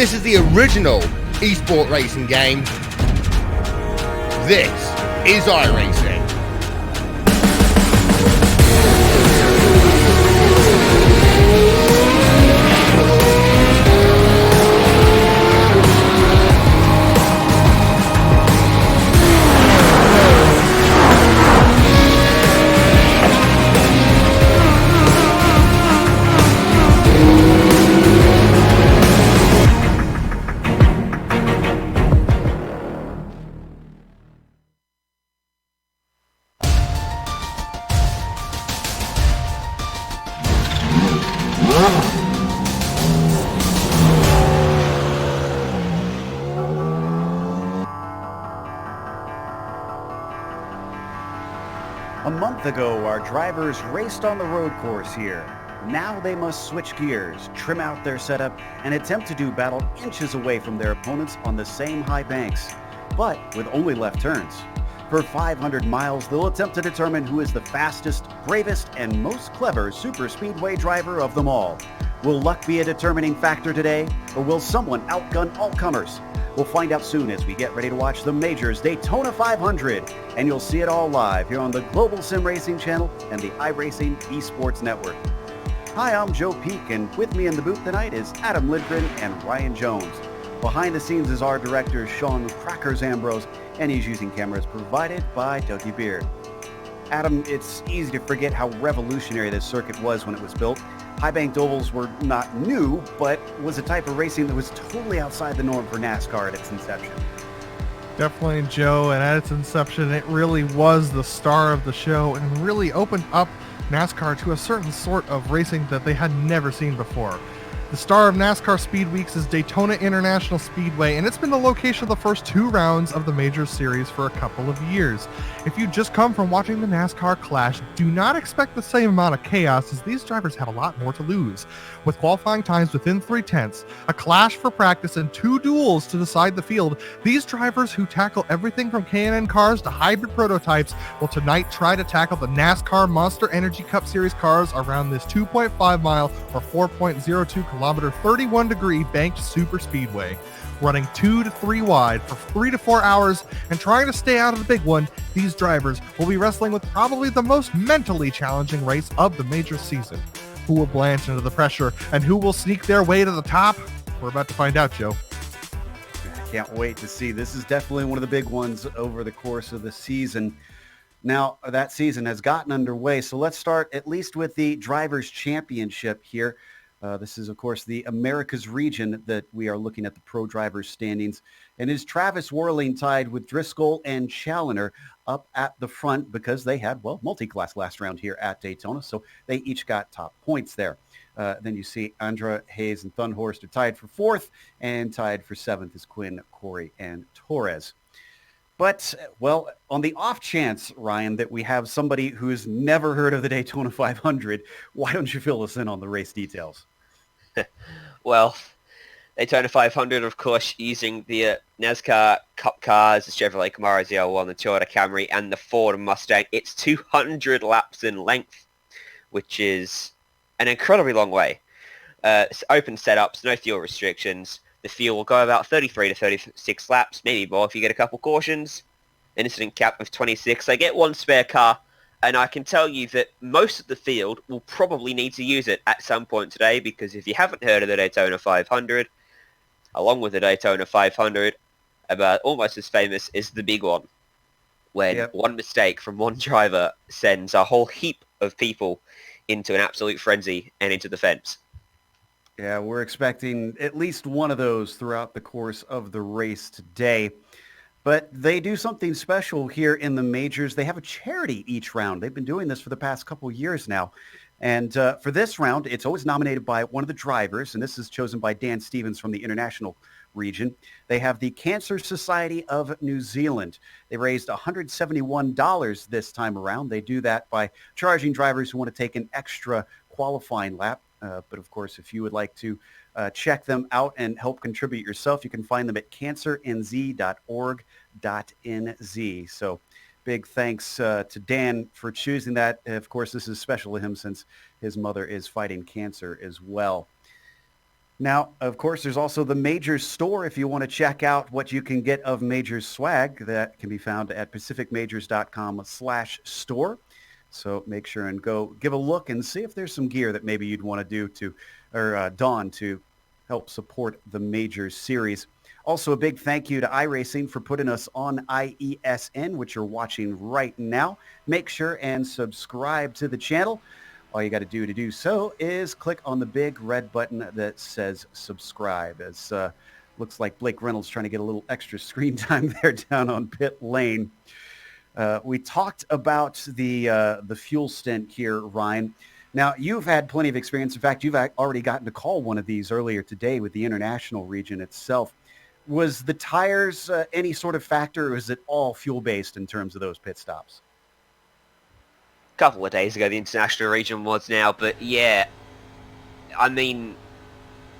This is the original esport racing game. This is iRacing. A month ago, our drivers raced on the road course here. Now they must switch gears, trim out their setup, and attempt to do battle inches away from their opponents on the same high banks, but with only left turns. For 500 miles, they'll attempt to determine who is the fastest, bravest, and most clever super speedway driver of them all. Will luck be a determining factor today, or will someone outgun all comers? We'll find out soon as we get ready to watch the Majors Daytona 500, and you'll see it all live here on the Global Sim Racing channel and the iRacing Esports Network. Hi, I'm Joe Peak, and with me in the booth tonight is Adam Lindgren and Ryan Jones. Behind the scenes is our director, Sean Crackers Ambrose, and he's using cameras provided by Dougie Beard. Adam, it's easy to forget how revolutionary this circuit was when it was built. High-banked ovals were not new, but was a type of racing that was totally outside the norm for NASCAR at its inception. Definitely, Joe, and at its inception, it really was the star of the show and really opened up NASCAR to a certain sort of racing that they had never seen before. The star of NASCAR Speed Weeks is Daytona International Speedway, and it's been the location of the first two rounds of the Major Series for a couple of years. If you just come from watching the NASCAR Clash, do not expect the same amount of chaos, as these drivers have a lot more to lose. With qualifying times within 3/10, a clash for practice, and two duels to decide the field, these drivers who tackle everything from K&N cars to hybrid prototypes will tonight try to tackle the NASCAR Monster Energy Cup Series cars around this 2.5 mile or 4.02 kilometer 31 degree banked super speedway. Running 2 to 3 wide for 3 to 4 hours and trying to stay out of the big one, these drivers will be wrestling with probably the most mentally challenging race of the major season. Who will blanch under the pressure and who will sneak their way to the top? We're about to find out, Joe. I can't wait to see. This is definitely one of the big ones over the course of the season. Now, that season has gotten underway, so let's start at least with the Drivers' Championship here. This is, of course, the Americas region that we are looking at the pro drivers standings. And is Travis Worling tied with Driscoll and Challoner up at the front because they had, well, multi-class last round here at Daytona. So they each got top points there. Then you see Andra, Hayes, and Thunhorst are tied for fourth, and tied for seventh is Quinn, Corey, and Torres. But, well, on the off chance, Ryan, that we have somebody who's never heard of the Daytona 500, why don't you fill us in on the race details? Well, Daytona 500, of course, using the NASCAR Cup cars, the Chevrolet Camaro ZL1, the Toyota Camry, and the Ford Mustang. It's 200 laps in length, which is an incredibly long way. It's open setups, no fuel restrictions. The fuel will go about 33 to 36 laps, maybe more if you get a couple cautions. An incident cap of 26. They get one spare car, and I can tell you that most of the field will probably need to use it at some point today, because if you haven't heard of the Daytona 500, along with the Daytona 500, about almost as famous is the big one, when one mistake from one driver sends a whole heap of people into an absolute frenzy and into the fence. Yeah, we're expecting at least one of those throughout the course of the race today. But they do something special here in the majors. They have a charity each round. They've been doing this for the past couple of years now. And for this round, it's always nominated by one of the drivers, and this is chosen by Dan Stevens from the international region. They have the Cancer Society of New Zealand. They raised $171 this time around. They do that by charging drivers who want to take an extra qualifying lap. But of course, if you would like to check them out and help contribute yourself, you can find them at cancernz.org.nz. So big thanks to Dan for choosing that. Of course, this is special to him since his mother is fighting cancer as well. Now, of course, there's also the Majors store if you want to check out what you can get of Majors swag. That can be found at pacificmajors.com/store. So make sure and go give a look and see if there's some gear that maybe you'd want to don to help support the Majors series. Also, a big thank you to iRacing for putting us on IESN, which you're watching right now. Make sure and subscribe to the channel. All you got to do so is click on the big red button that says subscribe. As looks like Blake Reynolds trying to get a little extra screen time there down on pit lane. We talked about the fuel stint here, Ryan. Now, you've had plenty of experience. In fact, you've already gotten to call one of these earlier today with the international region itself. Was the tires any sort of factor, or is it all fuel-based in terms of those pit stops? Couple of days ago the international region was now, but yeah, I mean,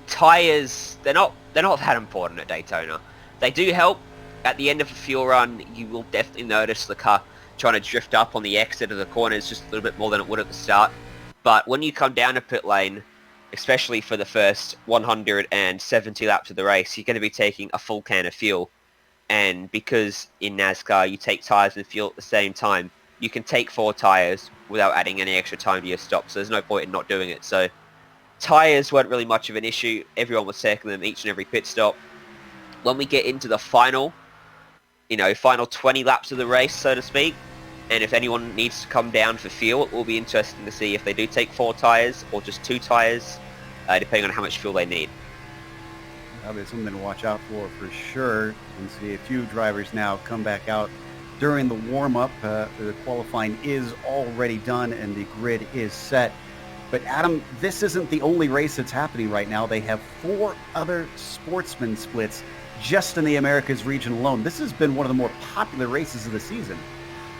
tires, they're not that important at Daytona. They do help. At the end of a fuel run, you will definitely notice the car trying to drift up on the exit of the corners just a little bit more than it would at the start. But when you come down to pit lane, especially for the first 170 laps of the race, you're going to be taking a full can of fuel. And because in NASCAR you take tires and fuel at the same time, you can take 4 tires without adding any extra time to your stop, so there's no point in not doing it. So tires weren't really much of an issue. Everyone was taking them each and every pit stop. When we get into the final 20 laps of the race, so to speak, and if anyone needs to come down for fuel, it will be interesting to see if they do take 4 tires or just 2 tires, depending on how much fuel they need. That'll be something to watch out for sure. You can see a few drivers now come back out during the warm-up. The qualifying is already done and the grid is set. But Adam, this isn't the only race that's happening right now. They have 4 other Sportsman splits just in the Americas region alone. This has been one of the more popular races of the season.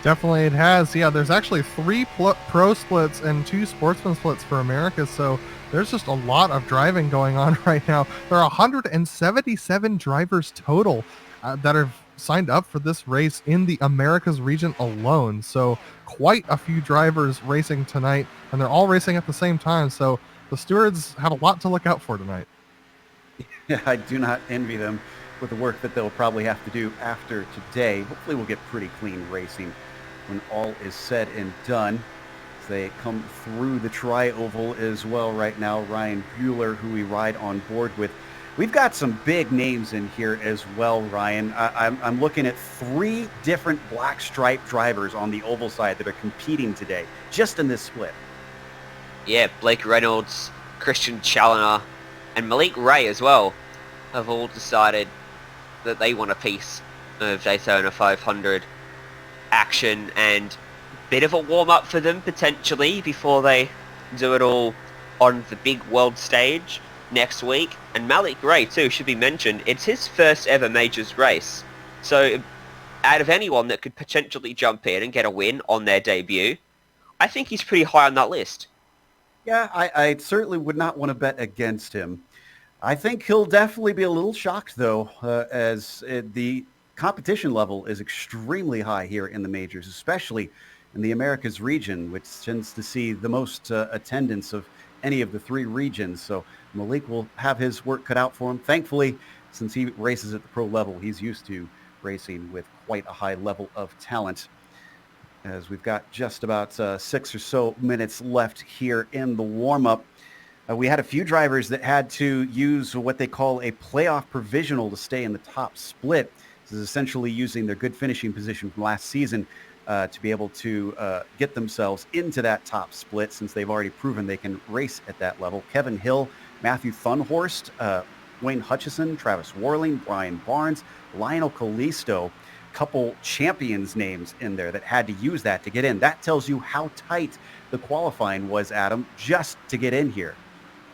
Definitely it has. Yeah, there's actually 3 pro splits and 2 Sportsman splits for America, so there's just a lot of driving going on right now. There are 177 drivers total that have signed up for this race in the Americas region alone. So quite a few drivers racing tonight, and they're all racing at the same time. So the stewards have a lot to look out for tonight. Yeah, I do not envy them with the work that they'll probably have to do after today. Hopefully we'll get pretty clean racing when all is said and done. As they come through the tri-oval as well right now. Ryan Buehler, who we ride on board with. We've got some big names in here as well, Ryan. I'm looking at 3 different black stripe drivers on the oval side that are competing today, just in this split. Yeah, Blake Reynolds, Christian Challoner, and Malik Ray as well have all decided that they want a piece of Daytona 500 action, and bit of a warm-up for them potentially before they do it all on the big world stage next week. And Malik Ray too should be mentioned. It's his first ever majors race, so out of anyone that could potentially jump in and get a win on their debut, I think he's pretty high on that list. Yeah, I certainly would not want to bet against him. I think he'll definitely be a little shocked though, as the competition level is extremely high here in the majors, especially in the Americas region, which tends to see the most attendance of any of the 3 regions. So Malik will have his work cut out for him. Thankfully, since he races at the pro level, he's used to racing with quite a high level of talent. As we've got just about 6 or so minutes left here in the warm-up. We had a few drivers that had to use what they call a playoff provisional to stay in the top split. This is essentially using their good finishing position from last season to be able to get themselves into that top split, since they've already proven they can race at that level. Kevin Hill, Matthew Thunhorst, Wayne Hutchison, Travis Warling, Brian Barnes, Lionel Kalisto, couple champions names in there that had to use that to get in. That tells you how tight the qualifying was, Adam, just to get in here.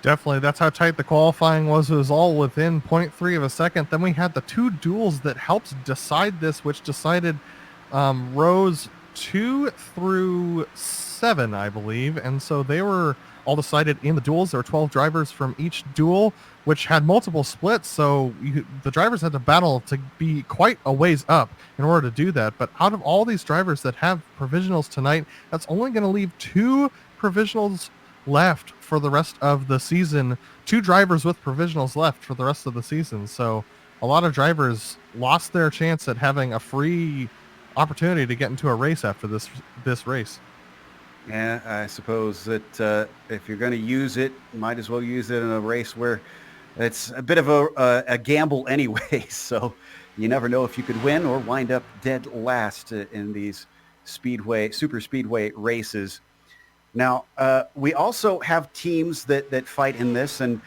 Definitely, that's how tight the qualifying was. It was all within 0.3 of a second. Then we had the 2 duels that helped decide this, which decided rows 2 through 7, I believe. And so they were all decided in the duels. There were 12 drivers from each duel, which had multiple splits. So the drivers had to battle to be quite a ways up in order to do that. But out of all these drivers that have provisionals tonight, that's only going to leave 2 provisionals left for the rest of the season. 2 drivers with provisionals left for the rest of the season. So a lot of drivers lost their chance at having a free opportunity to get into a race after this race. Yeah, I suppose that if you're going to use it, might as well use it in a race where it's a bit of a gamble anyway. So you never know if you could win or wind up dead last in these super speedway races. Now, we also have teams that fight in this, and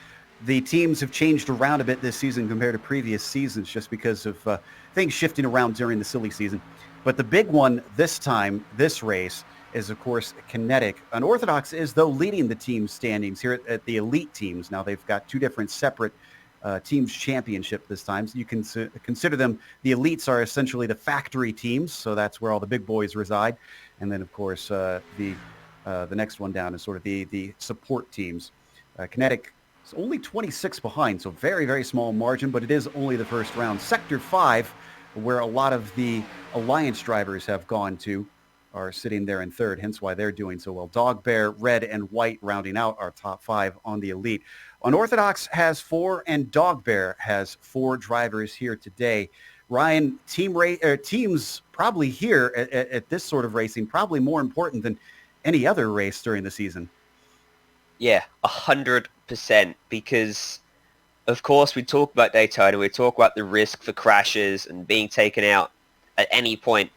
the teams have changed around a bit this season compared to previous seasons just because of things shifting around during the silly season. But the big one this time, this race, is, of course, Kinetic. Unorthodox is, though, leading the team standings here at the elite teams. Now, they've got 2 different separate teams championship this time. So you can consider them, the elites are essentially the factory teams, so that's where all the big boys reside. And then, of course, the next one down is sort of the support teams. Kinetic is only 26 behind, so very, very small margin, but it is only the first round. Sector 5, where a lot of the Alliance drivers have gone to, are sitting there in third, hence why they're doing so well. Dog Bear, Red, and White rounding out our top 5 on the elite. Unorthodox has 4, and Dog Bear has 4 drivers here today. Ryan, teams probably here at this sort of racing, probably more important than any other race during the season. Yeah, 100%, because of course we talk about Daytona, we talk about the risk for crashes and being taken out at any point.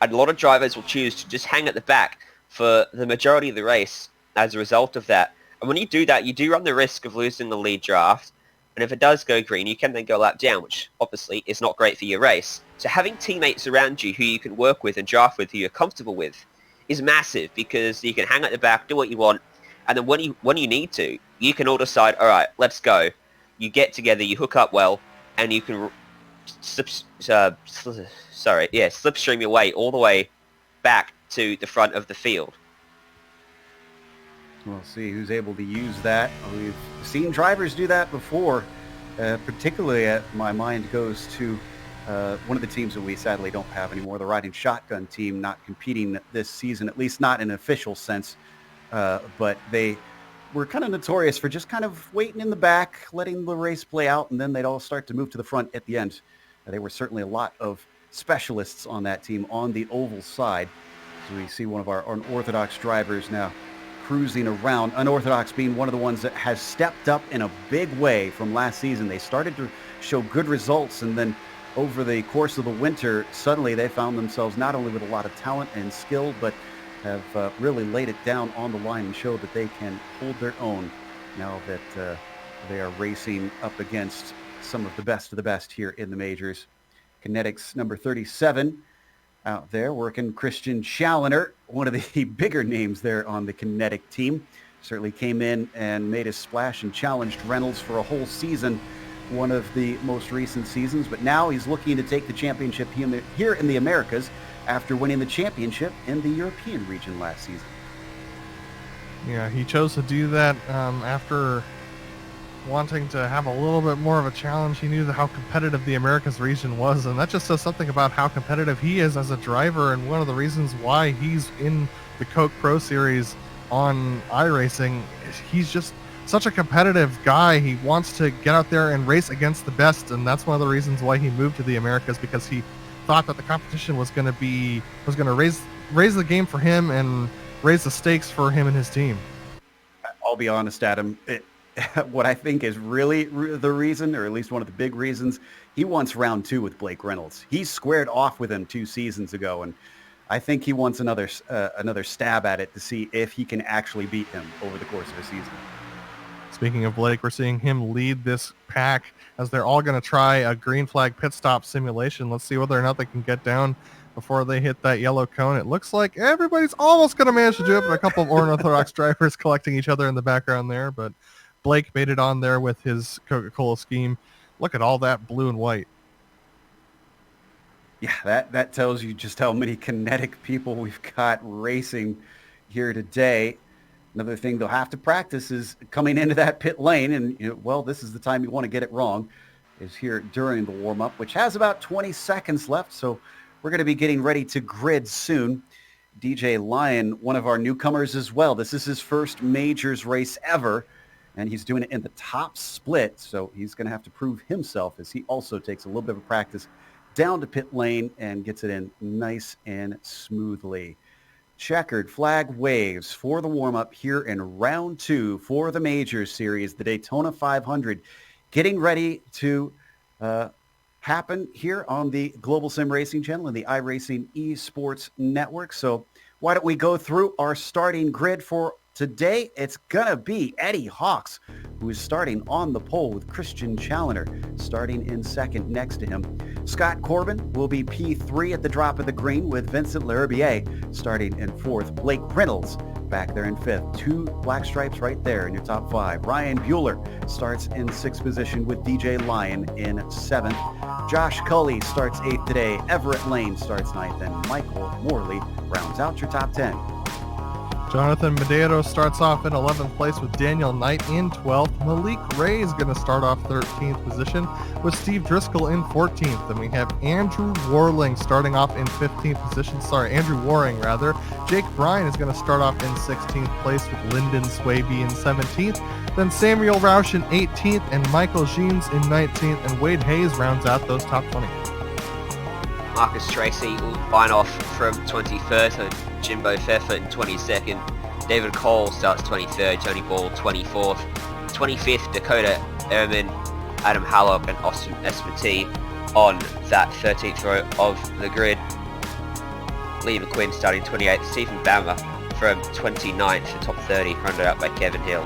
And a lot of drivers will choose to just hang at the back for the majority of the race as a result of that. And when you do that, you do run the risk of losing the lead draft. And if it does go green, you can then go lap down, which obviously is not great for your race. So having teammates around you who you can work with and draft with, who you're comfortable with, is massive, because you can hang at the back, do what you want, and then when you need to, you can all decide, all right, let's go. You get together, you hook up well, and you can slipstream your way all the way back to the front of the field. We'll see who's able to use that. We've seen drivers do that before. Particularly, my mind goes to one of the teams that we sadly don't have anymore, the Riding Shotgun team, not competing this season, at least not in an official sense. But they were kind of notorious for just kind of waiting in the back, letting the race play out, and then they'd all start to move to the front at the end. There were certainly a lot of specialists on that team on the oval side. So we see one of our unorthodox drivers now cruising around. Unorthodox being one of the ones that has stepped up in a big way from last season. They started to show good results, and then over the course of the winter, suddenly they found themselves not only with a lot of talent and skill, but have really laid it down on the line and showed that they can hold their own now that they are racing up against some of the best here in the majors. Kinetic's number 37 out there working, Christian Challoner, one of the bigger names there on the Kinetic team. Certainly came in and made a splash and challenged Reynolds for a whole season, one of the most recent seasons. But now he's looking to take the championship here in the Americas after winning the championship in the European region last season. Yeah, he chose to do that after wanting to have a little bit more of a challenge. He knew how competitive the Americas region was, and that just says something about how competitive he is as a driver, and one of the reasons why he's in the Coke Pro Series on iRacing. He's just such a competitive guy. He wants to get out there and race against the best, and that's one of the reasons why he moved to the Americas, because he thought that the competition was going to raise the game for him and raise the stakes for him and his team. I'll be honest, Adam. What I think is really the reason, or at least one of the big reasons, he wants round 2 with Blake Reynolds. He squared off with him 2 seasons ago, and I think he wants another stab at it to see if he can actually beat him over the course of a season. Speaking of Blake, we're seeing him lead this pack as they're all going to try a green flag pit stop simulation. Let's see whether or not they can get down before they hit that yellow cone. It looks like everybody's almost going to manage to do it, but a couple of unorthodox drivers collecting each other in the background there, but Blake made it on there with his Coca-Cola scheme. Look at all that blue and white. Yeah, that tells you just how many Kinetic people we've got racing here today. Another thing they'll have to practice is coming into that pit lane, and this is the time you want to get it wrong, is here during the warm-up, which has about 20 seconds left, so we're going to be getting ready to grid soon. DJ Lyon, one of our newcomers as well. This is his first majors race ever, and he's doing it in the top split, so he's going to have to prove himself as he also takes a little bit of practice down to pit lane and gets it in nice and smoothly. Checkered flag waves for the warm-up here in round 2 for the Majors Series, the Daytona 500, getting ready to happen here on the Global Sim Racing Channel and the iRacing Esports Network. So why don't we go through our starting grid for today? It's going to be Eddie Hawks, who is starting on the pole with Christian Challoner starting in second next to him. Scott Corbin will be P3 at the drop of the green with Vincent L'Herbier starting in fourth. Blake Reynolds back there in fifth. 2 black stripes right there in your top 5. Ryan Bueller starts in 6th position with DJ Lyon in 7th. Josh Cully starts 8th today. Everett Lane starts 9th. And Michael Morley rounds out your top 10. Jonathan Medeiros starts off in 11th place with Daniel Knight in 12th. Malik Ray is going to start off 13th position with Steve Driscoll in 14th. Then we have Andrew Warring starting off in 15th position. Andrew Waring rather. Jake Bryan is going to start off in 16th place with Lyndon Swaby in 17th. Then Samuel Roush in 18th and Michael Jeans in 19th. And Wade Hayes rounds out those top 20. Marcus Tracy will line off from 21st and Jimbo Pfeffer in 22nd. David Cole starts 23rd, Tony Ball 24th. 25th, Dakota Ehrman, Adam Hallop and Austin Esmati on that 13th row of the grid. Lee McQuinn starting 28th, Stephen Bammer from 29th to top 30, rounded out by Kevin Hill.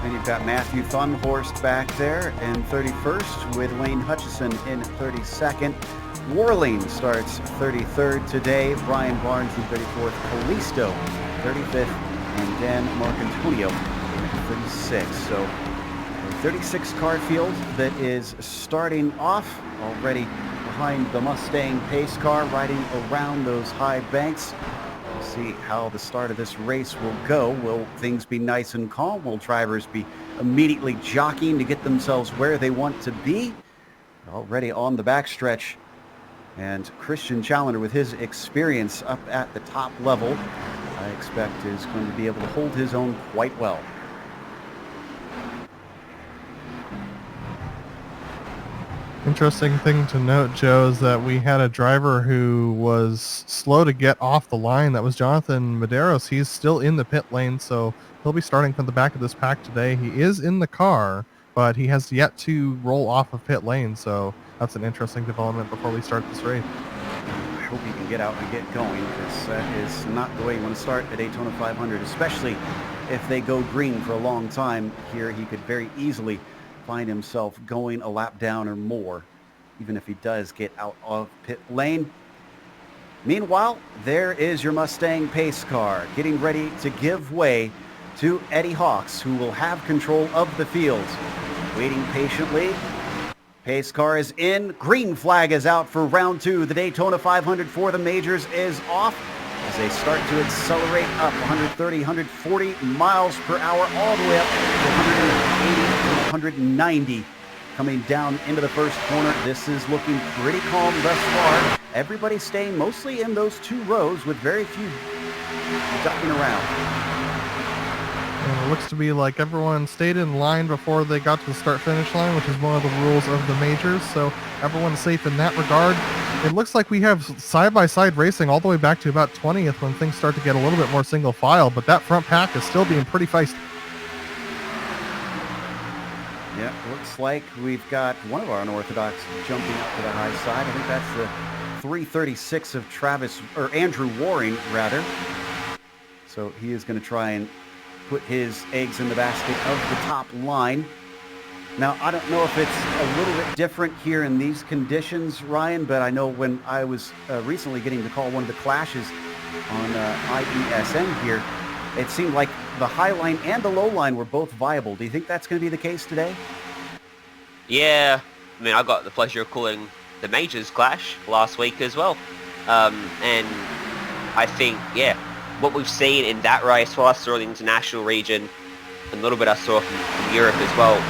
And you've got Matthew Thunhorst back there in 31st with Wayne Hutchison in 32nd. Warling starts 33rd today. Brian Barnes in 34th. Kalisto 35th. And Dan Marcantonio in 36th. So a 36 car field that is starting off already behind the Mustang pace car, riding around those high banks. We'll see how the start of this race will go. Will things be nice and calm? Will drivers be immediately jockeying to get themselves where they want to be? Already on the backstretch. And Christian Challoner, with his experience up at the top level, I expect is going to be able to hold his own quite well. Interesting thing to note, Joe, is that we had a driver who was slow to get off the line. That was Jonathan Medeiros. He's still in the pit lane, so he'll be starting from the back of this pack today. He is in the car, but he has yet to roll off of pit lane, so that's an interesting development before we start this race. I hope he can get out and get going, because that is not the way you want to start at Daytona 500, especially if they go green for a long time here. He could very easily find himself going a lap down or more, even if he does get out of pit lane. Meanwhile, there is your Mustang pace car getting ready to give way to Eddie Hawks, who will have control of the field. Waiting patiently. Pace car is in. Green flag is out for round 2. The Daytona 500 for the Majors is off as they start to accelerate up 130, 140 miles per hour all the way up to 180 to 190. Coming down into the first corner. This is looking pretty calm thus far. Everybody staying mostly in those 2 rows with very few ducking around. And it looks to be like everyone stayed in line before they got to the start-finish line, which is one of the rules of the majors, so everyone's safe in that regard. It looks like we have side-by-side racing all the way back to about 20th when things start to get a little bit more single file, but that front pack is still being pretty feisty. Yeah, looks like we've got one of our unorthodox jumping up to the high side. I think that's the 336 of Andrew Waring, rather. So he is going to try and put his eggs in the basket of the top line. Now, I don't know if it's a little bit different here in these conditions, Ryan, but I know when I was recently getting to call one of the clashes on IESN here, it seemed like the high line and the low line were both viable. Do you think that's going to be the case today? Yeah, I mean, I got the pleasure of calling the Majors clash last week as well. And I think, yeah, what we've seen in that race, what I saw in the international region, and a little bit I saw from Europe as well,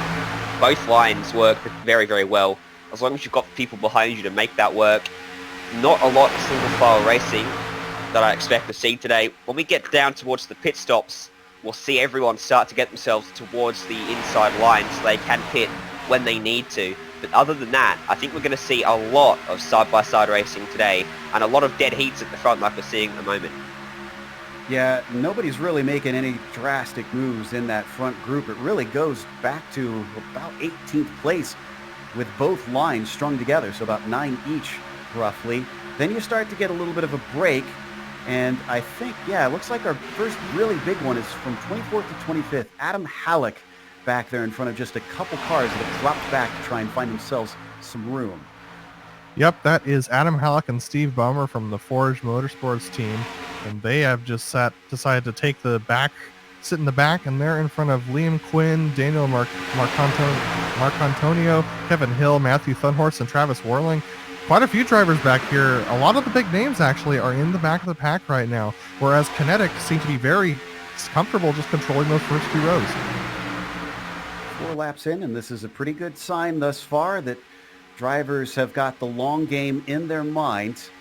both lines work very, very well. As long as you've got people behind you to make that work. Not a lot of single file racing, that I expect to see today. When we get down towards the pit stops, we'll see everyone start to get themselves towards the inside line so they can pit when they need to. But other than that, I think we're going to see a lot of side-by-side racing today and a lot of dead heats at the front like we're seeing at the moment. Yeah, nobody's really making any drastic moves in that front group. It really goes back to about 18th place with both lines strung together, so about 9 each roughly. Then you start to get a little bit of a break, and I think, yeah, it looks like our first really big one is from 24th to 25th. Adam Halleck back there in front of just a couple cars that have dropped back to try and find themselves some room. Yep, that is Adam Halleck and Steve Bummer from the Forge Motorsports team, and they have just decided to take the back, sit in the back, and they're in front of Liam Quinn, Daniel Marcantonio, Kevin Hill, Matthew Thunhorst, and Travis Warling. Quite a few drivers back here. A lot of the big names actually are in the back of the pack right now, whereas Kinetic seem to be very comfortable just controlling those first 2 rows. 4 laps in, and this is a pretty good sign thus far that drivers have got the long game in their minds.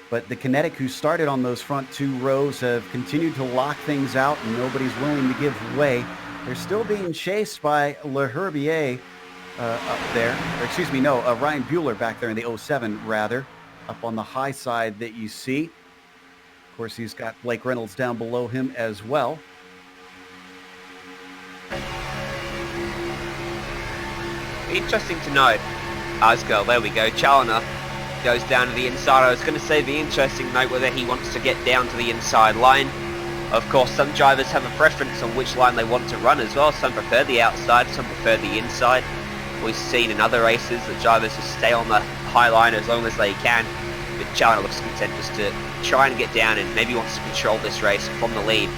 But the Kinetic, who started on those front 2 rows, have continued to lock things out, and nobody's willing to give way. They're still being chased by Le Herbier up there. Or excuse me, no, Ryan Bueller back there in the 07, rather, up on the high side that you see. Of course, he's got Blake Reynolds down below him as well. Interesting to note, Asgard, there we go, Challoner goes down to the inside. I was going to say the interesting note whether he wants to get down to the inside line. Of course, some drivers have a preference on which line they want to run as well. Some prefer the outside, some prefer the inside. We've seen in other races that drivers just stay on the high line as long as they can. But Challoner looks content just to try and get down and maybe wants to control this race from the lead.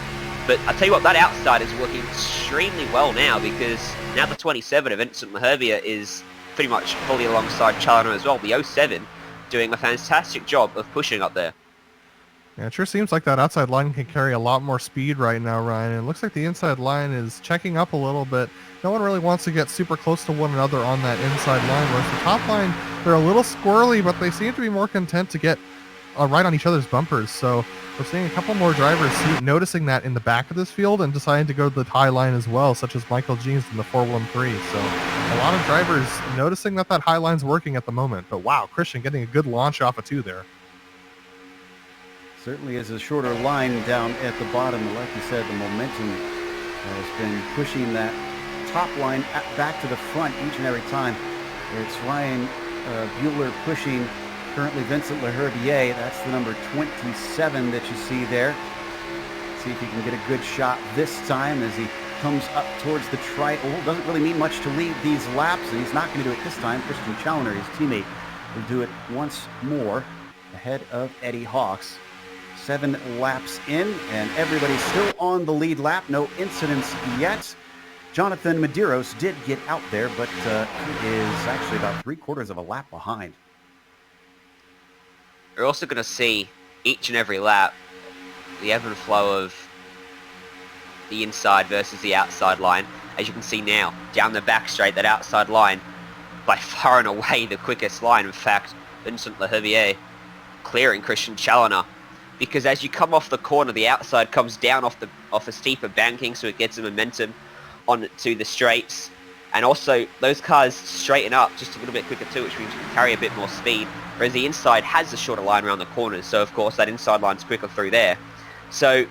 But I'll tell you what, that outside is working extremely well now, because now the 27 of Vincent Leherbier is pretty much fully alongside Challoner as well. The 07 doing a fantastic job of pushing up there. Yeah, it sure seems like that outside line can carry a lot more speed right now, Ryan. And it looks like the inside line is checking up a little bit. No one really wants to get super close to one another on that inside line, whereas the top line, they're a little squirrely, but they seem to be more content to get right on each other's bumpers. So we're seeing a couple more drivers noticing that in the back of this field and deciding to go to the high line as well, such as Michael Jeans in the 413. So a lot of drivers noticing that high line's working at the moment. But wow, Christian getting a good launch off of 2 there. Certainly is a shorter line down at the bottom. Like you said, the momentum has been pushing that top line back to the front each and every time. It's Ryan Bueller pushing currently Vincent Leherbier. That's the number 27 that you see there. See if he can get a good shot this time as he comes up towards the tri-oval. Doesn't really mean much to lead these laps, and he's not going to do it this time. Christian Challoner, his teammate, will do it once more ahead of Eddie Hawks. 7 laps in, and everybody's still on the lead lap. No incidents yet. Jonathan Medeiros did get out there, but he is actually about 3/4 of a lap behind. We're also going to see each and every lap the ebb and flow of the inside versus the outside line. As you can see now, down the back straight, that outside line, by far and away the quickest line. In fact, Vincent Leherbier clearing Christian Challoner, because as you come off the corner, the outside comes down off a steeper banking, so it gets the momentum on to the straights. And also, those cars straighten up just a little bit quicker too, which means you can carry a bit more speed. Whereas the inside has a shorter line around the corners, so of course that inside line's quicker through there. So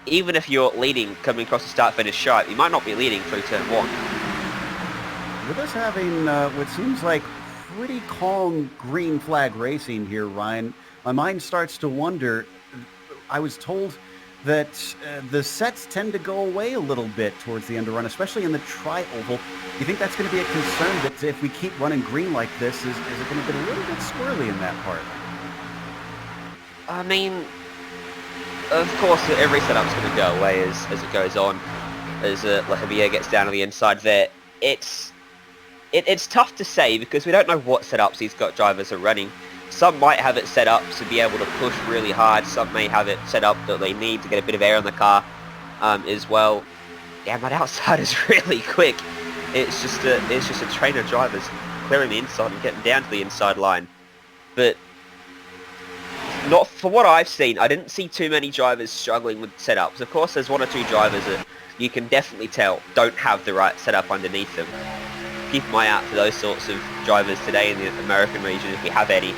even if you're leading coming across the start-finish stripe, you might not be leading through turn 1. With us having what seems like pretty calm green flag racing here, Ryan, my mind starts to wonder. I was told that the sets tend to go away a little bit towards the end of run, especially in the tri-oval. Do you think that's going to be a concern, that if we keep running green like this, is it going to get a little bit squirrely in that part? I mean, of course, every setup's going to go away as it goes on, as Leherbier gets down to the inside there. It's tough to say, because we don't know what setups these drivers are running. Some might have it set up to be able to push really hard. Some may have it set up that they need to get a bit of air in the car as well. Yeah, that outside is really quick. It's just a train of drivers clearing the inside and getting down to the inside line. But not for what I've seen, I didn't see too many drivers struggling with setups. Of course, there's one or two drivers that you can definitely tell don't have the right setup underneath them. Keep an eye out for those sorts of drivers today in the American region if we have any.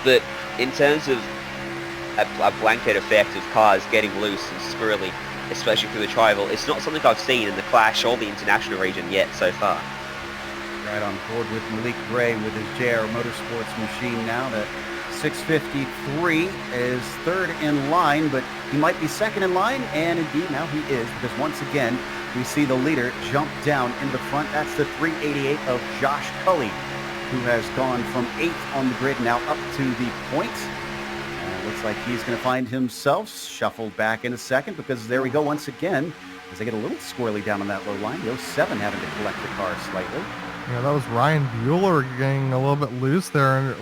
But in terms of a blanket effect of cars getting loose and squirrely, especially through the tribal, it's not something I've seen in the Clash or the international region yet so far. Right on board with Malik Gray with his JR Motorsports machine now. The 653 is third in line, but he might be second in line, and indeed now he is, because once again we see the leader jump down in the front. That's the 388 of Josh Cully, who has gone from 8th on the grid now up to the point. Looks like he's going to find himself shuffled back in a second, because there we go once again as they get a little squirrely down on that low line. The 07 having to collect the car slightly. Yeah, that was Ryan Bueller getting a little bit loose there and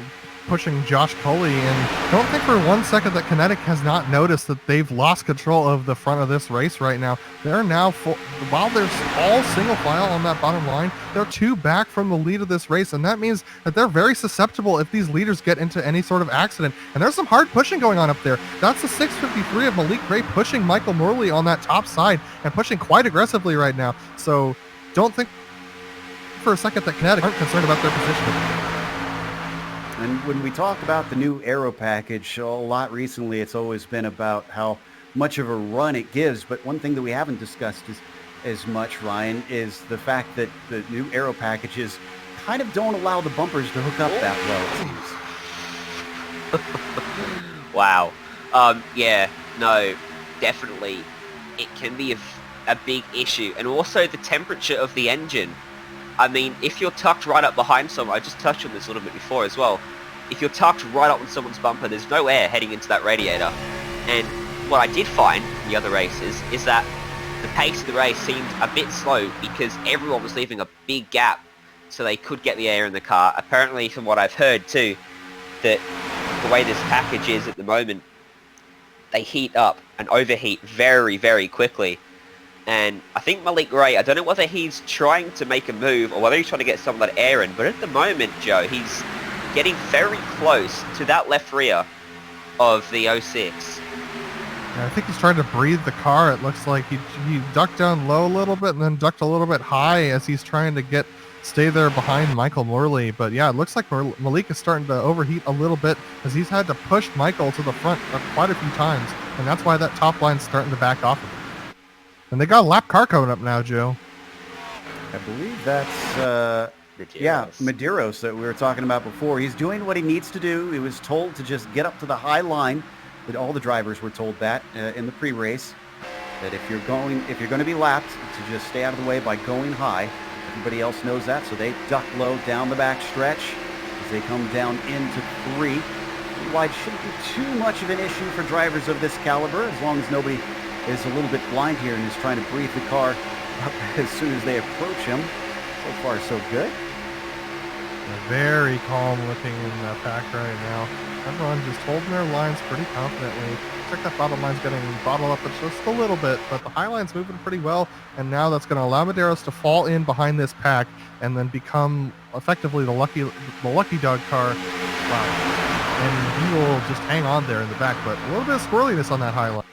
pushing Josh Cully. And don't think for 1 second that Kinetic has not noticed that they've lost control of the front of this race right now. They're now, while they're all single file on that bottom line, they're 2 back from the lead of this race. And that means that they're very susceptible if these leaders get into any sort of accident. And there's some hard pushing going on up there. That's the 653 of Malik Gray pushing Michael Morley on that top side and pushing quite aggressively right now. So don't think for a second that Kinetic aren't concerned about their position. And when we talk about the new aero package, a lot recently it's always been about how much of a run it gives. But one thing that we haven't discussed as much, Ryan, is the fact that the new aero packages kind of don't allow the bumpers to hook up that well, it seems. Wow. Yeah, no, definitely. It can be a big issue. And also the temperature of the engine. I mean, if you're tucked right up behind someone, I just touched on this a little bit before as well. If you're tucked right up on someone's bumper, there's no air heading into that radiator. And what I did find in the other races is that the pace of the race seemed a bit slow because everyone was leaving a big gap so they could get the air in the car. Apparently, from what I've heard too, that the way this package is at the moment, they heat up and overheat very, very quickly. And I think Malik Gray, I don't know whether he's trying to make a move or whether he's trying to get some of that air in, but at the moment, Joe, he's getting very close to that left rear of the 06. Yeah, I think he's trying to breathe the car. It looks like he ducked down low a little bit and then ducked a little bit high as he's trying to stay there behind Michael Morley. But yeah, it looks like Malik is starting to overheat a little bit as he's had to push Michael to the front quite a few times. And that's why that top line's starting to back off of him. And they got a lap car coming up now, Joe. I believe that's, Medeiros that we were talking about before. He's doing what he needs to do. He was told to just get up to the high line. That all the drivers were told that in the pre-race. That if you're going to be lapped, to just stay out of the way by going high. Everybody else knows that, so they duck low down the back stretch as they come down into 3. Wide shouldn't be too much of an issue for drivers of this caliber, as long as nobody is a little bit blind here and is trying to breathe the car up as soon as they approach him. So far, so good. They're very calm looking in the pack right now. Everyone's just holding their lines pretty confidently. Looks like that bottom line's getting bottled up just a little bit, but the high line's moving pretty well, and now that's going to allow Medeiros to fall in behind this pack and then become effectively the lucky dog car. Wow. And he will just hang on there in the back, but a little bit of squirreliness on that high line.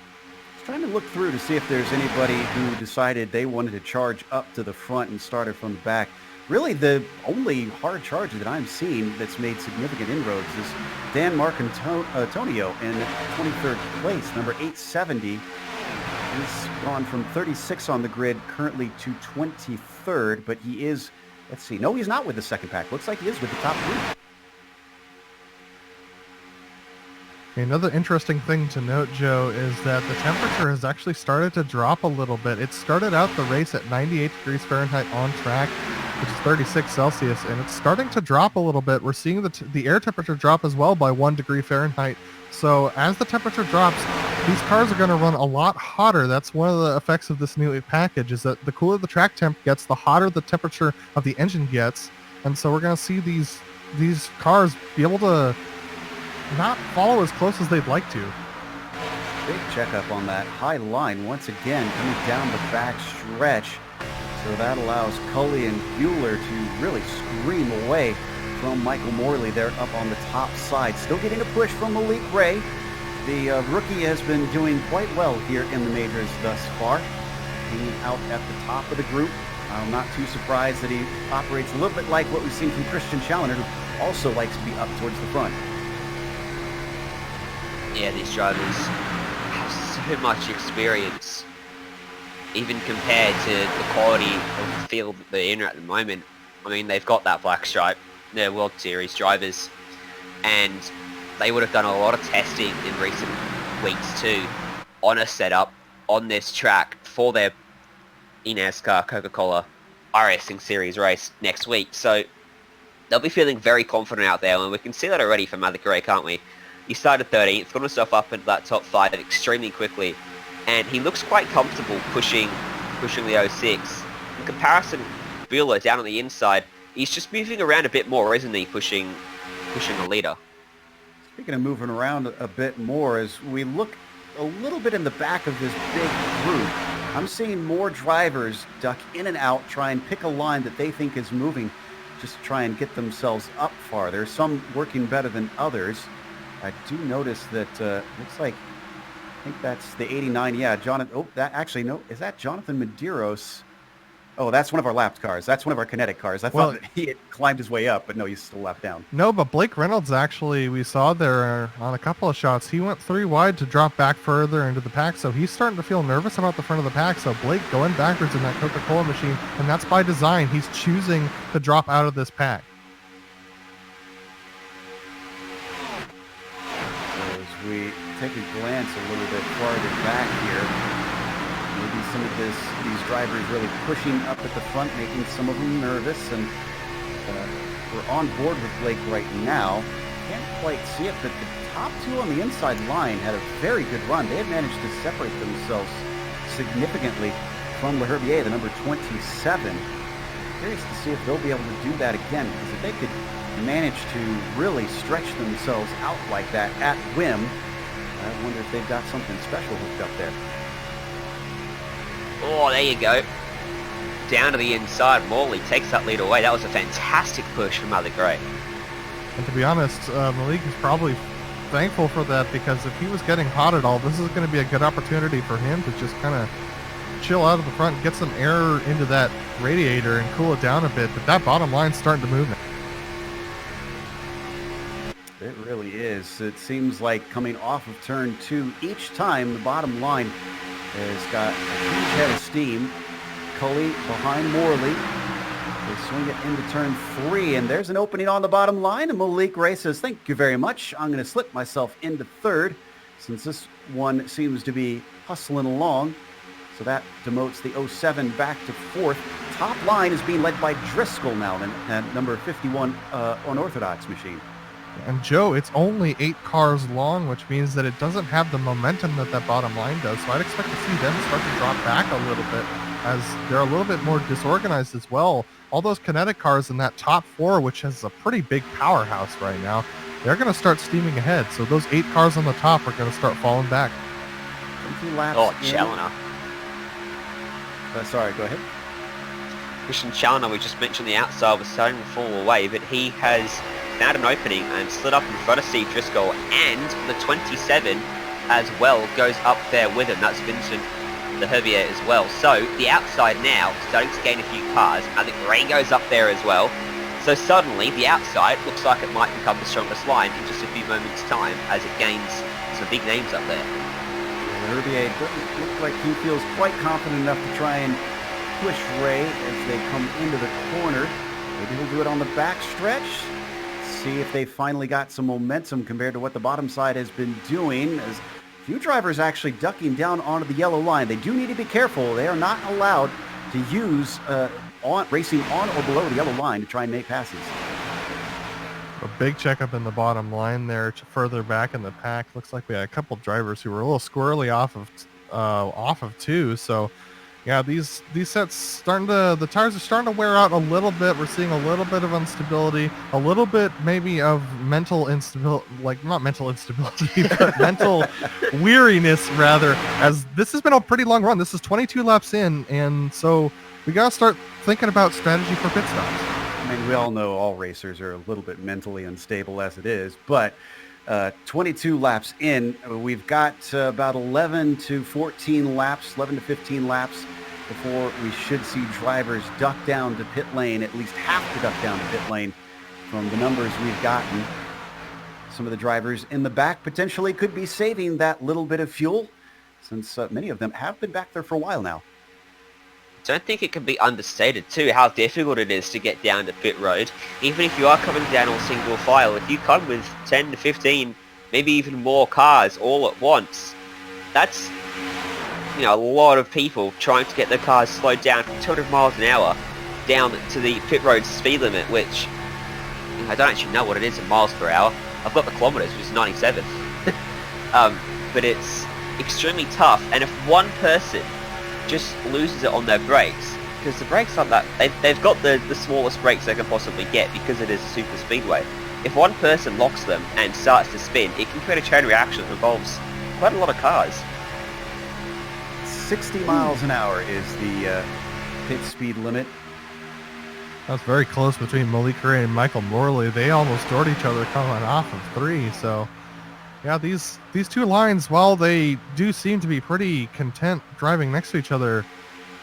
Trying to look through to see if there's anybody who decided they wanted to charge up to the front and started from the back. Really, the only hard charge that I'm seeing that's made significant inroads is Dan Marcantonio in 23rd place, number 870. He's gone from 36 on the grid currently to 23rd, but he is, let's see, no, he's not with the second pack. Looks like he is with the top 3. Another interesting thing to note, Joe, is that the temperature has actually started to drop a little bit. It started out the race at 98 degrees Fahrenheit on track, which is 36 Celsius, and it's starting to drop a little bit. We're seeing the air temperature drop as well by 1 degree Fahrenheit. So as the temperature drops, these cars are going to run a lot hotter. That's one of the effects of this new package, is that the cooler the track temp gets, the hotter the temperature of the engine gets. And so we're going to see these cars be able to not follow as close as they'd like to. Big checkup on that high line once again coming down the back stretch. So that allows Cully and Bueller to really scream away from Michael Morley there up on the top side. Still getting a push from Malik Ray. The rookie has been doing quite well here in the majors thus far. Hanging out at the top of the group. I'm not too surprised that he operates a little bit like what we've seen from Christian Challoner, who also likes to be up towards the front. Yeah, these drivers have so much experience, even compared to the quality of the field that they're in at the moment. I mean, they've got that black stripe. They're World Series drivers, and they would have done a lot of testing in recent weeks too on a setup on this track for their NASCAR Coca-Cola iRacing Series race next week. So they'll be feeling very confident out there, and we can see that already from Malik Ray, can't we? He started 13th, got himself up into that top 5 extremely quickly, and he looks quite comfortable pushing the 06. In comparison, Bueller down on the inside, he's just moving around a bit more, isn't he, pushing the leader. Speaking of moving around a bit more, as we look a little bit in the back of this big group, I'm seeing more drivers duck in and out, try and pick a line that they think is moving, just to try and get themselves up farther. Some working better than others. I do notice that looks like, I think that's the 89. Yeah, Jonathan. Oh, that actually, no. Is that Jonathan Medeiros? Oh, that's one of our lapped cars. That's one of our kinetic cars. I thought that he had climbed his way up, but no, he's still lapped down. No, but Blake Reynolds actually, we saw there on a couple of shots, he went 3 wide to drop back further into the pack, so he's starting to feel nervous about the front of the pack. So Blake going backwards in that Coca-Cola machine, and that's by design. He's choosing to drop out of this pack. As we take a glance a little bit farther back here, maybe some of these drivers really pushing up at the front, making some of them nervous, and we're on board with Blake right now. Can't quite see it, but the top 2 on the inside line had a very good run. They had managed to separate themselves significantly from Leherbier, the number 27. Curious to see if they'll be able to do that again, because if they could manage to really stretch themselves out like that at whim, I wonder if they've got something special hooked up there. Oh, there you go. Down to the inside, Morley takes that lead away. That was a fantastic push from Malik Ray. And to be honest, Malik is probably thankful for that, because if he was getting hot at all, this is going to be a good opportunity for him to just kind of chill out of the front, get some air into that radiator and cool it down a bit. But that bottom line's starting to move now. It really is. It seems like coming off of turn 2, each time the bottom line has got a huge head of steam. Cully behind Morley. They swing it into turn 3, and there's an opening on the bottom line, and Malik Ray says, thank you very much. I'm going to slip myself into 3rd, since this one seems to be hustling along. So that demotes the 07 back to 4th. Top line is being led by Driscoll now, and number 51 unorthodox machine. And Joe, it's only 8 cars long, which means that it doesn't have the momentum that bottom line does. So I'd expect to see them start to drop back a little bit, as they're a little bit more disorganized as well. All those kinetic cars in that top 4, which has a pretty big powerhouse right now, they're going to start steaming ahead. So those 8 cars on the top are going to start falling back. Oh, Challoner. Sorry, go ahead. Christian Challoner, we just mentioned the outside was starting to fall away, but he has found an opening and slid up in front of Steve Driscoll, and the 27 as well goes up there with him. That's Vincent Leherbier as well. So the outside now starting to gain a few cars. I think Ray goes up there as well. So suddenly the outside looks like it might become the strongest line in just a few moments time as it gains some big names up there. Leherbier doesn't look like he feels quite confident enough to try and push Ray as they come into the corner. Maybe he'll do it on the back stretch. See if they finally got some momentum compared to what the bottom side has been doing, as a few drivers actually ducking down onto the yellow line. They do need to be careful. They are not allowed to use racing on or below the yellow line to try and make passes. A big checkup in the bottom line there, further back in the pack. Looks like we had a couple drivers who were a little squirrely off of 2. So yeah, these sets the tires are starting to wear out a little bit. We're seeing a little bit of instability, a little bit maybe of mental instability, like not mental instability, but mental weariness rather, as this has been a pretty long run. This is 22 laps in, and so we got to start thinking about strategy for pit stops. I mean, we all know all racers are a little bit mentally unstable as it is, but 22 laps in, we've got about 11 to 15 laps before we should see drivers duck down to pit lane, at least have to duck down to pit lane from the numbers we've gotten. Some of the drivers in the back potentially could be saving that little bit of fuel, since many of them have been back there for a while now. Don't think it can be understated too how difficult it is to get down to pit road. Even if you are coming down all single file, if you come with 10 to 15, maybe even more cars all at once, that's, you know, a lot of people trying to get their cars slowed down from 200 miles an hour down to the pit road speed limit, which, you know, I don't actually know what it is in miles per hour. I've got the kilometers, which is 97. But it's extremely tough, and if one person just loses it on their brakes, because the brakes aren't that, they've got the smallest brakes they can possibly get because it is a super speedway. If one person locks them and starts to spin, it can create a chain reaction that involves quite a lot of cars. 60 miles an hour is the pit speed limit. That's very close between Malik Ray and Michael Morley. They almost doored each other coming off of 3, so yeah, these two lines, while they do seem to be pretty content driving next to each other,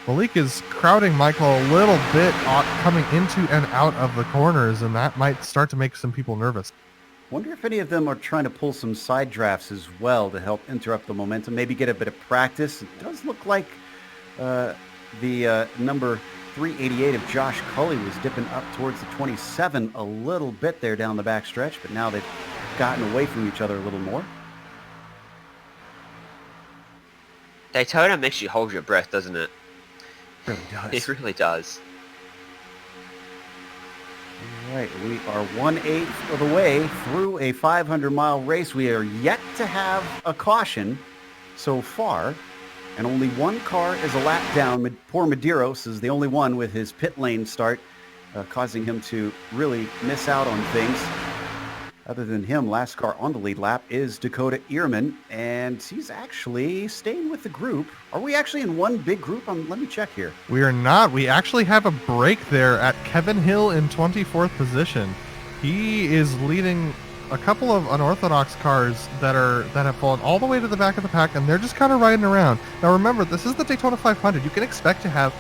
Malik is crowding Michael a little bit coming into and out of the corners, and that might start to make some people nervous. Wonder if any of them are trying to pull some side drafts as well to help interrupt the momentum, maybe get a bit of practice. It does look like the number 388 of Josh Cully was dipping up towards the 27 a little bit there down the back stretch, but now they've gotten away from each other a little more. Daytona makes you hold your breath, doesn't it? It really does. It really does. All right, we are 1/8 of the way through a 500-mile race. We are yet to have a caution so far, and only one car is a lap down. Poor Medeiros is the only one with his pit lane start, causing him to really miss out on things. Other than him, last car on the lead lap is Dakota Ehrman, and he's actually staying with the group. Are we actually in one big group? Let me check here. We are not. We actually have a break there at Kevin Hill in 24th position. He is leading a couple of unorthodox cars that have fallen all the way to the back of the pack, and they're just kind of riding around. Now remember, this is the Daytona 500. You can expect to have,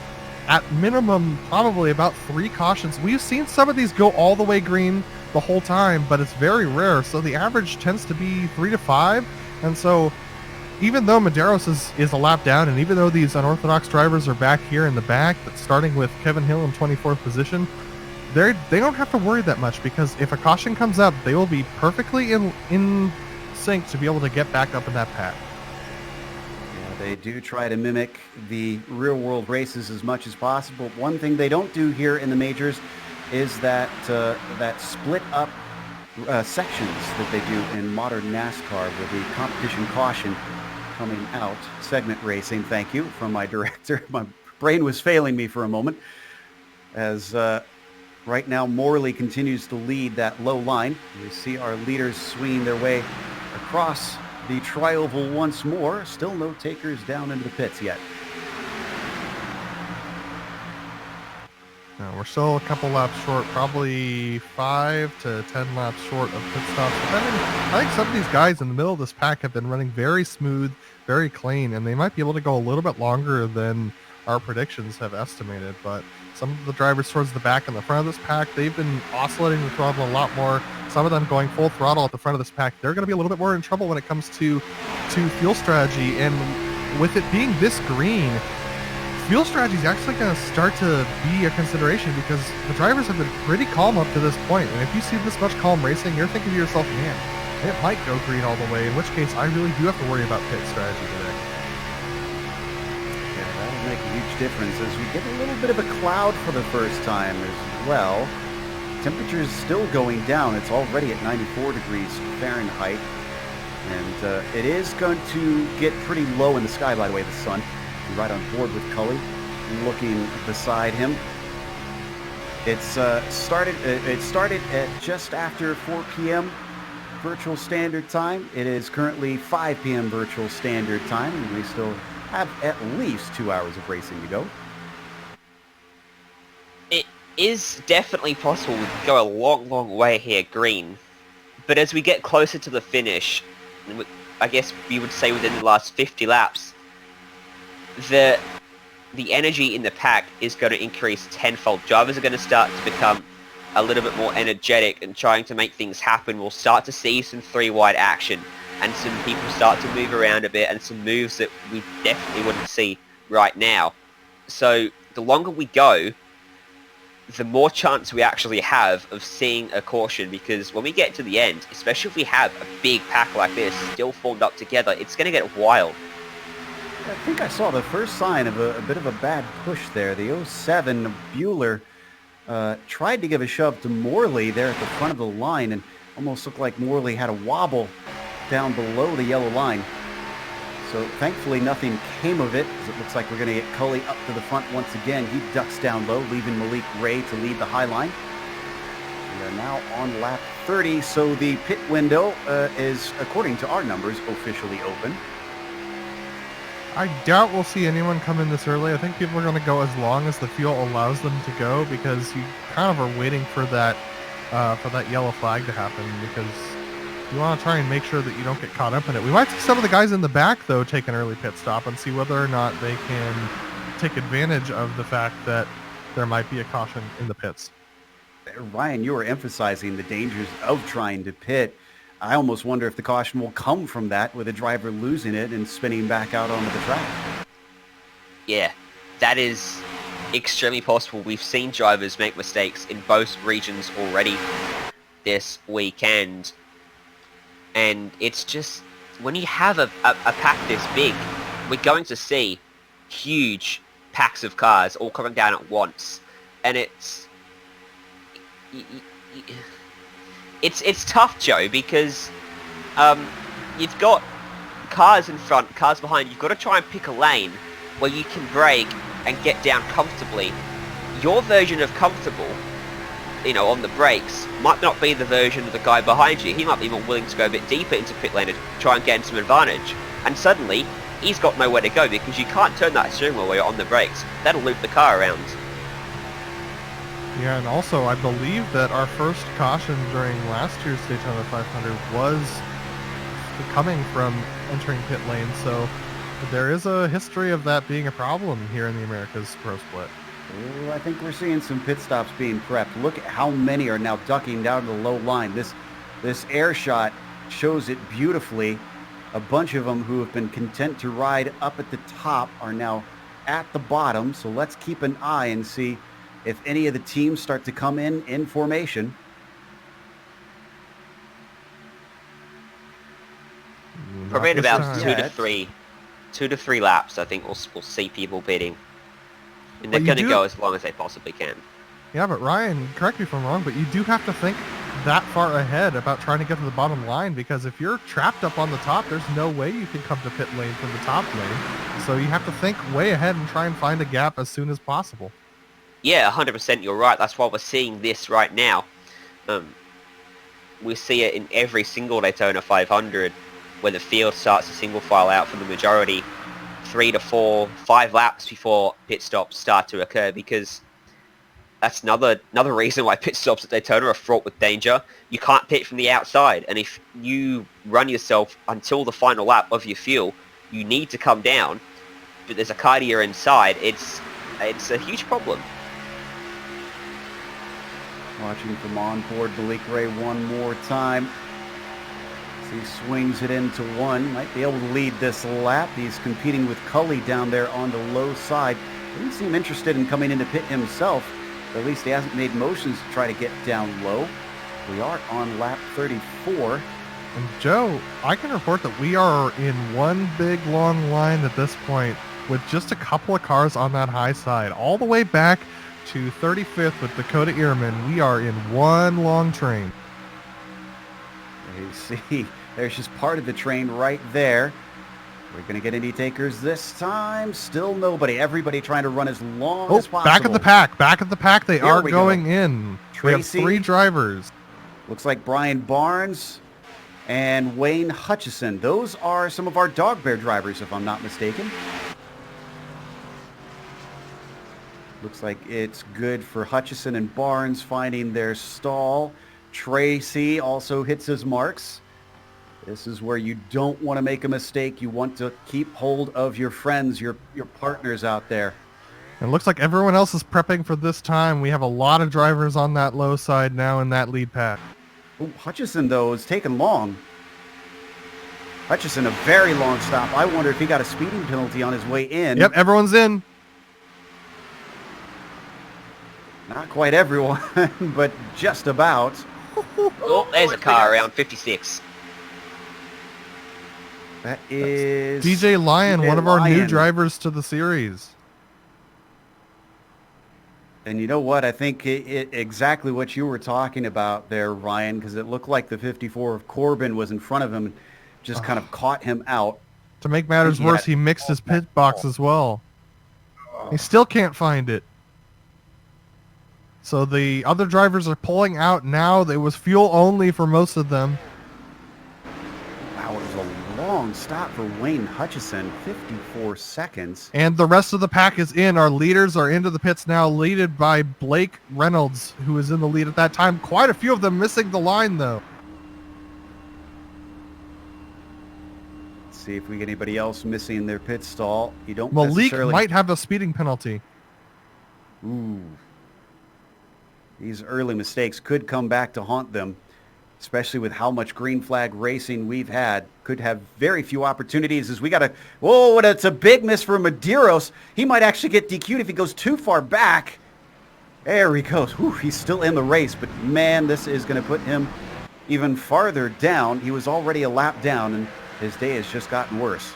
at minimum, probably about 3 cautions. We've seen some of these go all the way green the whole time, but it's very rare, so the average tends to be 3 to 5. And so even though Medeiros is a lap down, and even though these unorthodox drivers are back here in the back, starting with Kevin Hill in 24th position, they don't have to worry that much, because if a caution comes up, they will be perfectly in sync to be able to get back up in that pack. Yeah, they do try to mimic the real world races as much as possible. One thing they don't do here in the majors is that split up sections that they do in modern NASCAR, with the competition caution coming out. Segment racing, thank you, from my director. My brain was failing me for a moment, as right now Morley continues to lead that low line. You see our leaders swinging their way across the tri-oval once more. Still no takers down into the pits yet. We're still a couple laps short, probably 5 to 10 laps short of pit stops. I think some of these guys in the middle of this pack have been running very smooth, very clean, and they might be able to go a little bit longer than our predictions have estimated. But some of the drivers towards the back and the front of this pack, they've been oscillating the throttle a lot more. Some of them going full throttle at the front of this pack. They're going to be a little bit more in trouble when it comes to fuel strategy. And with it being this green, fuel strategy is actually going to start to be a consideration, because the drivers have been pretty calm up to this point. And if you see this much calm racing, you're thinking to yourself, man, it might go green all the way, in which case I really do have to worry about pit strategy today. Yeah, that'll make a huge difference as we get a little bit of a cloud for the first time as well. Temperature is still going down. It's already at 94 degrees Fahrenheit. And it is going to get pretty low in the sky, by the way, the sun. Right on board with Cully, looking beside him. It started at just after 4 p.m. virtual standard time. It is currently 5 p.m. virtual standard time, and we still have at least 2 hours of racing to go. is definitely possible. We can go a long, long way here, green. But as we get closer to the finish, I guess you would say within the last 50 laps, the energy in the pack is going to increase tenfold. Drivers are going to start to become a little bit more energetic and trying to make things happen. We'll start to see some three-wide action and some people start to move around a bit and some moves that we definitely wouldn't see right now. So the longer we go, the more chance we actually have of seeing a caution, because when we get to the end, especially if we have a big pack like this still formed up together, it's going to get wild. I think I saw the first sign of a bit of a bad push there. The 07 Bueller tried to give a shove to Morley there at the front of the line and almost looked like Morley had a wobble down below the yellow line. So thankfully nothing came of it, as it looks like we're going to get Cully up to the front once again. He ducks down low, leaving Malik Ray to lead the high line. We are now on lap 30, so the pit window is, according to our numbers, officially open. I doubt we'll see anyone come in this early. I think people are going to go as long as the fuel allows them to go, because you kind of are waiting for that yellow flag to happen, because you want to try and make sure that you don't get caught up in it. We might see some of the guys in the back, though, take an early pit stop and see whether or not they can take advantage of the fact that there might be a caution in the pits. Ryan, you were emphasizing the dangers of trying to pit. I almost wonder if the caution will come from that, with a driver losing it and spinning back out onto the track. Yeah, that is extremely possible. We've seen drivers make mistakes in both regions already this weekend. And it's just, when you have a pack this big, we're going to see huge packs of cars all coming down at once. And it's tough, Joe, because you've got cars in front, cars behind. You've got to try and pick a lane where you can brake and get down comfortably. Your version of comfortable, on the brakes, might not be the version of the guy behind you. He might be more willing to go a bit deeper into pit lane to try and gain some advantage. And suddenly, he's got nowhere to go, because you can't turn that steering wheel while you're on the brakes. That'll loop the car around. Yeah, and also I believe that our first caution during last year's Daytona 500 was coming from entering pit lane, so there is a history of that being a problem here in the Americas Pro Split. Ooh, I think we're seeing some pit stops being prepped. Look at how many are now ducking down to the low line. This air shot shows it beautifully. A bunch of them who have been content to ride up at the top are now at the bottom, so let's keep an eye and see if any of the teams start to come in formation. Probably in about 2 to 3 laps, I think we'll see people bidding. And they're going to go as long as they possibly can. Yeah, but Ryan, correct me if I'm wrong, but you do have to think that far ahead about trying to get to the bottom line, because if you're trapped up on the top, there's no way you can come to pit lane from the top lane. So you have to think way ahead and try and find a gap as soon as possible. Yeah, 100% you're right. That's why we're seeing this right now. We see it in every single Daytona 500 where the field starts to single file out for the majority 3 to 4, 5 laps before pit stops start to occur, because that's another reason why pit stops at Daytona are fraught with danger. You can't pit from the outside, and if you run yourself until the final lap of your fuel, you need to come down, but there's a car to your inside. It's a huge problem. Watching from onboard, Malik Ray one more time. He swings it into one. Might be able to lead this lap. He's competing with Cully down there on the low side. Doesn't seem interested in coming into pit himself. At least he hasn't made motions to try to get down low. We are on lap 34. And Joe, I can report that we are in one big long line at this point, with just a couple of cars on that high side. All the way back to 35th with Dakota Ehrman, we are in one long train. You see, there's just part of the train right there. We're going to get any takers this time. Still nobody. Everybody trying to run as long as possible. Back at the pack. They are going in. Tracy, we have 3 drivers. Looks like Brian Barnes and Wayne Hutchison. Those are some of our Dog Bear drivers, if I'm not mistaken. Looks like it's good for Hutchison and Barnes finding their stall. Tracy also hits his marks. This is where you don't want to make a mistake. You want to keep hold of your friends, your partners out there. It looks like everyone else is prepping for this time. We have a lot of drivers on that low side now in that lead pack. Ooh, Hutchison, though, is taking long. Hutchison, a very long stop. I wonder if he got a speeding penalty on his way in. Yep, everyone's in. Not quite everyone, but just about. Oh, there's a car around 56. That is DJ Lyon, DJ one of our new Lyon. drivers to the series. And you know what? I think exactly what you were talking about there, Ryan, because it looked like the 54 of Corbin was in front of him and just kind of caught him out. To make matters worse, he mixed his pit box as well. He still can't find it. So the other drivers are pulling out now. It was fuel only for most of them. Wow, it was a long stop for Wayne Hutchison, 54 seconds. And the rest of the pack is in. Our leaders are into the pits now, leaded by Blake Reynolds, who was in the lead at that time. Quite a few of them missing the line, though. Let's see if we get anybody else missing their pit stall. You don't Malik necessarily... might have a speeding penalty. Ooh. These early mistakes could come back to haunt them, especially with how much green flag racing we've had. Could have very few opportunities as we got to... Whoa, it's a big miss for Medeiros. He might actually get DQ'd if he goes too far back. There he goes. Whew, he's still in the race, but man, this is going to put him even farther down. He was already a lap down, and his day has just gotten worse.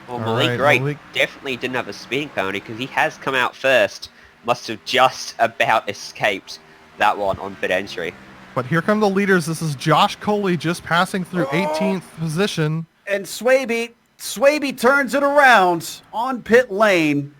Well, Malik Wright definitely didn't have a speeding penalty because he has come out first. Must have just about escaped that one on pit entry. But here come the leaders. This is Josh Coley just passing through 18th position. And Swaby turns it around on pit lane.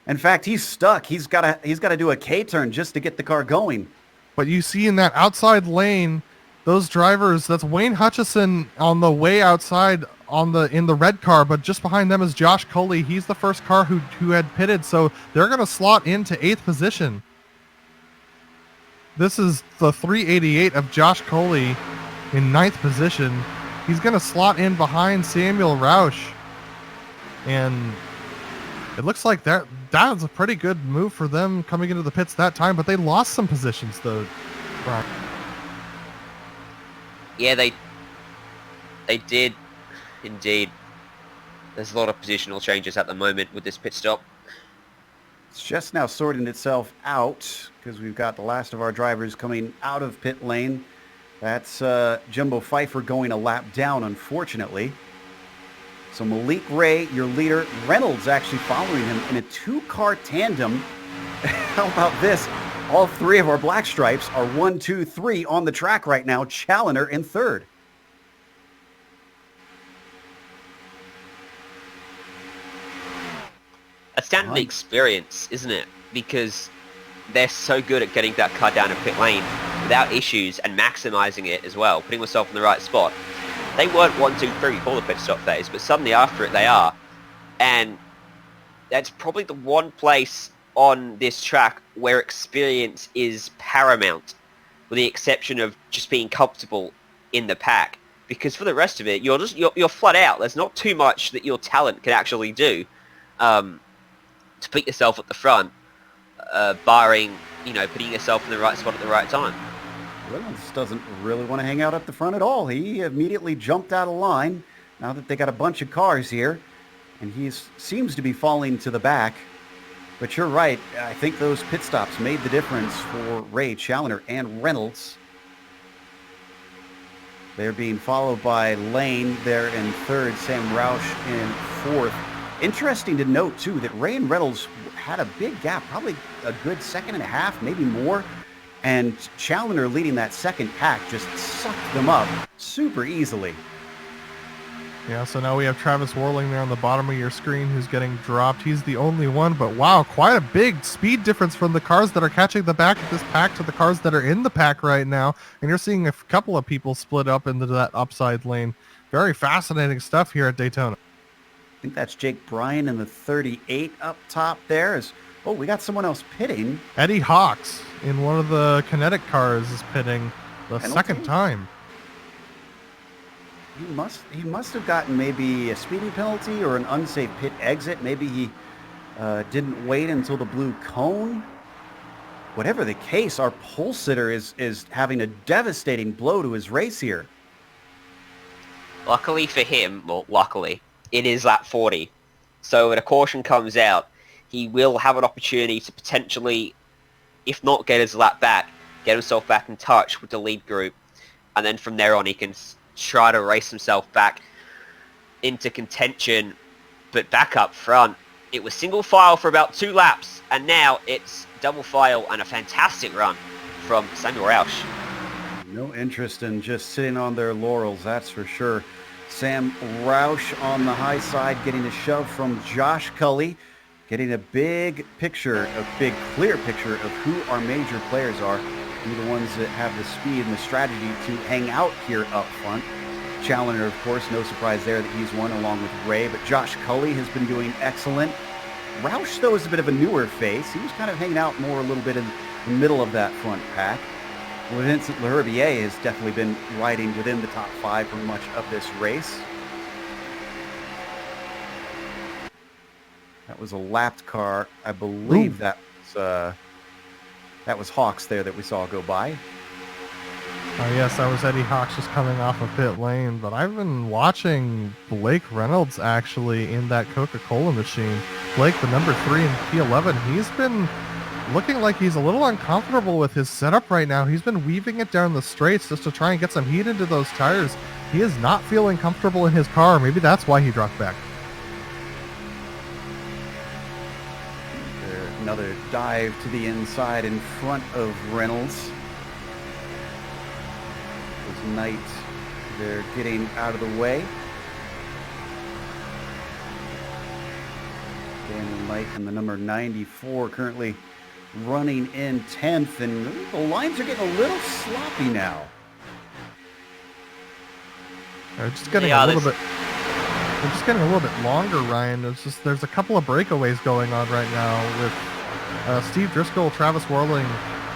In fact, he's stuck. He's got to do a K-turn just to get the car going. But you see in that outside lane, those drivers, that's Wayne Hutchison on the way outside in the red car, but just behind them is Josh Coley. He's the first car who had pitted, so they're going to slot into 8th position. This is the 388 of Josh Coley in 9th position. He's going to slot in behind Samuel Roush. And it looks like that was a pretty good move for them coming into the pits that time, but they lost some positions, though, Brian. Yeah, they did indeed. There's a lot of positional changes at the moment with this pit stop. It's just now sorting itself out because we've got the last of our drivers coming out of pit lane. That's Jumbo Pfeiffer going a lap down, unfortunately. So Malik Ray, your leader. Reynolds actually following him in a 2-car tandem. How about this? All 3 of our black stripes are 1, 2, 3 on the track right now. Challoner in 3rd. It's down to the experience, isn't it? Because they're so good at getting that car down a pit lane without issues and maximizing it as well, putting themselves in the right spot. They weren't 1, 2, 3 before the pit stop phase, but suddenly after it they are. And that's probably the one place on this track where experience is paramount, with the exception of just being comfortable in the pack. Because for the rest of it, you're flat out. There's not too much that your talent can actually do to put yourself at the front, barring, putting yourself in the right spot at the right time. Reynolds doesn't really want to hang out up the front at all. He immediately jumped out of line now that they got a bunch of cars here, and he seems to be falling to the back. But you're right. I think those pit stops made the difference for Ray, Challoner, and Reynolds. They're being followed by Lane there in 3rd, Sam Roush in 4th. Interesting to note, too, that Ray and Reynolds had a big gap, probably a good 1.5 seconds, maybe more. And Challoner leading that second pack just sucked them up super easily. Yeah, so now we have Travis Warling there on the bottom of your screen who's getting dropped. He's the only one, but wow, quite a big speed difference from the cars that are catching the back of this pack to the cars that are in the pack right now. And you're seeing a couple of people split up into that upside lane. Very fascinating stuff here at Daytona. I think that's Jake Bryan in the 38 up top there as Oh, we got someone else pitting. Eddie Hawks in one of the kinetic cars is pitting the Penalty? second time. He must have gotten maybe a speeding penalty or an unsafe pit exit. Maybe he didn't wait until the blue cone. Whatever the case, our pole sitter is having a devastating blow to his race here. Luckily for him, well, luckily, it is lap 40. So when a caution comes out, he will have an opportunity to potentially, if not get his lap back, get himself back in touch with the lead group. And then from there on, he can try to race himself back into contention. But back up front, it was single file for about 2 laps. And now it's double file and a fantastic run from Samuel Roush. No interest in just sitting on their laurels, that's for sure. Sam Roush on the high side getting a shove from Josh Cully, getting a big picture, a big clear picture of who our major players are, who the ones that have the speed and the strategy to hang out here up front. Challenger, of course, no surprise there that he's won along with Ray, but Josh Cully has been doing excellent. Roush, though, is a bit of a newer face. He was kind of hanging out more a little bit in the middle of that front pack. Vincent Leherbier has definitely been riding within the top 5 for much of this race. That was a lapped car. I believe that was Hawks there that we saw go by. Yes, that was Eddie Hawks just coming off of pit lane, but I've been watching Blake Reynolds actually in that Coca-Cola machine. Blake, the number 3 in P11, he's been looking like he's a little uncomfortable with his setup right now. He's been weaving it down the straights just to try and get some heat into those tires. He is not feeling comfortable in his car. Maybe that's why he dropped back. Another dive to the inside in front of Reynolds. As Knight, they're getting out of the way. Daniel Knight and the number 94 currently running in 10th, and the lines are getting a little sloppy now. They're just getting a little bit. They're just getting a little bit longer, Ryan. There's a couple of breakaways going on right now with Steve Driscoll, Travis Worling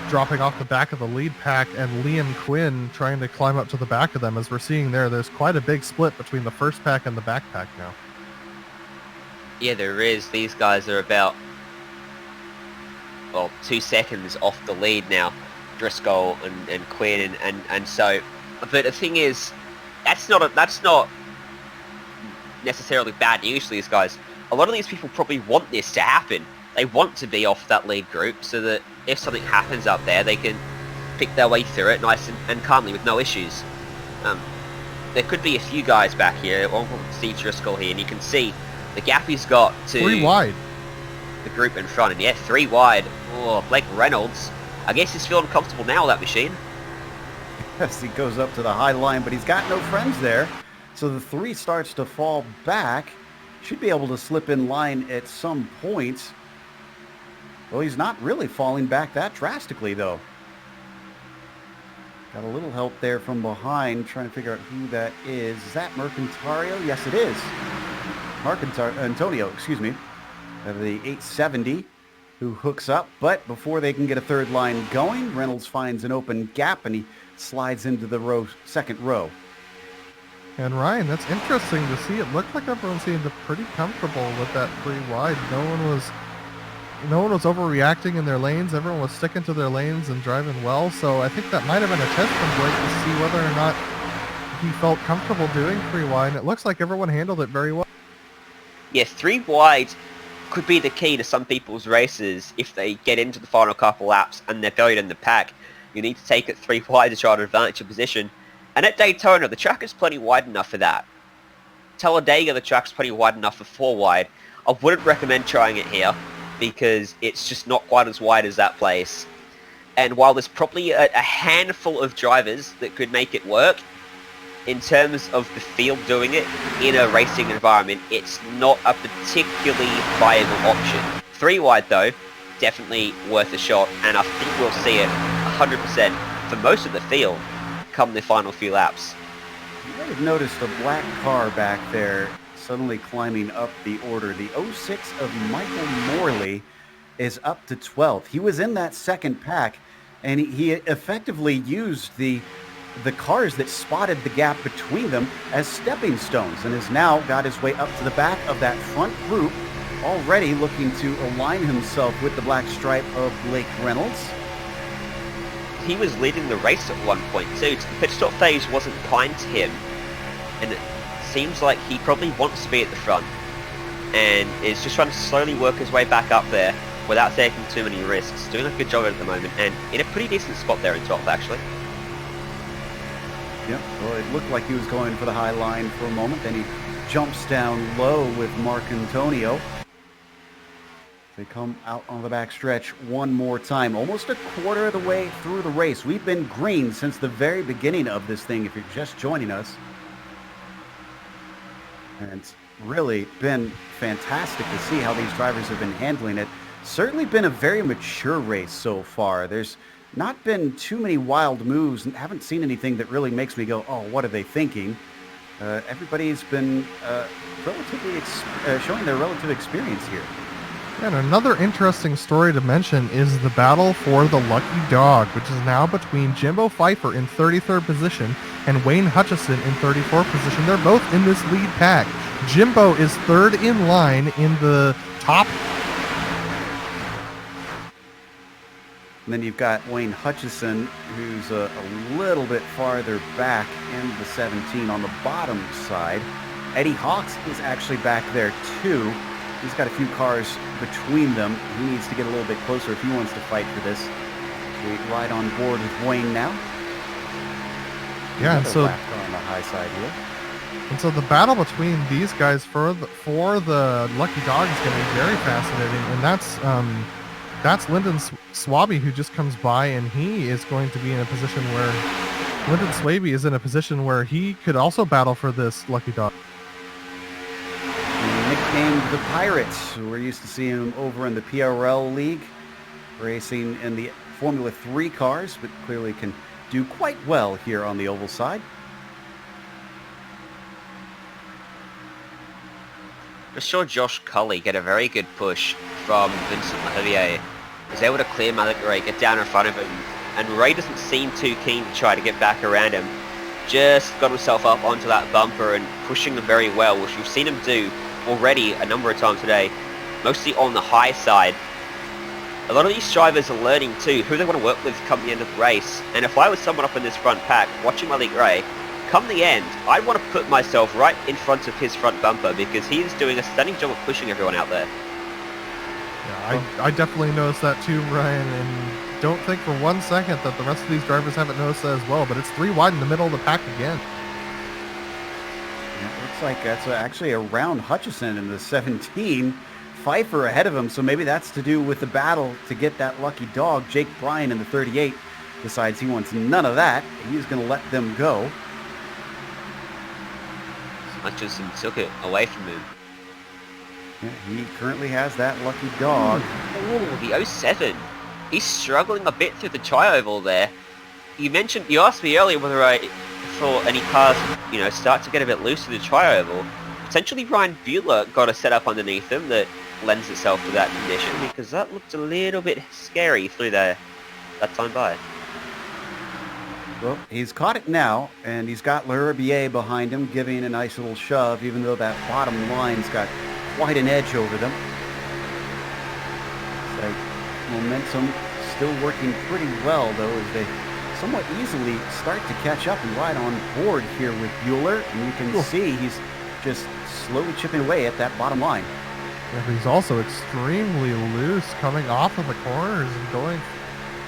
dropping off the back of the lead pack, and Liam Quinn trying to climb up to the back of them. As we're seeing there's quite a big split between the first pack and the back pack now. Yeah, there is. These guys are about 2 seconds off the lead now, Driscoll and Quinn, and so. But the thing is, that's not necessarily bad news for these guys. A lot of these people probably want this to happen. They want to be off that lead group so that if something happens up there, they can pick their way through it nice and calmly with no issues. There could be a few guys back here. One from Steve Driscoll here, and you can see the gap he's got to 3 wide. The group in front, and yeah, 3 wide. Oh, Blake Reynolds. I guess he's feeling comfortable now with that machine. Yes, he goes up to the high line, but he's got no friends there. So the 3 starts to fall back. Should be able to slip in line at some point. Well, he's not really falling back that drastically, though. Got a little help there from behind, trying to figure out who that is. Is that Mercantario? Yes, it is. Antonio, excuse me, of the 870, who hooks up. But before they can get a third line going, Reynolds finds an open gap, and he slides into the second row. And Ryan, that's interesting to see. It looked like everyone seemed pretty comfortable with that 3 wide. No one was overreacting in their lanes. Everyone was sticking to their lanes and driving well. So I think that might have been a test from Blake to see whether or not he felt comfortable doing 3 wide. And it looks like everyone handled it very well. Yeah, 3 wide could be the key to some people's races if they get into the final couple laps and they're buried in the pack. You need to take it 3 wide to try to advance your position. And at Daytona, the track is plenty wide enough for that. Talladega, the track's plenty wide enough for 4 wide. I wouldn't recommend trying it here because it's just not quite as wide as that place. And while there's probably a handful of drivers that could make it work, in terms of the field doing it in a racing environment, it's not a particularly viable option. 3 wide though, definitely worth a shot, and I think we'll see it 100% for most of the field come the final few laps. You might have noticed a black car back there suddenly climbing up the order. The 06 of Michael Morley is up to 12th. He was in that second pack, and he effectively used the cars that spotted the gap between them as stepping stones, and has now got his way up to the back of that front group, already looking to align himself with the black stripe of Blake Reynolds. He was leading the race at one point too. The pit stop phase wasn't kind to him, and it seems like he probably wants to be at the front and is just trying to slowly work his way back up there without taking too many risks. Doing a good job at the moment, and in a pretty decent spot there in 12th actually. Yep, well, it looked like he was going for the high line for a moment, then he jumps down low with Mark Antonio. They come out on the back stretch one more time, almost a quarter of the way through the race. We've been green since the very beginning of this thing, if you're just joining us. And it's really been fantastic to see how these drivers have been handling it. Certainly been a very mature race so far. There's not been too many wild moves, and haven't seen anything that really makes me go, oh, what are they thinking? Everybody's been relatively showing their relative experience here. And another interesting story to mention is the battle for the Lucky Dog, which is now between Jimbo Pfeiffer in 33rd position and Wayne Hutchison in 34th position. They're both in this lead pack. Jimbo is third in line in the top. And then you've got Wayne Hutchison, who's a little bit farther back in the 17 on the bottom side. Eddie Hawks is actually back there too. He's got a few cars between them. He needs to get a little bit closer if he wants to fight for this. We ride on board with Wayne now. Yeah, and so on the high side here. And so the battle between these guys for the Lucky Dog is going to be very fascinating, and that's Lyndon Swaby, who just comes by, and he is going to be in a position where Lyndon Swaby is in a position where he could also battle for this Lucky Dog. Nicknamed the Pirates. We're used to seeing him over in the PRL League, racing in the Formula 3 cars, but clearly can do quite well here on the oval side. Just saw Josh Cully get a very good push from Vincent Lahavier. Was able to clear Malik Ray, get down in front of him, and Ray doesn't seem too keen to try to get back around him. Just got himself up onto that bumper and pushing them very well, which we've seen him do already a number of times today, mostly on the high side. A lot of these drivers are learning too who they want to work with come the end of the race, and if I was someone up in this front pack watching Malik Ray, come the end, I'd want to put myself right in front of his front bumper because he's doing a stunning job of pushing everyone out there. Yeah, I definitely noticed that too, Ryan, and don't think for 1 second that the rest of these drivers haven't noticed that as well, but it's 3 wide in the middle of the pack again. Yeah, it looks like that's actually around Hutchison in the 17. Pfeiffer ahead of him, so maybe that's to do with the battle to get that Lucky Dog. Jake Bryan in the 38 decides he wants none of that. He's going to let them go. Hutchison took it away from him. Yeah, he currently has that Lucky Dog. Oh, the 07. He's struggling a bit through the tri-oval there. You asked me earlier whether I thought any cars, start to get a bit loose through the tri-oval. Potentially Ryan Buehler got a setup underneath him that lends itself to that condition, because that looked a little bit scary through there that time by. Well, he's caught it now, and he's got L'Herbier behind him, giving a nice little shove, even though that bottom line's got quite an edge over them. It's like momentum still working pretty well, though, as they somewhat easily start to catch up and ride on board here with Buehler. And you can see he's just slowly chipping away at that bottom line. Yeah, but he's also extremely loose coming off of the corners and going.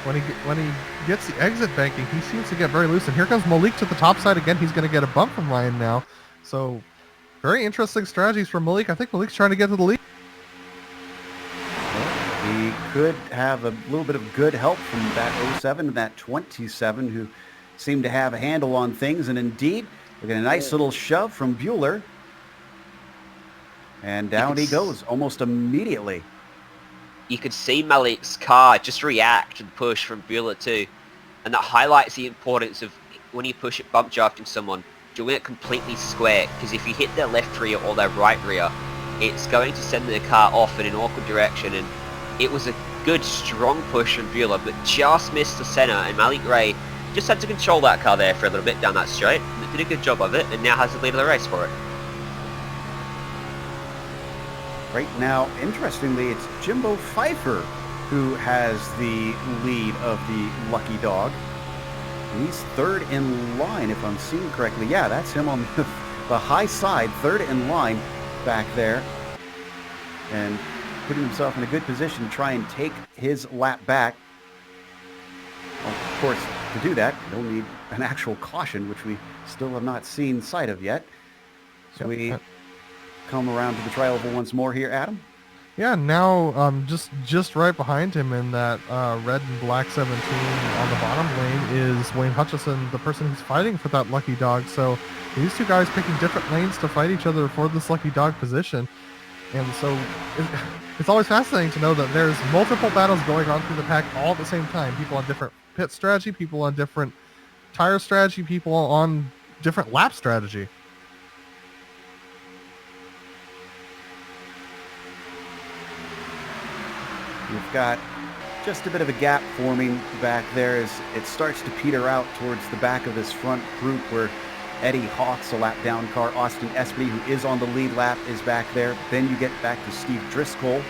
When he gets the exit banking, he seems to get very loose. And here comes Malik to the top side again. He's going to get a bump from Ryan now. So very interesting strategies from Malik. I think Malik's trying to get to the lead. Well, he could have a little bit of good help from that 07 and that 27, who seem to have a handle on things. And indeed, we get a nice little shove from Buehler. And down he goes almost immediately. You could see Malik's car just react and push from Buehler too. And that highlights the importance of when you push it bump drafting someone, doing it completely square, because if you hit their left rear or their right rear, it's going to send their car off in an awkward direction, and It was a good, strong push from Bueller, but just missed the center, and Malik Ray just had to control that car there for a little bit down that straight. Did a good job of it, and now has the lead of the race for it. Right now, interestingly, it's Jimbo Pfeiffer who has the lead of the Lucky Dog. And he's third in line, if I'm seeing correctly. Yeah, that's him on the high side, third in line back there. And putting himself in a good position to try and take his lap back. Well, of course, to do that, you'll need an actual caution, which we still have not seen sight of yet. So we come around to the tri-oval once more here, Adam. Yeah, now just right behind him in that red and black 17 on the bottom lane is Wayne Hutchison, the person who's fighting for that Lucky Dog. So these two guys picking different lanes to fight each other for this Lucky Dog position. And so it's always fascinating to know that there's multiple battles going on through the pack all at the same time. People on different pit strategy, people on different tire strategy, people on different lap strategy. We've got just a bit of a gap forming back there as it starts to peter out towards the back of this front group where Eddie Hawk's a lap down car. Austin Espedy, who is on the lead lap, is back there. Then you get back to Steve Driscoll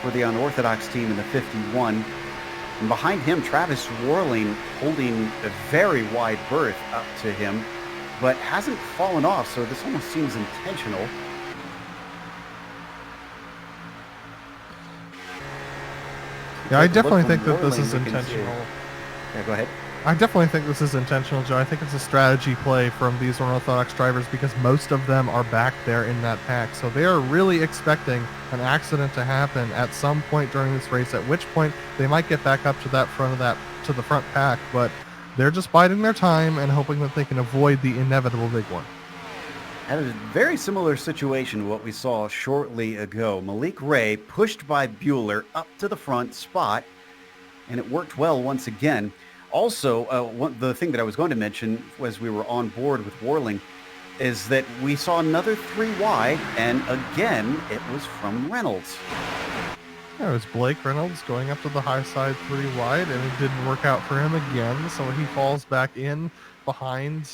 for the unorthodox team in the 51. And behind him, Travis Worling holding a very wide berth up to him, but hasn't fallen off, so this almost seems intentional. Yeah, I definitely think that this is intentional. Yeah, go ahead. I definitely think this is intentional, Joe. I think it's a strategy play from these unorthodox drivers because most of them are back there in that pack. So they are really expecting an accident to happen at some point during this race, at which point they might get back up to that to the front pack, but they're just biding their time and hoping that they can avoid the inevitable big one. That is a very similar situation to what we saw shortly ago. Malik Ray pushed by Bueller up to the front spot, and it worked well once again. Also, the thing that I was going to mention as we were on board with Worling is that we saw another 3 wide, and again, it was from Reynolds. Yeah, it was Blake Reynolds going up to the high side 3 wide, and it didn't work out for him again, so he falls back in behind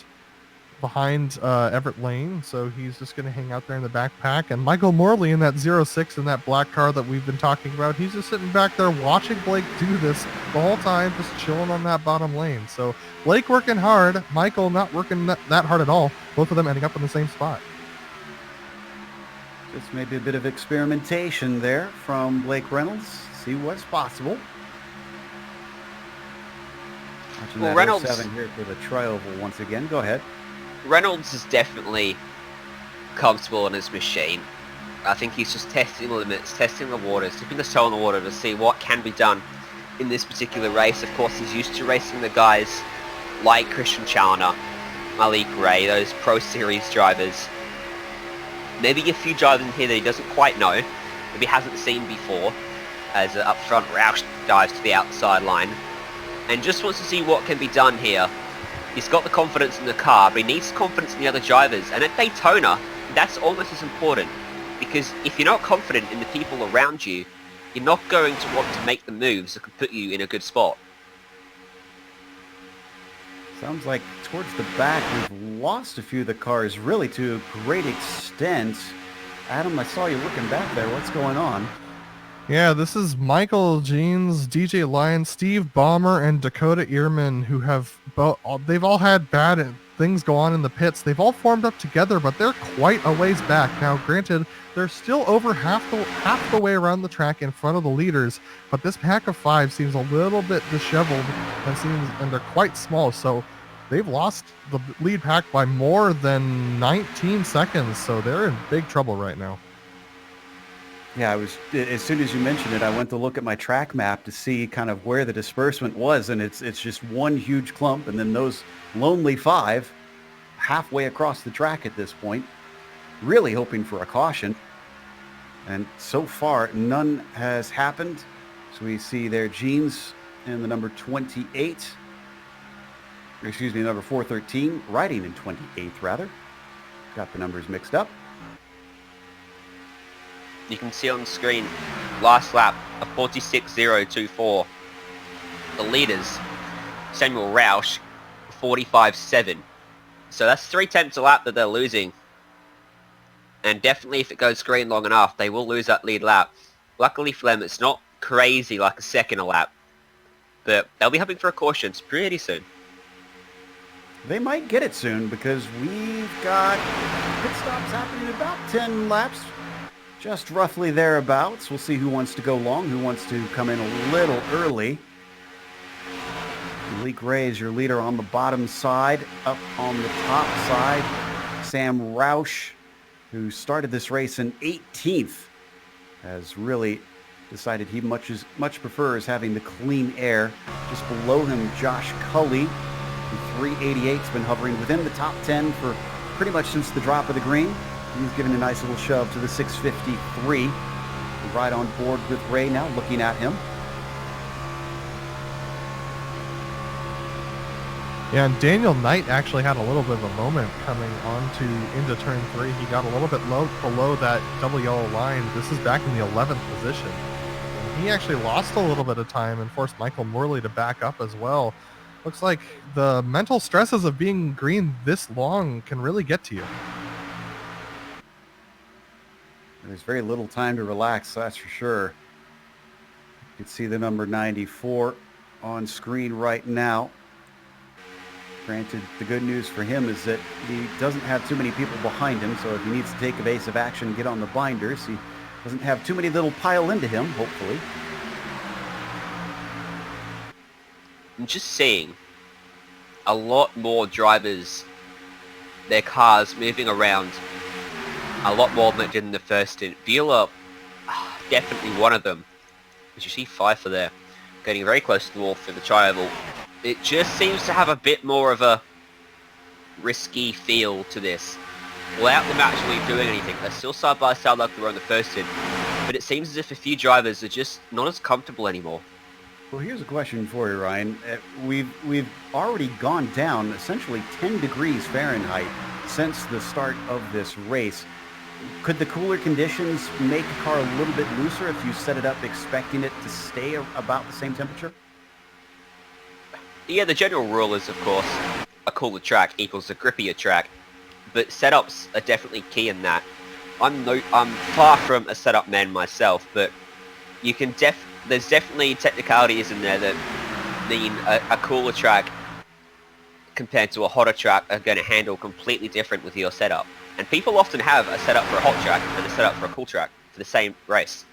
Everett Lane, so he's just going to hang out there in the backpack. And Michael Morley in that 06 in that black car that we've been talking about, he's just sitting back there watching Blake do this the whole time, just chilling on that bottom lane. So Blake working hard, Michael not working that hard at all, both of them ending up in the same spot. Just maybe a bit of experimentation there from Blake Reynolds, see what's possible. Watching that Reynolds 07 here for the tri-oval once again. Go ahead. Reynolds is definitely comfortable in his machine. I think he's just testing the limits, testing the waters, dipping the toe in the water to see what can be done in this particular race. Of course, he's used to racing the guys like Christian Challoner, Malik Ray, those Pro Series drivers. Maybe a few drivers in here that he doesn't quite know, maybe hasn't seen before, as up front Roush dives to the outside line, and just wants to see what can be done here. He's got the confidence in the car, but he needs confidence in the other drivers. And at Daytona, that's almost as important. Because if you're not confident in the people around you, you're not going to want to make the moves that can put you in a good spot. Sounds like towards the back, we've lost a few of the cars, really to a great extent. Adam, I saw you looking back there. What's going on? Yeah, this is Michael Jeans, DJ Lyons, Steve Ballmer, and Dakota Ehrman, who they've all had bad things go on in the pits. They've all formed up together, but they're quite a ways back. Now, granted, they're still over half the way around the track in front of the leaders, but this pack of 5 seems a little bit disheveled and they're quite small, so they've lost the lead pack by more than 19 seconds, so they're in big trouble right now. Yeah, as soon as you mentioned it, I went to look at my track map to see kind of where the disbursement was, and it's just one huge clump, and then those lonely 5 halfway across the track at this point, really hoping for a caution. And so far, none has happened. So we see there Jeans in the number 28, number 413, riding in 28th rather. Got the numbers mixed up. You can see on the screen, last lap, of 46.024. The leaders, Samuel Roush, 45.7. So that's 3 tenths a lap that they're losing. And definitely if it goes green long enough, they will lose that lead lap. Luckily for them, it's not crazy like a second a lap. But they'll be hoping for a caution pretty soon. They might get it soon because we've got pit stops happening in about 10 laps. Just roughly thereabouts. We'll see who wants to go long, who wants to come in a little early. Malik Ray is your leader on the bottom side. Up on the top side, Sam Roush, who started this race in 18th, has really decided he much prefers having the clean air. Just below him, Josh Cully, the 388's been hovering within the top 10 for pretty much since the drop of the green. He's given a nice little shove to the 653. Right on board with Ray now, looking at him. Yeah, and Daniel Knight actually had a little bit of a moment coming into turn 3. He got a little bit low below that double yellow line. This is back in the 11th position. And he actually lost a little bit of time and forced Michael Morley to back up as well. Looks like the mental stresses of being green this long can really get to you. There's very little time to relax, that's for sure. You can see the number 94 on screen right now. Granted, the good news for him is that he doesn't have too many people behind him, so if he needs to take evasive action and get on the binders, he doesn't have too many that'll pile into him, hopefully. I'm just seeing a lot more drivers, their cars moving around a lot more than it did in the first stint. Bueller, definitely one of them. As you see Pfeiffer there, getting very close to the wall through the tri-oval. It just seems to have a bit more of a risky feel to this. Without them actually doing anything, they're still side by side like they were in the first stint. But it seems as if a few drivers are just not as comfortable anymore. Well, here's a question for you, Ryan. We've already gone down essentially 10 degrees Fahrenheit since the start of this race. Could the cooler conditions make a car a little bit looser if you set it up expecting it to stay about the same temperature? Yeah, the general rule is, of course, a cooler track equals a grippier track, but setups are definitely key in that. I'm far from a setup man myself, but you can there's definitely technicalities in there that mean a cooler track compared to a hotter track are going to handle completely different with your setup. And people often have a setup for a hot track and a setup for a cool track for the same race.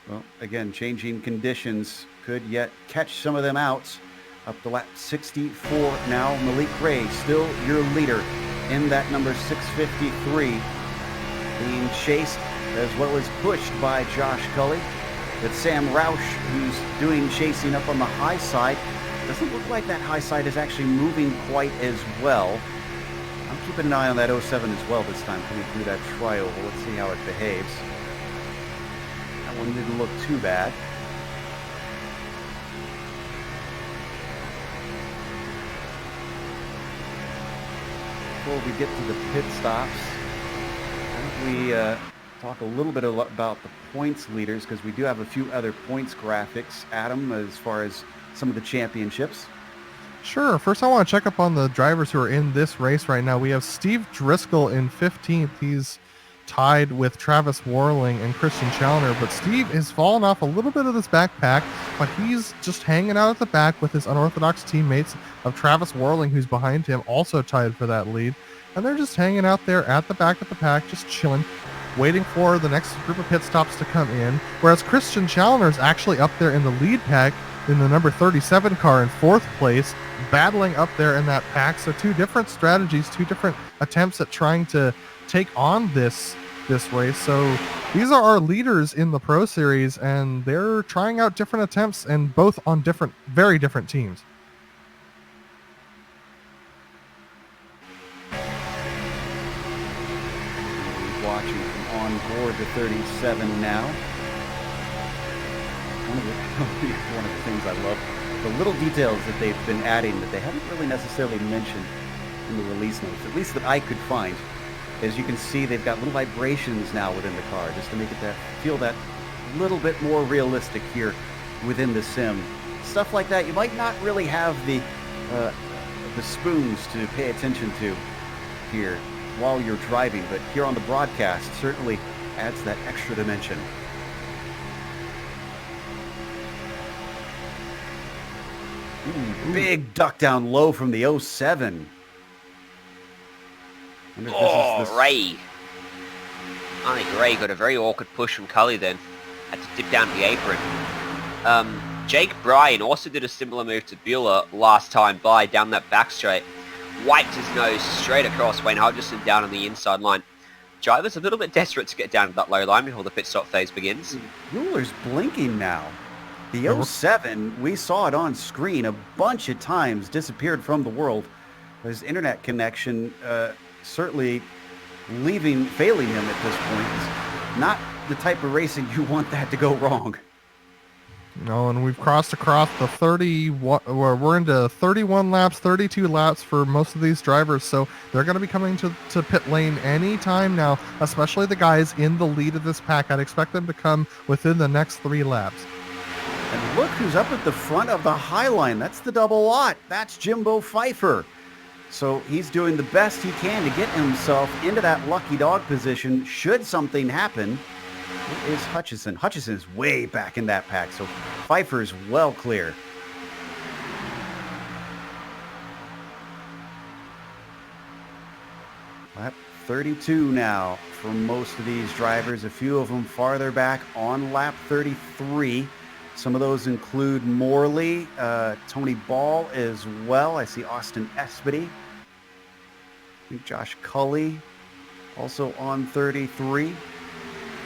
Well, again, changing conditions could yet catch some of them out. Up to lap 64 now. Malik Ray, still your leader in that number 653. Being chased as well as pushed by Josh Cully. But Sam Roush, who's doing chasing up on the high side, doesn't look like that high side is actually moving quite as well. I'm keeping an eye on that 07 as well this time, coming through that tri-oval. Let's see how it behaves. That one didn't look too bad. Before we get to the pit stops, why don't we talk a little bit about the points leaders, because we do have a few other points graphics, Adam, as far as some of the championships. Sure. First, I want to check up on the drivers who are in this race right now. We have Steve Driscoll in 15th. He's tied with Travis Warling and Christian Challoner, but Steve has fallen off a little bit of this backpack, but he's just hanging out at the back with his unorthodox teammates of Travis Warling, who's behind him, also tied for that lead. And they're just hanging out there at the back of the pack, just chilling, waiting for the next group of pit stops to come in, whereas Christian Challoner is actually up there in the lead pack in the number 37 car in 4th place, battling up there in that pack. So two different strategies, two different attempts at trying to take on this race. So these are our leaders in the Pro Series, and they're trying out different attempts, and both on very different teams. Watching from on board the 37 now. One of the things I love, the little details that they've been adding that they haven't really necessarily mentioned in the release notes, at least that I could find. As you can see, they've got little vibrations now within the car, just to make it feel that little bit more realistic here within the sim. Stuff like that you might not really have the spoons to pay attention to here while you're driving, but here on the broadcast certainly adds that extra dimension. Ooh, big duck down low from the 07. Oh, Ray. I think Ray got a very awkward push from Cully then. Had to dip down to the apron. Jake Bryan also did a similar move to Bueller last time by down that back straight. Wiped his nose straight across Wayne Hodgson down on the inside line. Driver's a little bit desperate to get down to that low line before the pit stop phase begins. Bueller's blinking now. The 07, we saw it on screen a bunch of times, disappeared from the world. His internet connection certainly failing him at this point. It's not the type of racing you want that to go wrong. No, and we've crossed across the 31, we're into 31 laps, 32 laps for most of these drivers, so they're going to be coming to pit lane any time now, especially the guys in the lead of this pack. I'd expect them to come within the next 3 laps. And look who's up at the front of the high line. That's the double lot. That's Jimbo Pfeiffer. So he's doing the best he can to get himself into that lucky dog position should something happen. It is Hutchison. Hutchison is way back in that pack, so Pfeiffer's well clear. Lap 32 now for most of these drivers. A few of them farther back on lap 33. Some of those include Morley, Tony Ball as well. I see Austin Espedy. I think Josh Cully also on 33.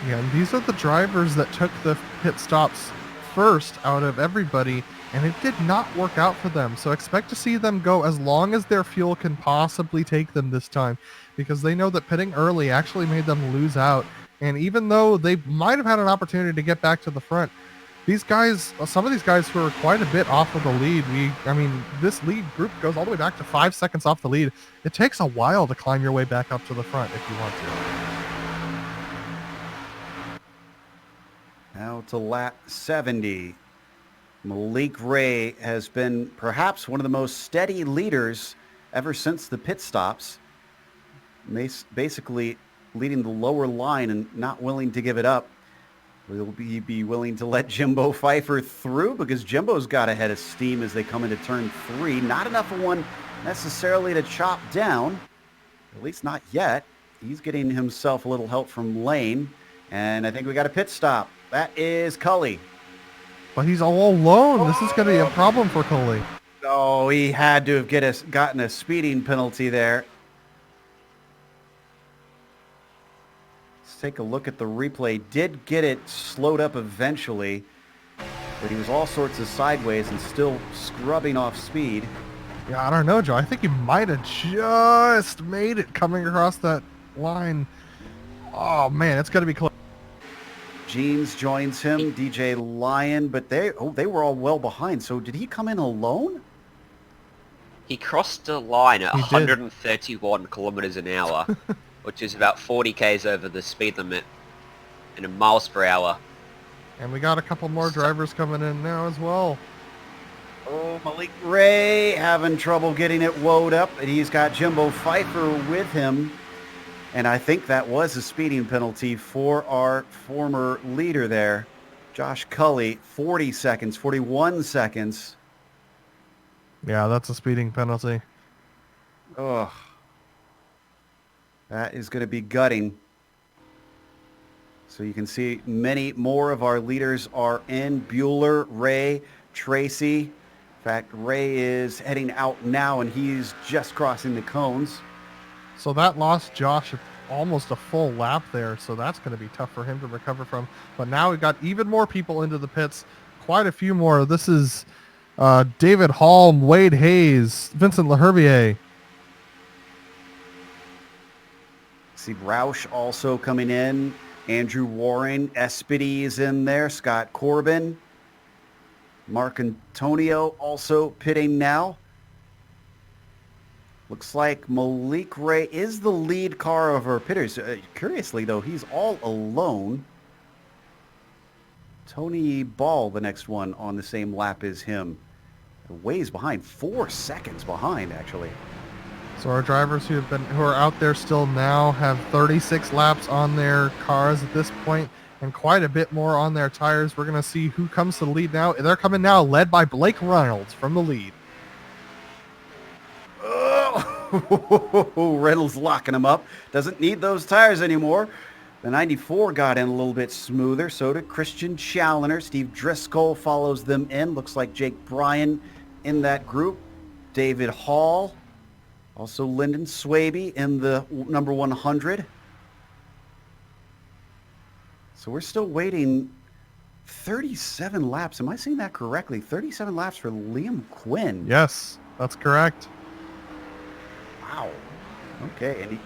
Yeah, and these are the drivers that took the pit stops first out of everybody, and it did not work out for them. So expect to see them go as long as their fuel can possibly take them this time, because they know that pitting early actually made them lose out. And even though they might have had an opportunity to get back to the front, these guys, some of these guys who are quite a bit off of the lead, this lead group goes all the way back to 5 seconds off the lead. It takes a while to climb your way back up to the front if you want to. Now to lap 70. Malik Ray has been perhaps one of the most steady leaders ever since the pit stops. Basically leading the lower line and not willing to give it up. Will he be willing to let Jimbo Pfeiffer through? Because Jimbo's got a head of steam as they come into turn 3. Not enough of one necessarily to chop down. At least not yet. He's getting himself a little help from Lane. And I think we got a pit stop. That is Cully. But he's all alone. This is going to be a problem for Cully. Oh, he had to have gotten a speeding penalty there. Let's take a look at the replay. Did get it slowed up eventually, but he was all sorts of sideways and still scrubbing off speed. Yeah, I don't know, Joe. I think he might have just made it coming across that line. Oh, man, it's going to be close. Jeans joins him, DJ Lyon, but they were all well behind. So did he come in alone? He crossed the line at 131 kilometers an hour, which is about 40 k's over the speed limit in miles per hour. And we got a couple more drivers coming in now as well. Oh, Malik Ray having trouble getting it woed up, and he's got Jimbo Pfeiffer with him. And I think that was a speeding penalty for our former leader there, Josh Cully. 41 seconds. Yeah, that's a speeding penalty. Ugh. That is going to be gutting. So you can see many more of our leaders are in. Bueller, Ray, Tracy. In fact, Ray is heading out now, and he's just crossing the cones. So that lost Josh almost a full lap there, so that's going to be tough for him to recover from. But now we've got even more people into the pits, quite a few more. This is David Hall, Wade Hayes, Vincent LaHerbier. See Roush also coming in. Andrew Warren, Espedy is in there. Scott Corbin. Mark Antonio also pitting now. Looks like Malik Ray is the lead car of our pitters. Curiously, though, he's all alone. Tony Ball, the next one on the same lap as him. Ways behind, 4 seconds behind, actually. So our drivers who are out there still now have 36 laps on their cars at this point, and quite a bit more on their tires. We're going to see who comes to the lead now. They're coming now, led by Blake Reynolds from the lead. Oh, Reynolds locking him up. Doesn't need those tires anymore. The 94 got in a little bit smoother. So did Christian Challoner. Steve Driscoll follows them in. Looks like Jake Bryan in that group. David Hall. Also Lyndon Swaby in the number 100. So we're still waiting 37 laps. Am I saying that correctly? 37 laps for Liam Quinn. Yes, that's correct. Wow. Okay,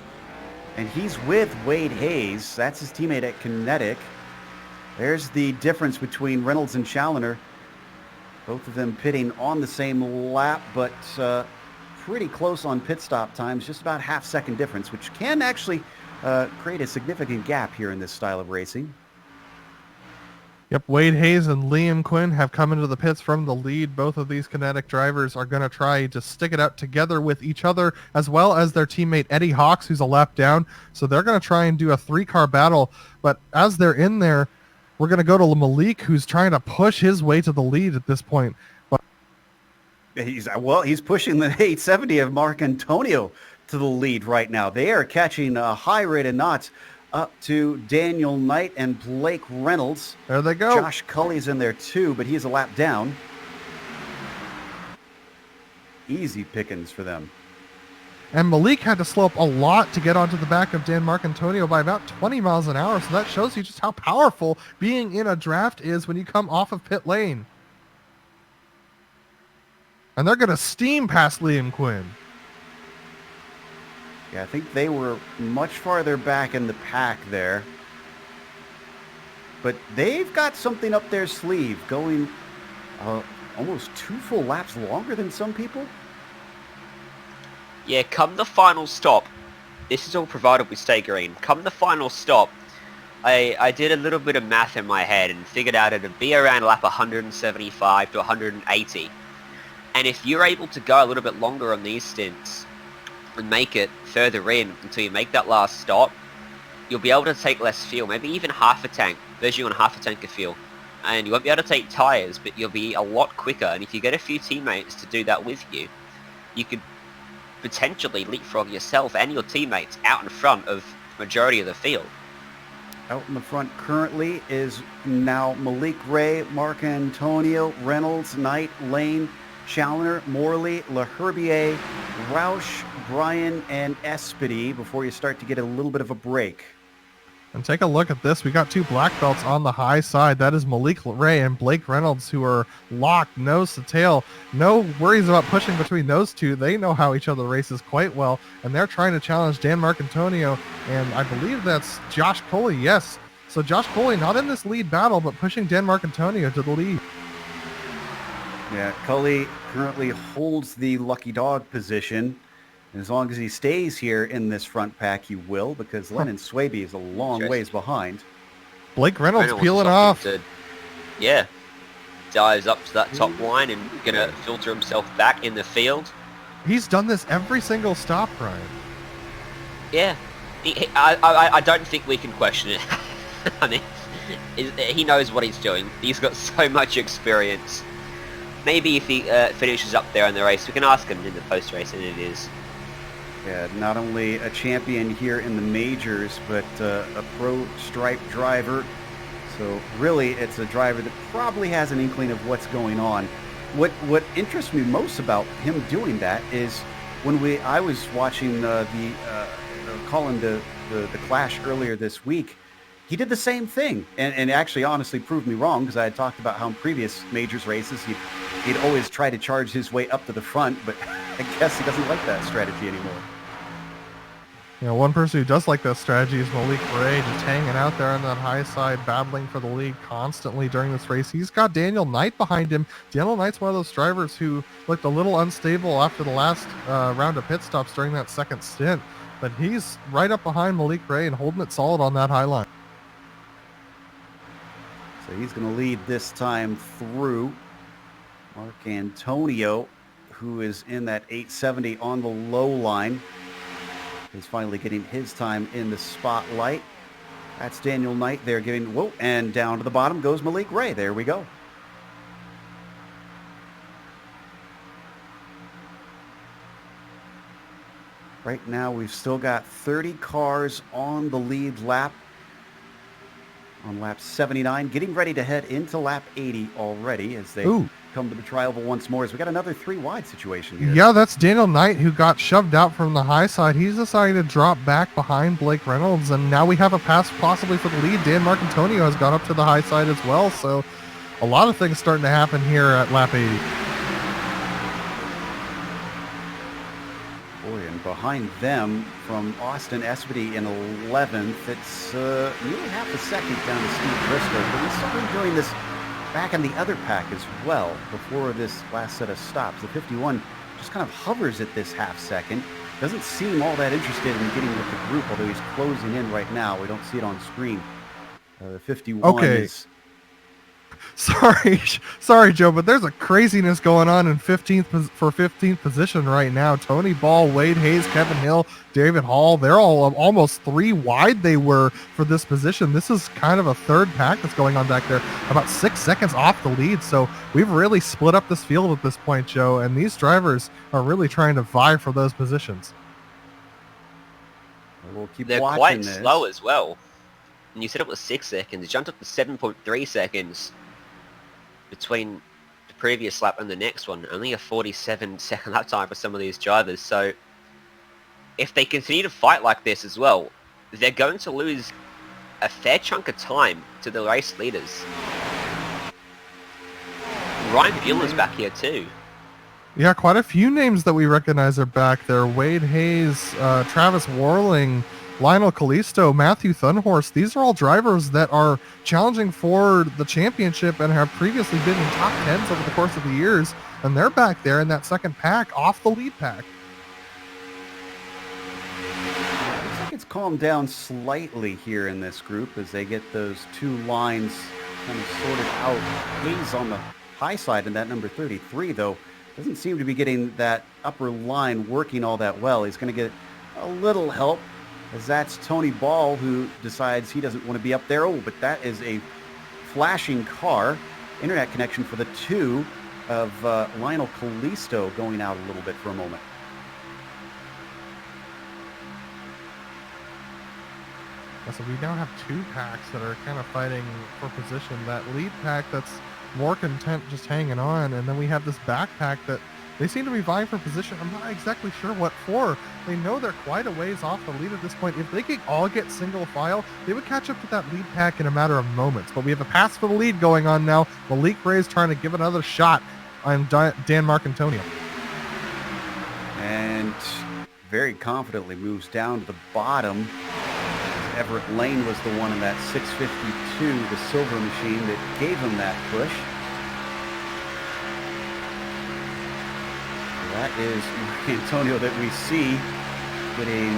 and he's with Wade Hayes. That's his teammate at Kinetic. There's the difference between Reynolds and Challoner. Both of them pitting on the same lap, but pretty close on pit stop times, just about half-second difference, which can actually create a significant gap here in this style of racing. Yep, Wade Hayes and Liam Quinn have come into the pits from the lead. Both of these Kinetic drivers are going to try to stick it out together with each other, as well as their teammate Eddie Hawks, who's a lap down. So they're going to try and do a 3-car battle. But as they're in there, we're going to go to Malik, who's trying to push his way to the lead at this point. But he's pushing the 870 of Mark Antonio to the lead right now. They are catching a high rate of knots up to Daniel Knight and Blake Reynolds. There they go. Josh Cully's in there too, but he's a lap down. Easy pickings for them. And Malik had to slow up a lot to get onto the back of Dan Marcantonio by about 20 miles an hour. So that shows you just how powerful being in a draft is when you come off of pit lane. And they're going to steam past Liam Quinn. Yeah, I think they were much farther back in the pack there. But they've got something up their sleeve, going almost 2 full laps longer than some people. Yeah, come the final stop, this is all provided with Stay Green. Come the final stop, I did a little bit of math in my head and figured out it'd be around lap 175 to 180. And if you're able to go a little bit longer on these stints and make it further in until you make that last stop, you'll be able to take less fuel, maybe even half a tank, verging on half a tank of fuel. And you won't be able to take tyres, but you'll be a lot quicker. And if you get a few teammates to do that with you, you could potentially leapfrog yourself and your teammates out in front of the majority of the field. Out in the front currently is now Malik Ray, Mark Antonio, Reynolds, Knight, Lane, Challoner, Morley, LaHerbier, Roush, Bryan, and Espedy before you start to get a little bit of a break. And take a look at this. We got 2 black belts on the high side. That is Malik Ray and Blake Reynolds, who are locked nose to tail. No worries about pushing between those two. They know how each other races quite well, and they're trying to challenge Dan Marcantonio, and I believe that's Josh Coley. Yes. So Josh Coley not in this lead battle, but pushing Dan Marcantonio to the lead. Yeah, Cully currently holds the lucky dog position. And as long as he stays here in this front pack, he will, because Lennon Swaby is a long ways behind. Blake Reynolds peeling off. Yeah. Dives up to that top line and going to filter himself back in the field. He's done this every single stop, Brian. Yeah. I don't think we can question it. I mean, he knows what he's doing. He's got so much experience. Maybe if he finishes up there in the race, we can ask him in the post-race, and it is. Yeah, not only a champion here in the majors, but a pro stripe driver. So really, it's a driver that probably has an inkling of what's going on. What interests me most about him doing that is when I was watching calling the Clash earlier this week. He did the same thing, and actually honestly proved me wrong, because I had talked about how in previous majors races he'd always try to charge his way up to the front, but I guess he doesn't like that strategy anymore. You know, one person who does like that strategy is Malik Ray, just hanging out there on that high side, battling for the lead constantly during this race. He's got Daniel Knight behind him. Daniel Knight's one of those drivers who looked a little unstable after the last round of pit stops during that second stint, but he's right up behind Malik Ray and holding it solid on that high line. So So he's going to lead this time through. Mark Antonio, who is in that 870 on the low line, is finally getting his time in the spotlight. That's Daniel Knight there giving, whoa, and down to the bottom goes Malik Ray. There we go. Right now, we've still got 30 cars on the lead lap. On lap 79, getting ready to head into lap 80 already as they come to the tri-oval once more. As we got another 3 wide situation here. Yeah, that's Daniel Knight, who got shoved out from the high side. He's deciding to drop back behind Blake Reynolds, and now we have a pass possibly for the lead. Dan Marcantonio has gone up to the high side as well, so a lot of things starting to happen here at lap 80. Behind them from Austin Espedy in 11th. It's nearly half a second down to Steve Driscoll, but he's starting doing this back in the other pack as well before this last set of stops. The 51 just kind of hovers at this half second. Doesn't seem all that interested in getting with the group, although he's closing in right now. We don't see it on screen. The 51 is... Sorry, Joe, but there's a craziness going on in 15th position right now. Tony Ball, Wade Hayes, Kevin Hill, David Hall, they're all almost 3 wide they were for this position. This is kind of a third pack that's going on back there, about 6 seconds off the lead. So we've really split up this field at this point, Joe, and these drivers are really trying to vie for those positions. We'll keep They're watching quite this. slow as well. And you said it was 6 seconds. It jumped up to 7.3 seconds between the previous lap and the next one. Only a 47-second lap time for some of these drivers. So if they continue to fight like this as well, they're going to lose a fair chunk of time to the race leaders. Ryan Bueller's back here too. Yeah, quite a few names that we recognize are back there. Wade Hayes, Travis Warling, Lionel Callisto, Matthew Thunhorst. These are all drivers that are challenging for the championship and have previously been in top 10s over the course of the years, and they're back there in that second pack off the lead pack. Looks like it's calmed down slightly here in this group as they get those 2 lines kind of sorted out. Hayes on the high side in that number 33, though, doesn't seem to be getting that upper line working all that well. He's going to get a little help, as that's Tony Ball, who decides he doesn't want to be up there. Oh, but that is a flashing car. Internet connection for the 2 of Lionel Callisto going out a little bit for a moment. So we now have 2 packs that are kind of fighting for position. That lead pack that's more content just hanging on, and then we have this back pack that they seem to be vying for position. I'm not exactly sure what for. They know they're quite a ways off the lead at this point. If they could all get single file, they would catch up to that lead pack in a matter of moments. But we have a pass for the lead going on now. Malik Ray's trying to give another shot on Dan Marcantonio. And very confidently moves down to the bottom. Everett Lane was the one in that 652, the silver machine, that gave him that push. That is Antonio that we see getting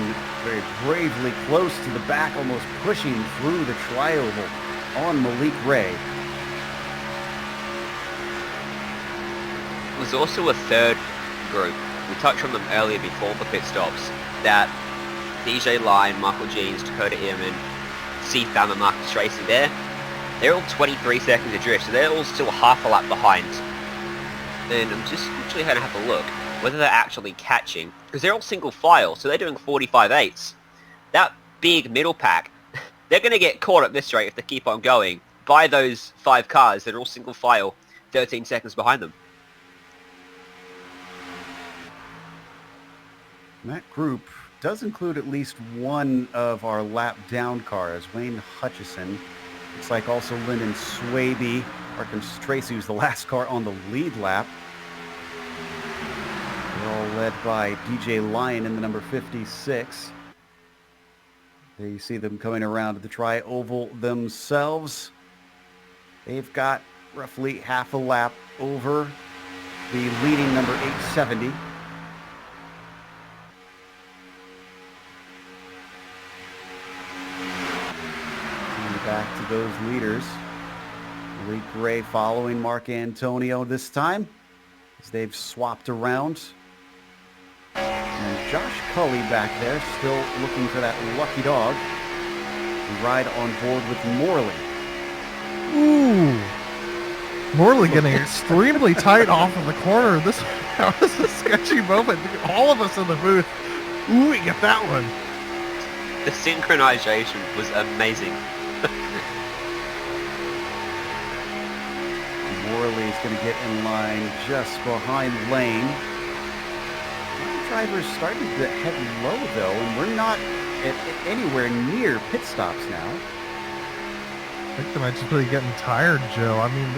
very bravely close to the back, almost pushing through the tri-oval on Malik Ray. There's also a third group. We touched on them earlier before the pit stops. That DJ Lyon, Michael Jeans, Dakota Ehrman, Steve Bammer, Marcus Tracy there. They're all 23 seconds adrift, so they're all still half a lap behind. And I'm just actually going to have a look whether they're actually catching, because they're all single file, so they're doing 45.8s. That big middle pack, they're going to get caught at this rate if they keep on going by those 5 cars that are all single file 13 seconds behind them. And that group does include at least one of our lap down cars. Wayne Hutchison, looks like also Lyndon Swaby, Marcus Tracy, who's the last car on the lead lap. They're all led by DJ Lyon in the number 56. There you see them coming around to the tri-oval themselves. They've got roughly half a lap over the leading number 870. Back to those leaders. Malik Ray following Mark Antonio this time as they've swapped around. And Josh Cully back there still looking for that lucky dog. We ride on board with Morley. Ooh. Morley getting extremely tight off of the corner. That was a sketchy moment. All of us in the booth. Ooh, we get that one. The synchronization was amazing. Morley's going to get in line just behind Lane. Driver's starting to head low though, and we're not anywhere near pit stops now. I think they might just be getting tired, Joe. I mean,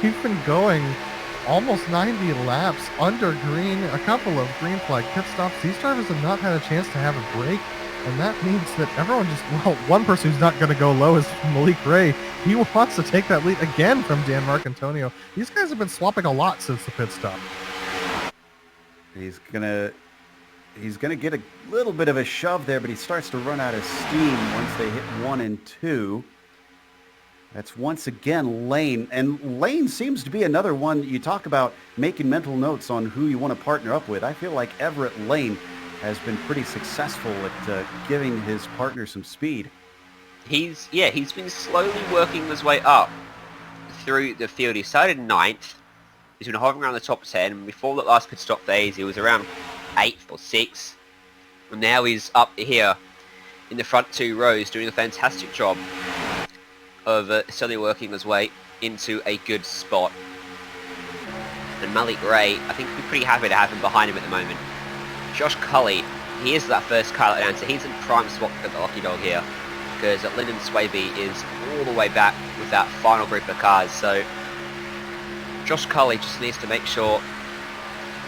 we've been going almost 90 laps under green, a couple of green flag pit stops. These drivers have not had a chance to have a break, and that means that everyone one person who's not going to go low is Malik Ray. He wants to take that lead again from Dan Marcantonio. These guys have been swapping a lot since the pit stop. He's gonna get a little bit of a shove there, but he starts to run out of steam once they hit 1 and 2. That's once again Lane, and Lane seems to be another one. You talk about making mental notes on who you want to partner up with. I feel like Everett Lane has been pretty successful at giving his partner some speed. He's been slowly working his way up through the field. He started 9th. He's been hovering around the top 10. Before that last pit stop phase, he was around 8th or 6th. And now he's up here in the front 2 rows doing a fantastic job of slowly working his way into a good spot. And Malik Ray, I think we're pretty happy to have him behind him at the moment. Josh Cully, he is that first car at answer. He's in prime spot for the lucky dog here, because Lyndon Swaby is all the way back with that final group of cars. So Josh Cully just needs to make sure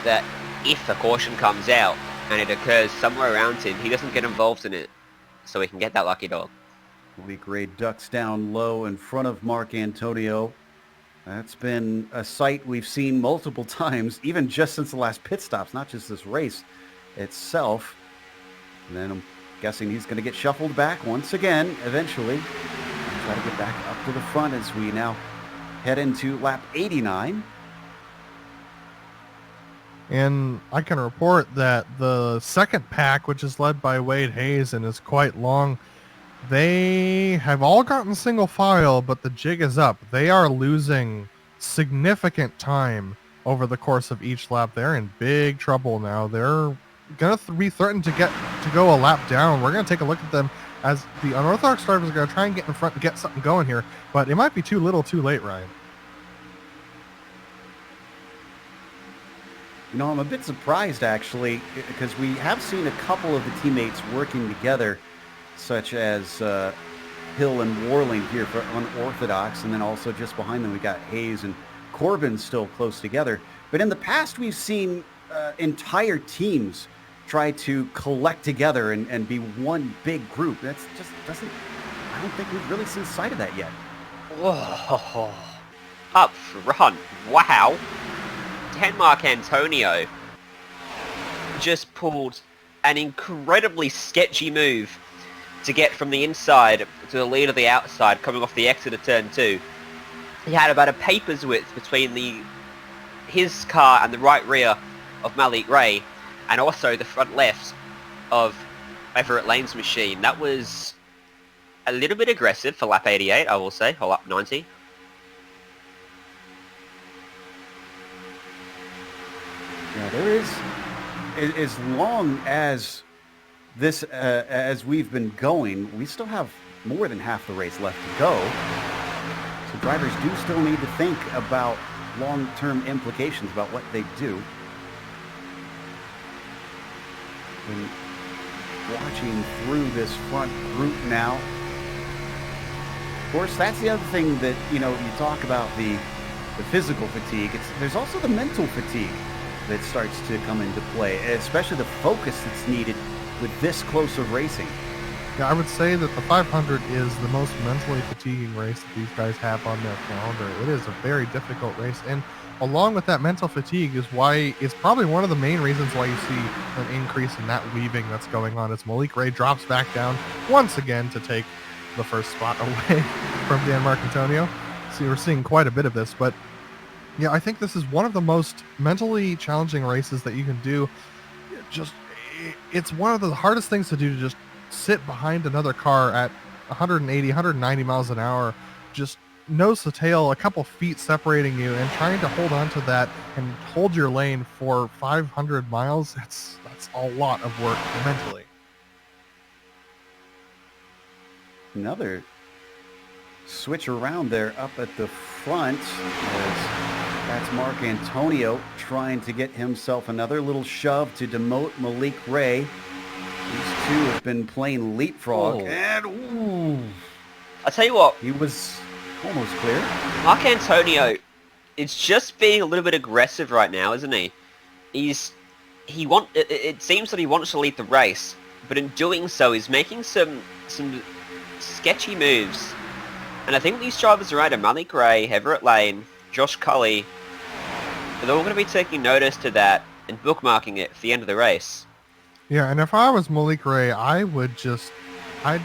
that if a caution comes out and it occurs somewhere around him, he doesn't get involved in it, so he can get that lucky dog. Malik Ray ducks down low in front of Mark Antonio. That's been a sight we've seen multiple times, even just since the last pit stops, not just this race itself. And then I'm guessing he's going to get shuffled back once again, eventually. And try to get back up to the front as we now head into lap 89. And I can report that the second pack, which is led by Wade Hayes and is quite long, they have all gotten single file, but the jig is up. They are losing significant time over the course of each lap. They're in big trouble now. They're going to be threatened to go a lap down. We're going to take a look at them as the unorthodox drivers are going to try and get in front and get something going here, but it might be too little too late, Ryan. You know, I'm a bit surprised, actually, because we have seen a couple of the teammates working together, such as Hill and Warling here for unorthodox, and then also just behind them we got Hayes and Corbin still close together. But in the past, we've seen entire teams try to collect together and be one big group. That's just I don't think we've really seen sight of that yet. Whoa. Up front, wow. Mark Antonio just pulled an incredibly sketchy move to get from the inside to the lead of the outside coming off the exit of turn 2. He had about a paper's width between his car and the right rear of Malik Ray, and also the front left of Everett Lane's machine. That was a little bit aggressive for lap 88, I will say, or lap 90. Yeah, there is, as long as this, as we've been going, we still have more than half the race left to go. So drivers do still need to think about long-term implications about what they do. And watching through this front group now. Of course, that's the other thing that, you talk about the physical fatigue. There's also the mental fatigue that starts to come into play, especially the focus that's needed with this close of racing. Yeah, I would say that the 500 is the most mentally fatiguing race that these guys have on their calendar. It is a very difficult race, and along with that mental fatigue is why it's probably one of the main reasons why you see an increase in that weaving that's going on as Malik Ray drops back down once again to take the first spot away from Dan Marcantonio. So we're seeing quite a bit of this, but yeah, I think this is one of the most mentally challenging races that you can do. Just, it's one of the hardest things to do, to just sit behind another car at 180, 190 miles an hour, just nose to tail, a couple feet separating you, and trying to hold on to that and hold your lane for 500 miles. That's a lot of work mentally. Another switch around there up at the front. That's Mark Antonio trying to get himself another little shove to demote Malik Ray. These two have been playing leapfrog. Oh. And I'll tell you what, he was almost clear. Mark Antonio is just being a little bit aggressive right now, isn't he? It seems that he wants to lead the race, but in doing so, he's making some sketchy moves. And I think these drivers around him, Malik Ray, Everett Lane, Josh Cully, they're all going to be taking notice to that and bookmarking it for the end of the race. Yeah, and if I was Malik Ray, I'd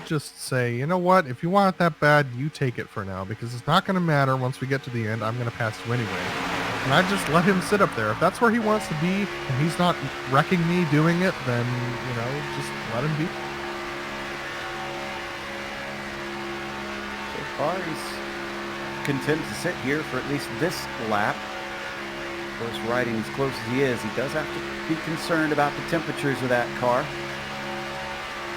just say, you know what, if you want it that bad, you take it for now, because it's not going to matter once we get to the end. I'm going to pass you anyway. And I'd just let him sit up there. If that's where he wants to be and he's not wrecking me doing it, then, just let him be. So far, he's content to sit here for at least this lap. Of course, riding as close as he is, he does have to be concerned about the temperatures of that car.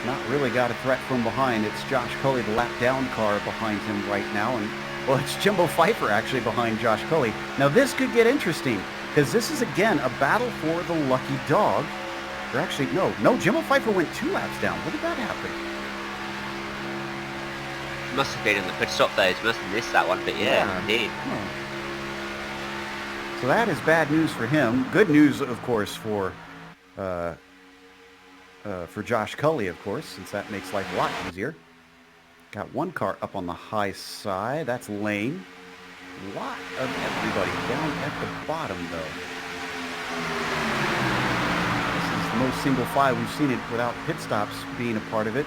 Not really got a threat from behind. It's Josh Cully, the lap down car, behind him right now. And, well, it's Jimbo Pfeiffer actually behind Josh Cully. Now, this could get interesting, because this is, again, a battle for the lucky dog. Or actually, no, Jimbo Pfeiffer went 2 laps down. When did that happen? Must have been in the pit stop days. Must have missed that one, but yeah. Indeed. Oh. So that is bad news for him. Good news, of course, for Josh Cully, of course, since that makes life a lot easier. Got one car up on the high side. That's Lane. A lot of everybody down at the bottom, though. This is the most single file we've seen it without pit stops being a part of it.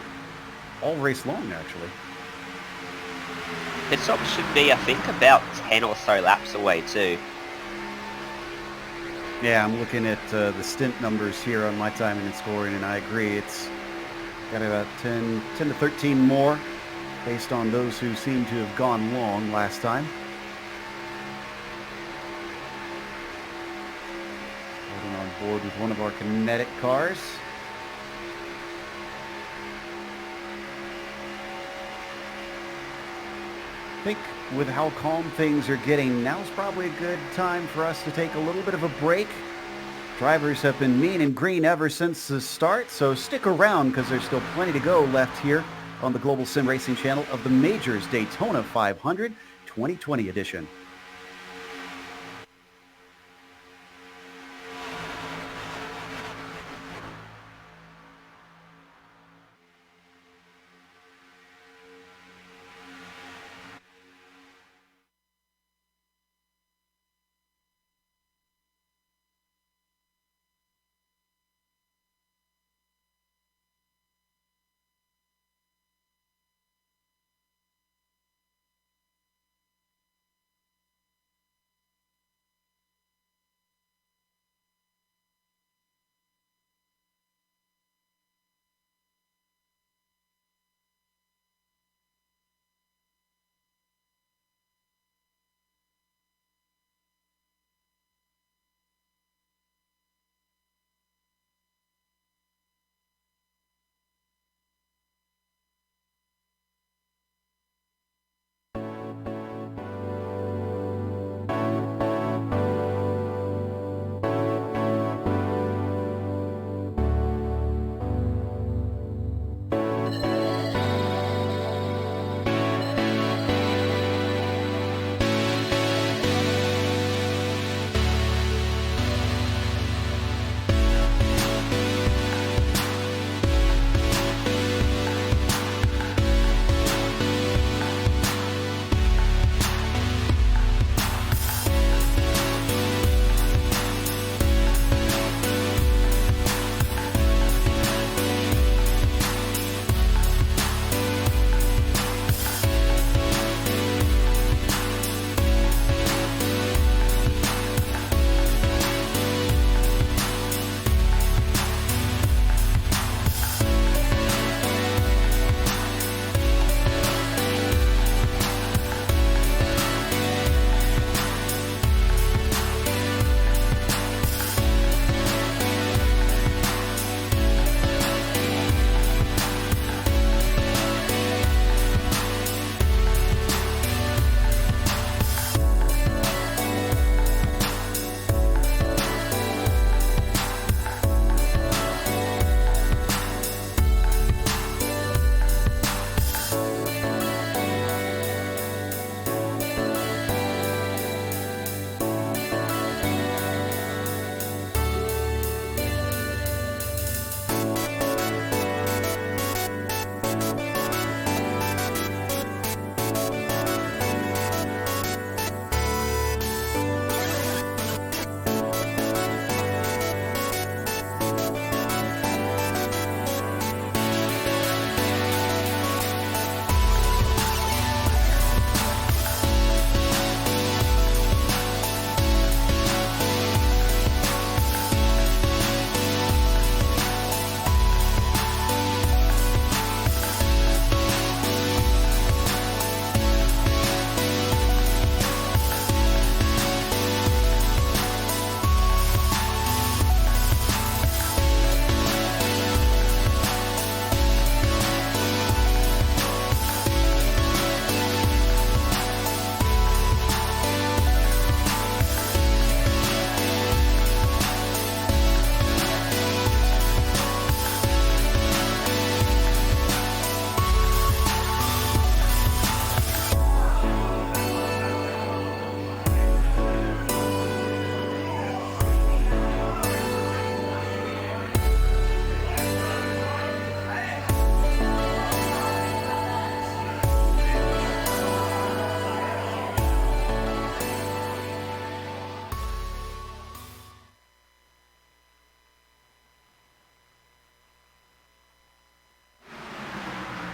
All race long, actually. Pit stop should be, I think, about 10 or so laps away, too. Yeah, I'm looking at the stint numbers here on my timing and scoring, and I agree. It's got about 10 to 13 more based on those who seem to have gone long last time. Getting on board with one of our kinetic cars. I think with how calm things are getting, now's probably a good time for us to take a little bit of a break. Drivers have been mean and green ever since the start, so stick around because there's still plenty to go left here on the Global Sim Racing channel of the Majors Daytona 500 2020 edition.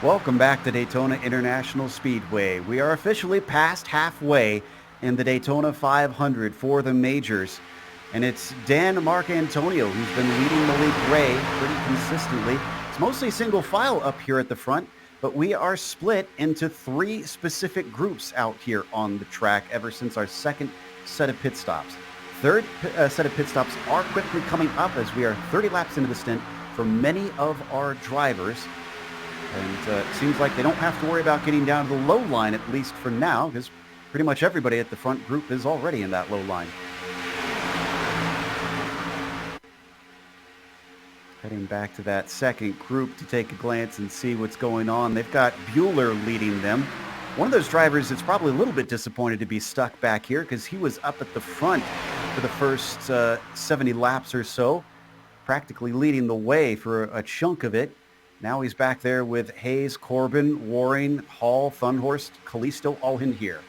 Welcome back to Daytona International Speedway. We are officially past halfway in the Daytona 500 for the majors. And it's Dan Marcantonio who's been leading Malik Ray pretty consistently. It's mostly single file up here at the front, but we are split into 3 specific groups out here on the track ever since our second set of pit stops. Third set of pit stops are quickly coming up as we are 30 laps into the stint for many of our drivers. And it seems like they don't have to worry about getting down to the low line, at least for now, because pretty much everybody at the front group is already in that low line. Heading back to that second group to take a glance and see what's going on. They've got Bueller leading them. One of those drivers that's probably a little bit disappointed to be stuck back here because he was up at the front for the first 70 laps or so, practically leading the way for a chunk of it. Now he's back there with Hayes, Corbin, Waring, Hall, Thunhorst, Kalisto, all in here.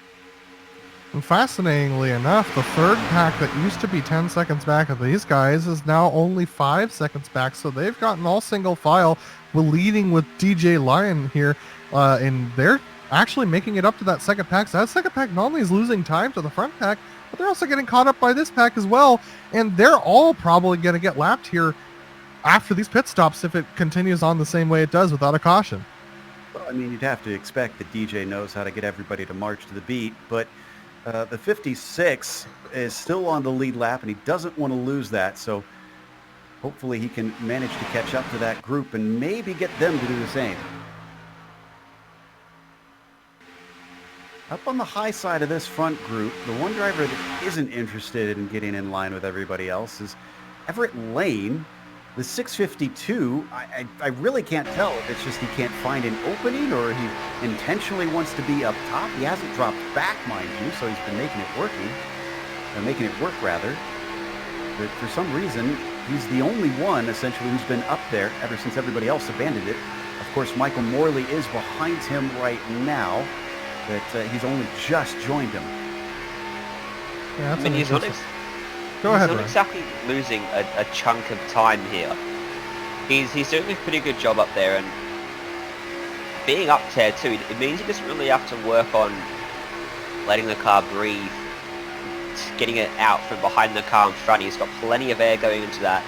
And fascinatingly enough, the third pack that used to be 10 seconds back of these guys is now only 5 seconds back, so they've gotten all single file. We're leading with DJ Lyon here, and they're actually making it up to that second pack. So that second pack not only is losing time to the front pack, but they're also getting caught up by this pack as well, and they're all probably going to get lapped here after these pit stops if it continues on the same way it does without a caution. Well, I mean, you'd have to expect that DJ knows how to get everybody to march to the beat, but the 56 is still on the lead lap, and he doesn't want to lose that, so hopefully he can manage to catch up to that group and maybe get them to do the same. Up on the high side of this front group, the one driver that isn't interested in getting in line with everybody else is Everett Lane. The 652, I really can't tell if it's just he can't find an opening or he intentionally wants to be up top. He hasn't dropped back, mind you, so he's been making it work rather. But for some reason, he's the only one essentially who's been up there ever since everybody else abandoned it. Of course, Michael Morley is behind him right now, but he's only just joined him. Yeah, I mean, he's honest. Go ahead, He's not Ryan. exactly losing a chunk of time here. He's doing a pretty good job up there, and being up there too, it means he doesn't really have to work on letting the car breathe, getting it out from behind the car in front. He's got plenty of air going into that,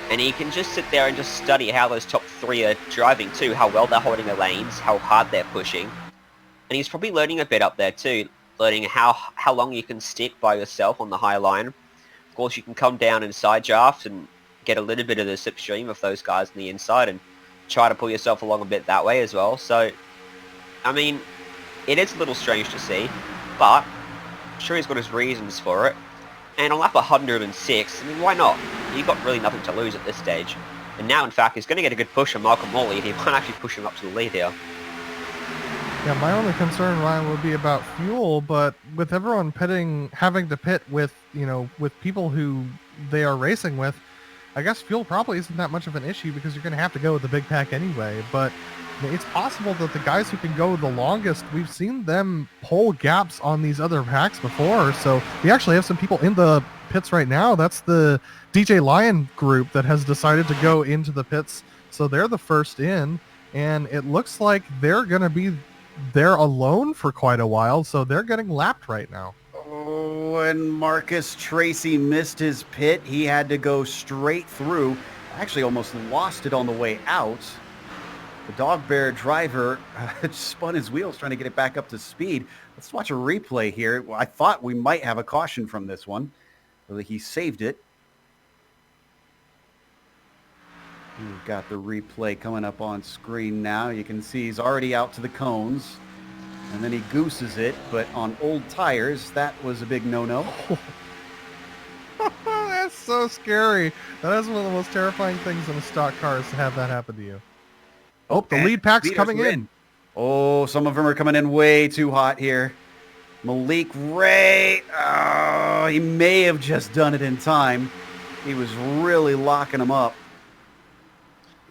and he can just sit there and just study how those top 3 are driving too, how well they're holding their lanes, how hard they're pushing, and he's probably learning a bit up there too, learning how long you can stick by yourself on the high line. Of course, you can come down and side draft and get a little bit of the slipstream of those guys on the inside and try to pull yourself along a bit that way as well. So, I mean, it is a little strange to see, but I'm sure he's got his reasons for it. And on lap 106, I mean, why not? You've got really nothing to lose at this stage. And now, in fact, he's going to get a good push on Malcolm Morley, and he might actually push him up to the lead here. Yeah, my only concern, Ryan, would be about fuel, but with everyone having to pit with, with people who they are racing with, I guess fuel probably isn't that much of an issue because you're going to have to go with the big pack anyway. But it's possible that the guys who can go the longest, we've seen them pull gaps on these other packs before. So we actually have some people in the pits right now. That's the DJ Lyon group that has decided to go into the pits. So they're the first in, and it looks like they're going to be there alone for quite a while, so they're getting lapped right now. Oh, and Marcus Tracy missed his pit. He had to go straight through. Actually almost lost it on the way out. The Dog Bear driver spun his wheels trying to get it back up to speed. Let's watch a replay here. I thought we might have a caution from this one. He saved it. We've got the replay coming up on screen now. You can see he's already out to the cones. And then he gooses it, but on old tires, that was a big no-no. That's so scary. That is one of the most terrifying things in a stock car is to have that happen to you. Oh, the lead pack's coming in. Oh, some of them are coming in way too hot here. Malik Ray. Oh, he may have just done it in time. He was really locking them up.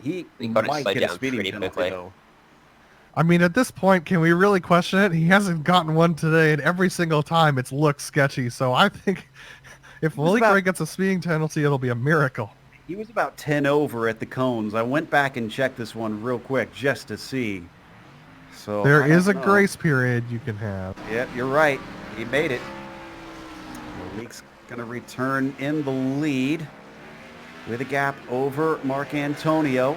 He might get a speeding penalty, though. I mean, at this point, can we really question it? He hasn't gotten one today, and every single time it's looked sketchy. So I think if Malik Ray gets a speeding penalty, it'll be a miracle. He was about 10 over at the cones. I went back and checked this one real quick just to see. So There I is a don't know. grace period you can have. Yep, you're right. He made it. Malik's going to return in the lead with a gap over Mark Antonio.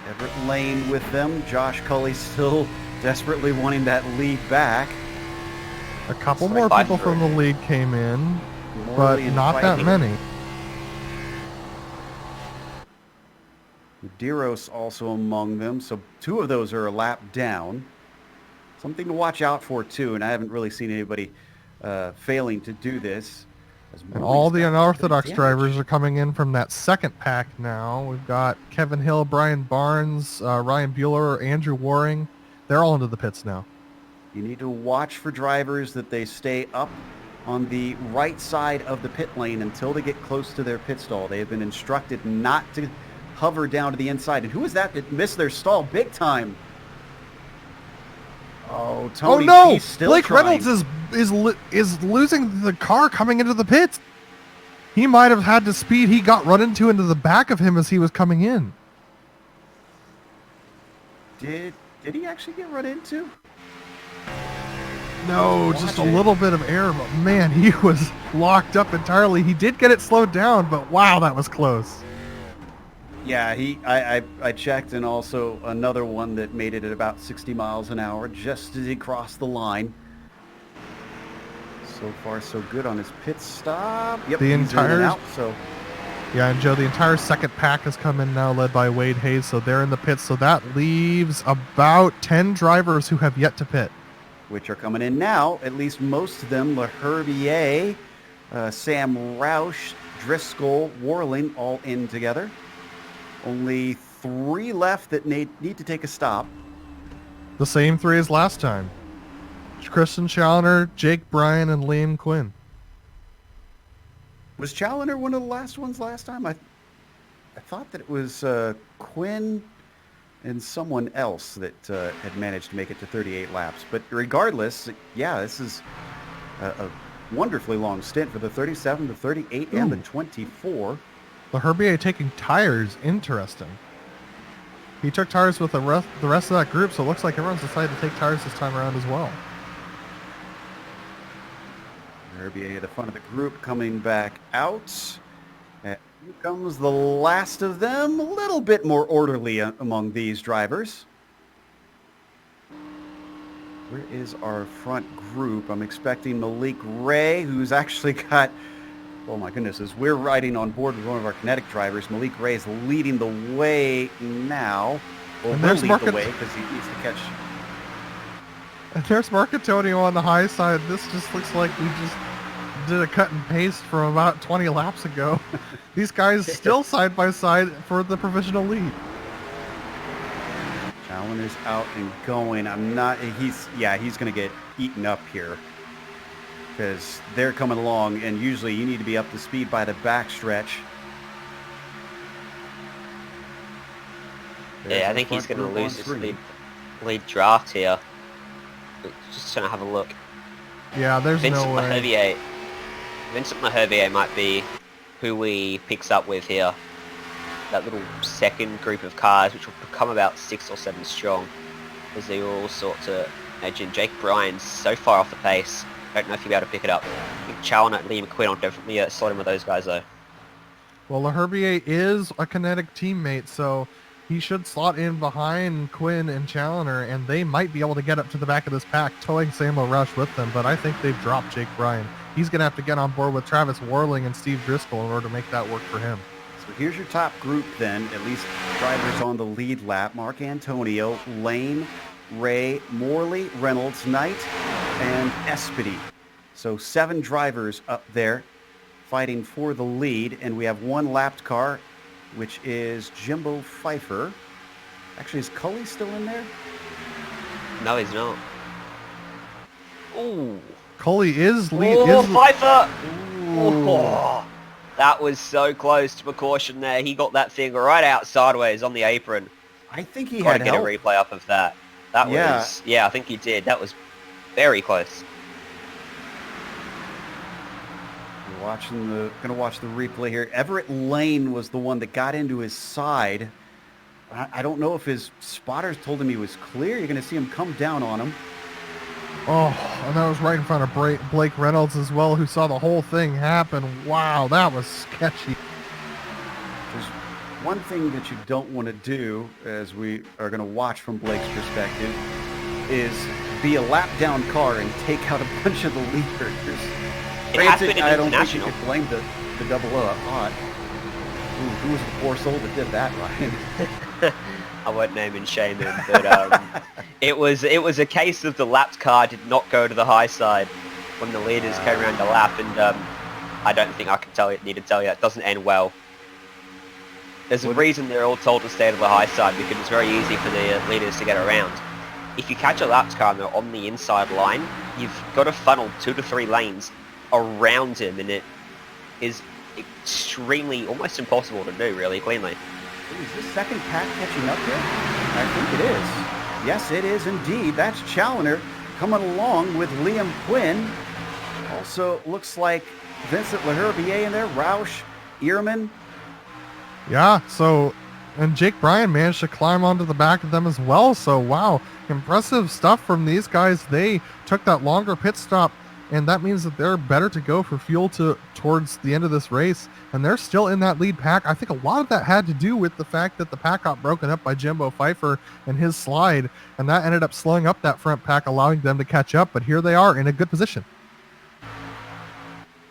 Everett Lane with them. Josh Cully still desperately wanting that lead back. A couple It's more like people from the lead came in, but Morley and not that Fighting. many. Medeiros also among them, so 2 of those are a lap down. Something to watch out for too, and I haven't really seen anybody failing to do this. As And Morley's all the got unorthodox damage. drivers are coming in from that second pack now. We've got Kevin Hill, Brian Barnes, Ryan Bueller, Andrew Waring. They're all into the pits now. You need to watch for drivers that they stay up on the right side of the pit lane until they get close to their pit stall. They have been instructed not to hover down to the inside. And who is that missed their stall big time? Oh, Tony, Oh no! he's still Blake trying. Reynolds is losing the car coming into the pits. He might have had the speed he got run into the back of him as he was coming in. Did he actually get run into? No, Watch just a it. little bit of air, but man, he was locked up entirely. He did get it slowed down, but wow, that was close. Yeah, I checked, and also another one that made it at about 60 miles an hour just as he crossed the line. So far, so good on his pit stop. Yep, The he's in entire- and out, so Yeah, and Joe, the entire second pack has come in now, led by Wade Hayes, so they're in the pits. So that leaves about 10 drivers who have yet to pit. which are coming in now. At least most of them: LaHerbier, Sam Roush, Driscoll, Warling, all in together. Only 3 left that need to take a stop. The same 3 as last time. Kristen Challoner, Jake Bryan, and Liam Quinn. Was Challoner one of the last ones last time? I thought that it was Quinn and someone else that had managed to make it to 38 laps. But regardless, yeah, this is a wonderfully long stint for the 37, the 38, and the 24. The Herbier taking tires, interesting. He took tires with the rest of that group, so it looks like everyone's decided to take tires this time around as well. Herbier at the front of the group coming back out. And here comes the last of them, a little bit more orderly among these drivers. Where is our front group? I'm expecting Malik Ray, who's actually got, oh my goodness, as we're riding on board with one of our kinetic drivers, Malik Ray is leading the way now. Well, And will there's lead Mark the way because he needs to catch. And there's Mark Antonio on the high side. This just looks like we just did a cut and paste from about 20 laps ago. These guys still side by side for the provisional lead. Challoner's out and going. He's going to get eaten up here because they're coming along, and usually you need to be up to speed by the backstretch. Yeah, I think he's going to lose his lead draft here. Just trying to have a look. Yeah, there's Vincent no way. LaHerbier might be who we picks up with here. That little second group of cars, which will become about 6 or 7 strong, as they all sort to edge in. Jake Bryan's so far off the pace. I don't know if you'll be able to pick it up. I think Challoner and Liam Quinn will definitely slot in with those guys though. Well, LaHerbier is a kinetic teammate, so he should slot in behind Quinn and Challoner, and they might be able to get up to the back of this pack, towing Samuel Roush with them, but I think they've dropped Jake Bryan. He's going to have to get on board with Travis Warling and Steve Driscoll in order to make that work for him. So here's your top group then, at least drivers on the lead lap. Mark Antonio, Lane, Ray, Morley, Reynolds, Knight, and Espedy. So 7 drivers up there fighting for the lead, and we have 1 lapped car, which is Jimbo Pfeiffer. Actually, is Cully still in there? No, he's not. Ooh. Cully is lead. Oh, Pfeiffer! Oh, that was so close to a caution there. He got that thing right out sideways on the apron. I think he Got to had get help. a replay up of that. That Yeah. was, yeah, I think he did. That was very close. Gonna watch the replay here. Everett Lane was the one that got into his side. I don't know if his spotters told him he was clear. You're gonna see him come down on him. Oh, and that was right in front of Blake Reynolds as well, who saw the whole thing happen. Wow, that was sketchy. There's one thing that you don't want to do, as we are going to watch from Blake's perspective, is be a lap down car and take out a bunch of the leaders. It happened in I don't think International. you could blame the double O hot. Who was the poor soul that did that, Ryan? I won't name and shame him, but it was a case of the lapped car did not go to the high side when the leaders came around the lap, and I don't think I need to tell you it doesn't end well. There's a reason they're all told to stay to the high side, because it's very easy for the leaders to get around. If you catch a lapped car and they're on the inside line, you've got to funnel 2 to 3 lanes around him, and it is extremely, almost impossible to do really cleanly. Is this second pack catching up here? I think it is. Yes, it is indeed. That's Challoner coming along with Liam Quinn. Also looks like Vincent Laherbier in there, Roush, Ehrman. Yeah, so, and Jake Bryan managed to climb onto the back of them as well. So, wow, impressive stuff from these guys. They took that longer pit stop, and that means that they're better to go for fuel towards the end of this race, and they're still in that lead pack. I think a lot of that had to do with the fact that the pack got broken up by Jimbo Pfeiffer and his slide, and that ended up slowing up that front pack, allowing them to catch up, but here they are in a good position.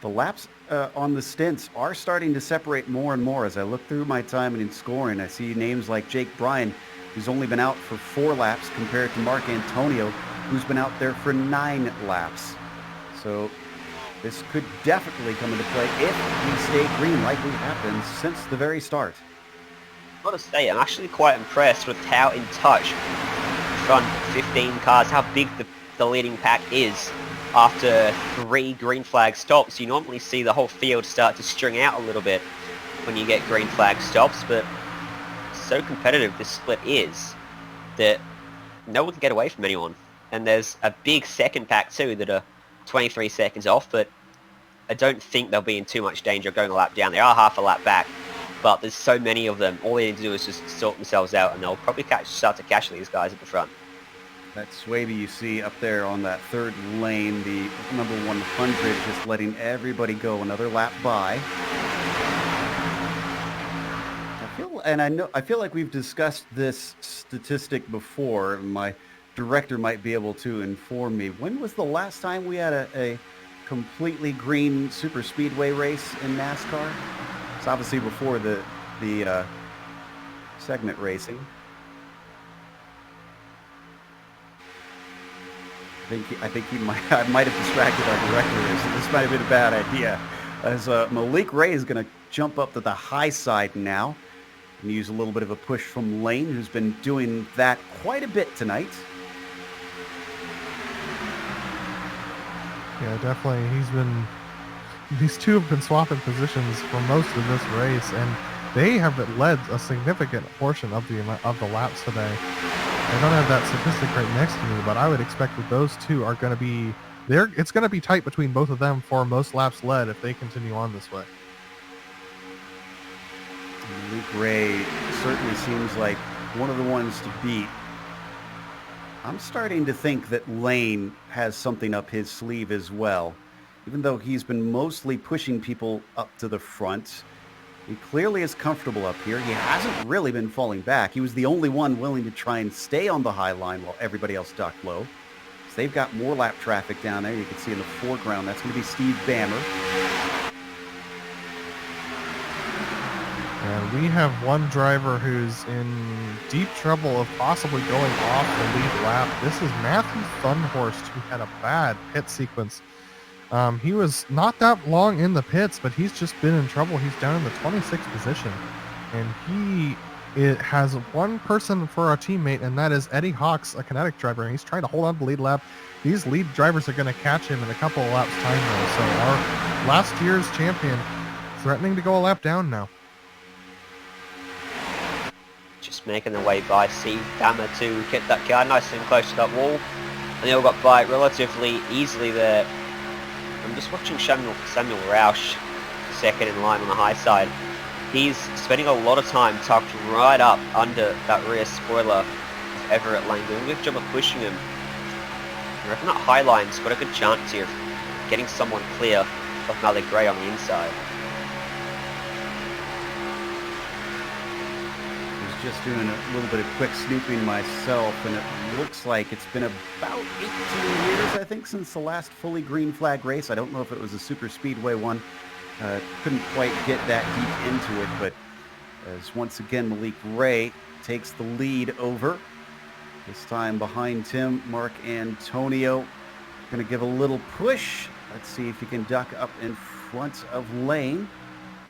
The laps on the stints are starting to separate more and more. As I look through my time and in scoring, I see names like Jake Bryan, who's only been out for 4 laps, compared to Mark Antonio, who's been out there for 9 laps. So this could definitely come into play if we stay green like we have been since the very start. I've got to say, I'm actually quite impressed with how in touch front 15 cars, how big the leading pack is after 3 green flag stops. You normally see the whole field start to string out a little bit when you get green flag stops, but so competitive this split is that no one can get away from anyone. And there's a big second pack too that are 23 seconds off, but I don't think they'll be in too much danger of going a lap down. They are half a lap back, but there's so many of them. All they need to do is just sort themselves out, and they'll probably start to catch these guys at the front. That Swaby you see up there on that third lane, the number 100, just letting everybody go another lap by. I feel like we've discussed this statistic before. My director might be able to inform me. When was the last time we had a completely green super speedway race in NASCAR? It's obviously before the segment racing. I think I might have distracted our director there, so this might have been a bad idea. As Malik Ray is going to jump up to the high side now and use a little bit of a push from Lane, who's been doing that quite a bit tonight. Yeah, definitely. These two have been swapping positions for most of this race, and they have led a significant portion of the laps today. I don't have that statistic right next to me, but I would expect that those two are going to be there. It's going to be tight between both of them for most laps led if they continue on this way. Luke Ray certainly seems like one of the ones to beat. I'm starting to think that Lane has something up his sleeve as well. Even though he's been mostly pushing people up to the front, he clearly is comfortable up here. He hasn't really been falling back. He was the only one willing to try and stay on the high line while everybody else ducked low. So they've got more lap traffic down there. You can see in the foreground, that's going to be Steve Bammer. And we have one driver who's in deep trouble of possibly going off the lead lap. This is Matthew Thunhorst, who had a bad pit sequence. He was not that long in the pits, but he's just been in trouble. He's down in the 26th position, and it has one person for our teammate, and that is Eddie Hawks, a Kinetic driver, and he's trying to hold on to the lead lap. These lead drivers are going to catch him in a couple of laps time though, so our last year's champion threatening to go a lap down now. Just making their way by Steve Bammer to get that car nice and close to that wall, and they all got by relatively easily there. I'm just watching Samuel Roush, second in line on the high side. He's spending a lot of time tucked right up under that rear spoiler of Everett Lane, doing a good job of pushing him. I reckon that high line's got a good chance here of getting someone clear of Malik Gray on the inside. Just doing a little bit of quick snooping myself, and it looks like it's been about 18 years, I think, since the last fully green flag race. I don't know if it was a super speedway one. Couldn't quite get that deep into it, but as once again Malik Ray takes the lead over. This time behind him, Mark Antonio going to give a little push. Let's see if he can duck up in front of Lane.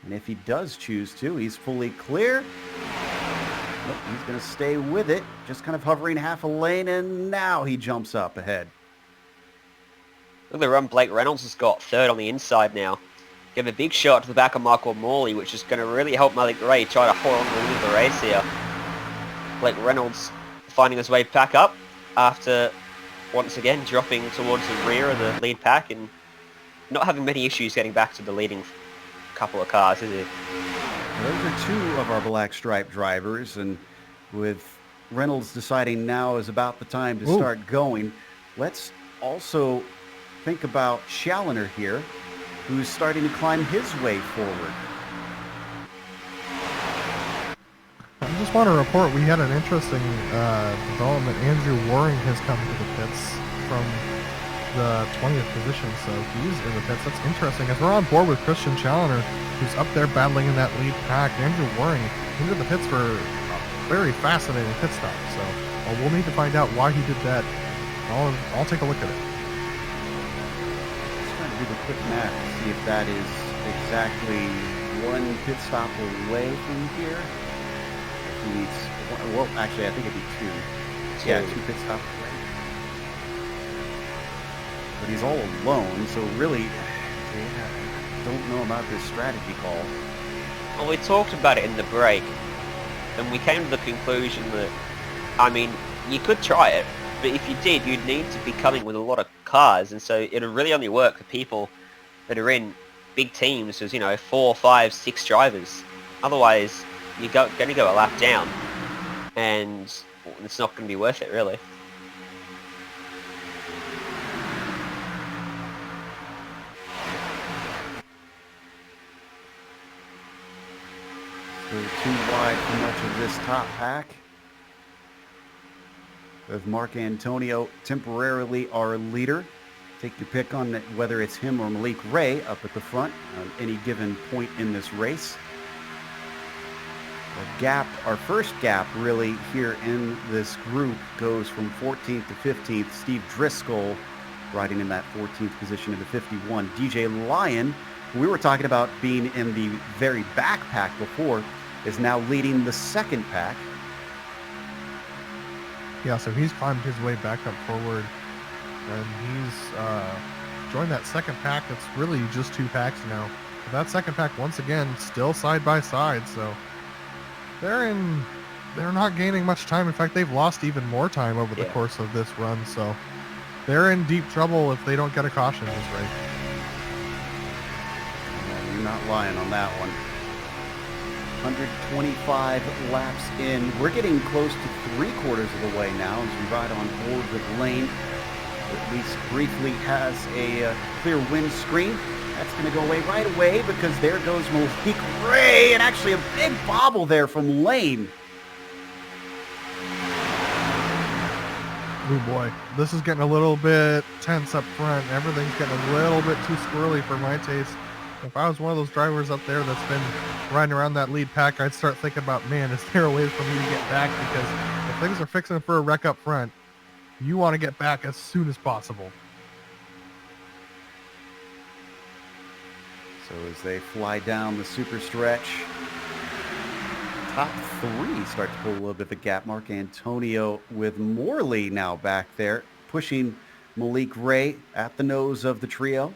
And if he does choose to, he's fully clear. Nope, he's going to stay with it, just kind of hovering half a lane, and now he jumps up ahead. Look at the run Blake Reynolds has got, third on the inside now. Give a big shot to the back of Michael Morley, which is going to really help Malik Ray try to hold on to the lead of the race here. Blake Reynolds finding his way back up after once again dropping towards the rear of the lead pack and not having many issues getting back to the leading couple of cars, is he? Those are two of our black stripe drivers, and with Reynolds deciding now is about the time to start going, let's also think about Challoner here, who's starting to climb his way forward. I just want to report we had an interesting development. Andrew Waring has come to the pits from the 20th position, so he's in the pits. That's interesting, as we're on board with Christian Challoner, who's up there battling in that lead pack. Andrew Waring into the pits for a very fascinating pit stop, so we'll need to find out why he did that. I'll take a look at it. Just trying to do the quick math to see if that is exactly one pit stop away from here. He needs, well, actually, I think it'd be two. Yeah, two pit stops away. But he's all alone, so really, I don't know about this strategy call. Well, we talked about it in the break, and we came to the conclusion that, I mean, you could try it, but if you did, you'd need to be coming with a lot of cars, and so it'll really only work for people that are in big teams as, 4, 5, 6 drivers. Otherwise, you're going to go a lap down, and it's not going to be worth it, really. Still too wide for much of this top pack. With Mark Antonio temporarily our leader. Take your pick on whether it's him or Malik Ray up at the front on any given point in this race. The gap, our first gap really here in this group, goes from 14th to 15th. Steve Driscoll riding in that 14th position in the 51. DJ Lyon, who we were talking about being in the very back pack before, is now leading the second pack. Yeah, so he's climbed his way back up forward, and he's joined that second pack. It's really just 2 packs now. But that second pack, once again, still side by side, so they're not gaining much time. In fact, they've lost even more time over the course of this run, so they're in deep trouble if they don't get a caution this race. Yeah, you're not lying on that one. 125 laps in. We're getting close to 3/4 of the way now as we ride on board with Lane. At least briefly has a clear windscreen. That's going to go away right away because there goes Malik Ray, and actually a big bobble there from Lane. Oh boy, this is getting a little bit tense up front. Everything's getting a little bit too squirrely for my taste. If I was one of those drivers up there that's been riding around that lead pack, I'd start thinking about, man, is there a way for me to get back? Because if things are fixing for a wreck up front, you want to get back as soon as possible. So as they fly down the super stretch, top 3 start to pull a little bit of a gap. Mark Antonio with Morley now back there, pushing Malik Ray at the nose of the trio.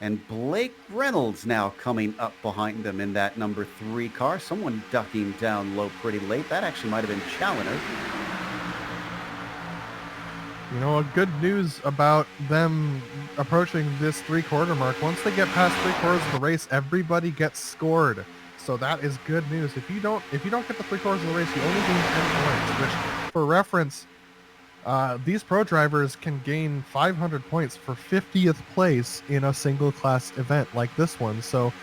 And Blake Reynolds now coming up behind them in that number 3 car. Someone ducking down low pretty late. That actually might have been Challoner. You know, good news about them approaching this three-quarter mark. Once they get past three-quarters of the race, everybody gets scored. So that is good news. If you don't get the three-quarters of the race, you only gain 10 points, which, for reference, these pro drivers can gain 500 points for 50th place in a single class event like this one. So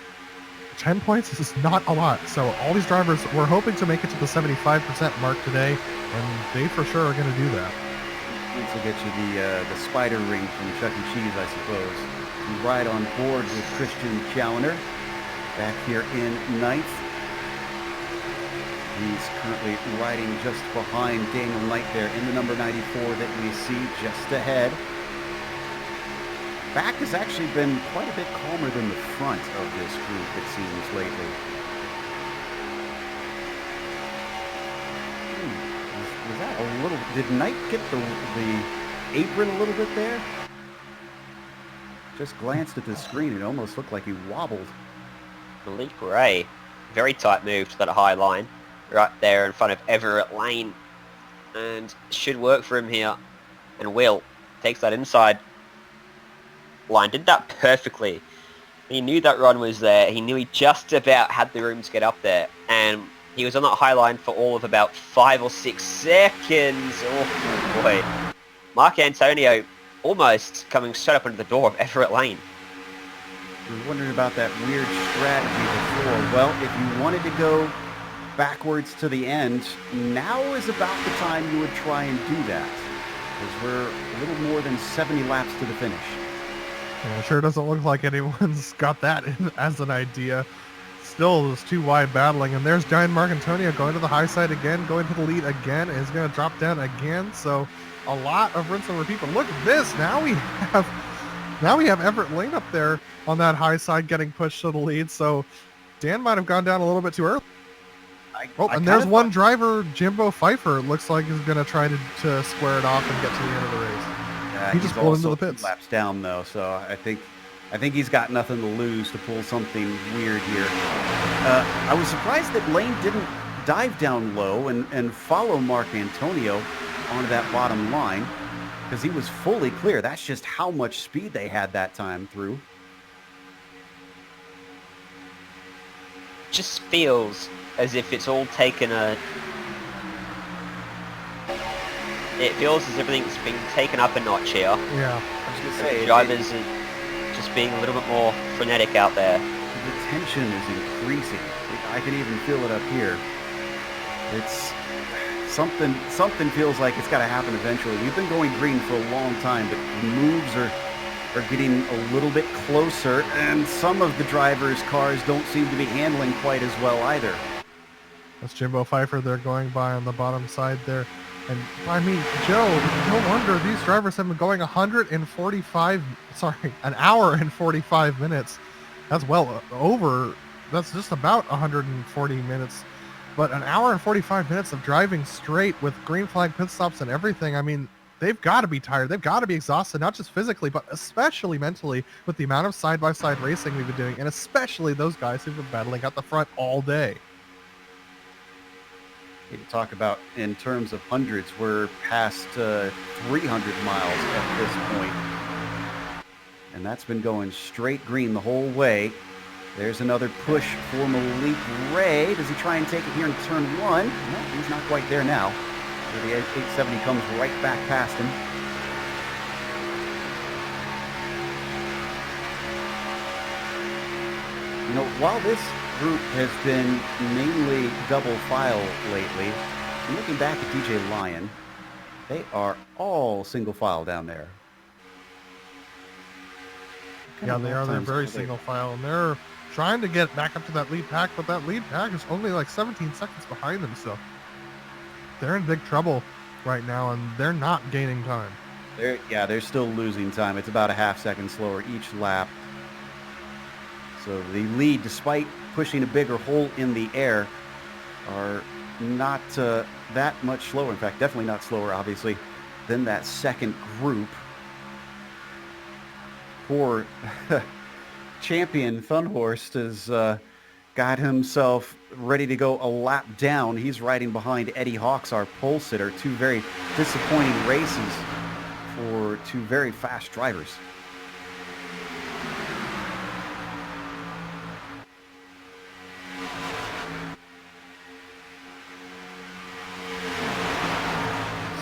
10 points is not a lot. So all these drivers were hoping to make it to the 75% mark today, and they for sure are going to do that. This will get you the spider ring from Chuck E. Cheese, I suppose. You ride on board with Christian Challoner back here in ninth. He's currently riding just behind Daniel Knight there in the number 94 that we see just ahead. Back has actually been quite a bit calmer than the front of this group, it seems, lately. Was that a little... Did Knight get the apron a little bit there? Just glanced at the screen. It almost looked like he wobbled. Malik Ray, very tight move to that high line. Right there in front of Everett Lane. And should work for him here. And Will takes that inside line. Did that perfectly. He knew that run was there. He knew he just about had the room to get up there. And he was on that high line for all of about 5 or 6 seconds. Oh boy. Mark Antonio almost coming straight up into the door of Everett Lane. We were wondering about that weird strategy before. Well, if you wanted to go backwards to the end, now is about the time you would try and do that. Because we're a little more than 70 laps to the finish. Yeah, it sure doesn't look like anyone's got that as an idea. Still, it's too wide battling, and there's Giant Mark Antonio going to the high side again, going to the lead again, and is going to drop down again. So a lot of rinse and repeat. But look at this. Now we have Everett Lane up there on that high side getting pushed to the lead. So Dan might have gone down a little bit too early. And there's one driver, Jimbo Pfeiffer, looks like is going to try to square it off and get to the end of the race. He just pulled into the pits. Laps down though, so I think he's got nothing to lose to pull something weird here. I was surprised that Lane didn't dive down low and follow Mark Antonio onto that bottom line, because he was fully clear. That's just how much speed they had that time through. Just feels as if it's all taken it feels as everything's been taken up a notch here. Yeah. I was going to say, drivers are just being a little bit more frenetic out there. The tension is increasing. I can even feel it up here. It's something feels like it's got to happen eventually. We've been going green for a long time, but the moves are getting a little bit closer, and some of the drivers' cars don't seem to be handling quite as well either. That's Jimbo Pfeiffer they're going by on the bottom side there. And I mean, Joe, no wonder these drivers have been going an hour and 45 minutes. That's well over, that's just about 140 minutes. But an hour and 45 minutes of driving straight with green flag pit stops and everything, I mean, they've got to be tired. They've got to be exhausted, not just physically, but especially mentally with the amount of side-by-side racing we've been doing, and especially those guys who've been battling at the front all day. To talk about in terms of hundreds, we're past 300 miles at this point. And that's been going straight green the whole way. There's another push for Malik Ray. Does he try and take it here in turn one? No, he's not quite there now. The 870 comes right back past him. You know, while this group has been mainly double file lately, and looking back at DJ Lyon, they are all single file down there. Yeah, they are. They're very single file, and they're trying to get back up to that lead pack, but that lead pack is only like 17 seconds behind them, so they're in big trouble right now, and they're not gaining time. They're still losing time. It's about a half second slower each lap. So the lead, despite pushing a bigger hole in the air, are not that much slower. In fact, definitely not slower, obviously, than that second group. Poor champion Thunhorst has got himself ready to go a lap down. He's riding behind Eddie Hawks, our pole sitter. Two very disappointing races for two very fast drivers.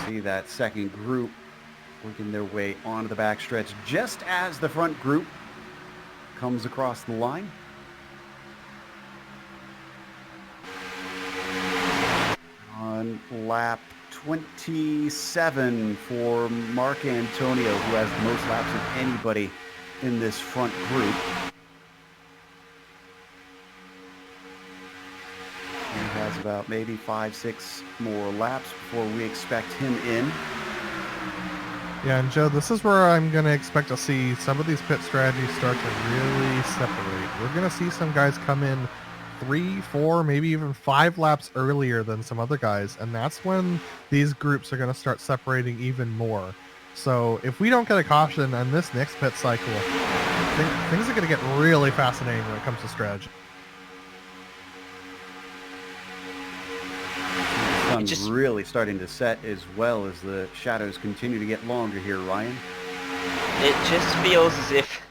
See that second group working their way onto the backstretch just as the front group comes across the line. On lap 27 for Mark Antonio, who has the most laps of anybody in this front group. He has about maybe 5-6 more laps before we expect him in. Yeah, and Joe, this is where I'm going to expect to see some of these pit strategies start to really separate. We're going to see some guys come in 3, 4, maybe even 5 laps earlier than some other guys, and that's when these groups are going to start separating even more. So if we don't get a caution on this next pit cycle, things are going to get really fascinating when it comes to strategy. The sun's really starting to set as well as the shadows continue to get longer here, Ryan. It just feels as if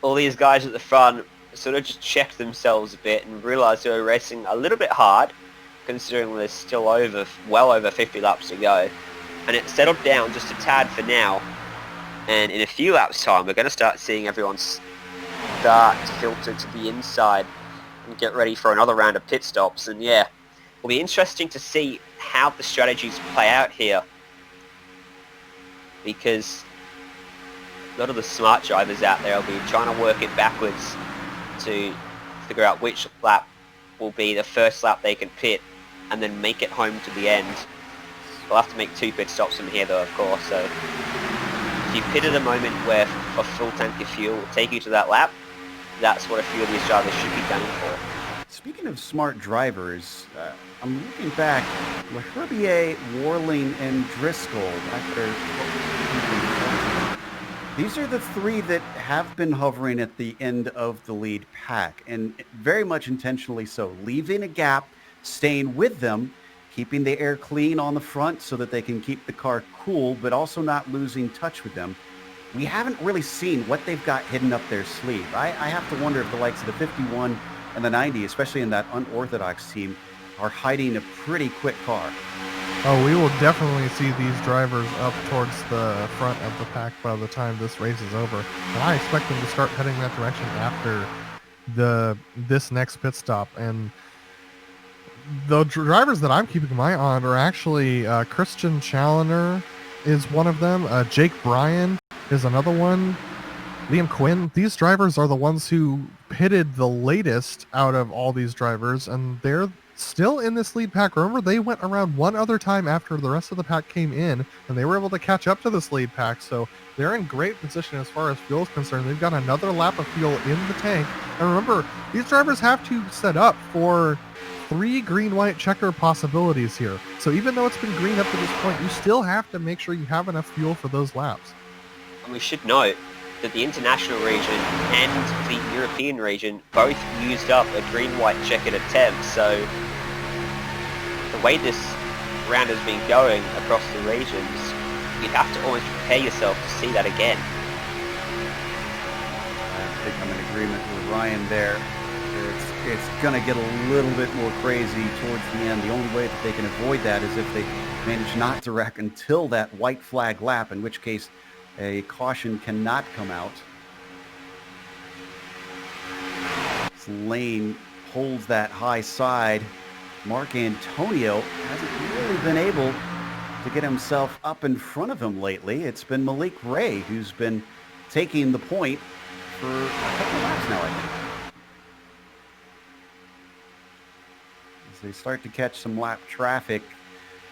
all these guys at the front sort of just checked themselves a bit and realised they were racing a little bit hard, considering there's still well over 50 laps to go. And it settled down just a tad for now. And in a few laps' time, we're going to start seeing everyone start to filter to the inside and get ready for another round of pit stops. And yeah, it'll be interesting to see how the strategies play out here, because a lot of the smart drivers out there will be trying to work it backwards to figure out which lap will be the first lap they can pit and then make it home to the end. We'll have to make 2 pit stops from here though, of course, so if you pit at a moment where a full tank of fuel will take you to that lap, that's what a few of these drivers should be gunning for. Speaking of smart drivers, I'm looking back, Herbier, Warling, and Driscoll. These are the 3 that have been hovering at the end of the lead pack, and very much intentionally so, leaving a gap, staying with them, keeping the air clean on the front so that they can keep the car cool, but also not losing touch with them. We haven't really seen what they've got hidden up their sleeve. I have to wonder if the likes of the 51 and the 90, especially in that unorthodox team, are hiding a pretty quick car. Oh, we will definitely see these drivers up towards the front of the pack by the time this race is over. And I expect them to start heading that direction after this next pit stop. And the drivers that I'm keeping my eye on are actually Christian Challoner is one of them. Jake Bryan is another one. Liam Quinn. These drivers are the ones who pitted the latest out of all these drivers, and they're still in this lead pack. Remember, they went around one other time after the rest of the pack came in, and they were able to catch up to this lead pack. So they're in great position as far as fuel is concerned. They've got another lap of fuel in the tank. And remember, these drivers have to set up for 3 green-white checker possibilities here. So even though it's been green up to this point, you still have to make sure you have enough fuel for those laps. And we should note that the international region and the European region both used up a green-white checkered attempt, so the way this round has been going across the regions, you'd have to almost prepare yourself to see that again. I think I'm in agreement with Ryan there. It's going to get a little bit more crazy towards the end. The only way that they can avoid that is if they manage not to wreck until that white flag lap, in which case a caution cannot come out. This lane holds that high side. Mark Antonio hasn't really been able to get himself up in front of him lately. It's been Malik Ray who's been taking the point for a couple laps now, I think. As they start to catch some lap traffic,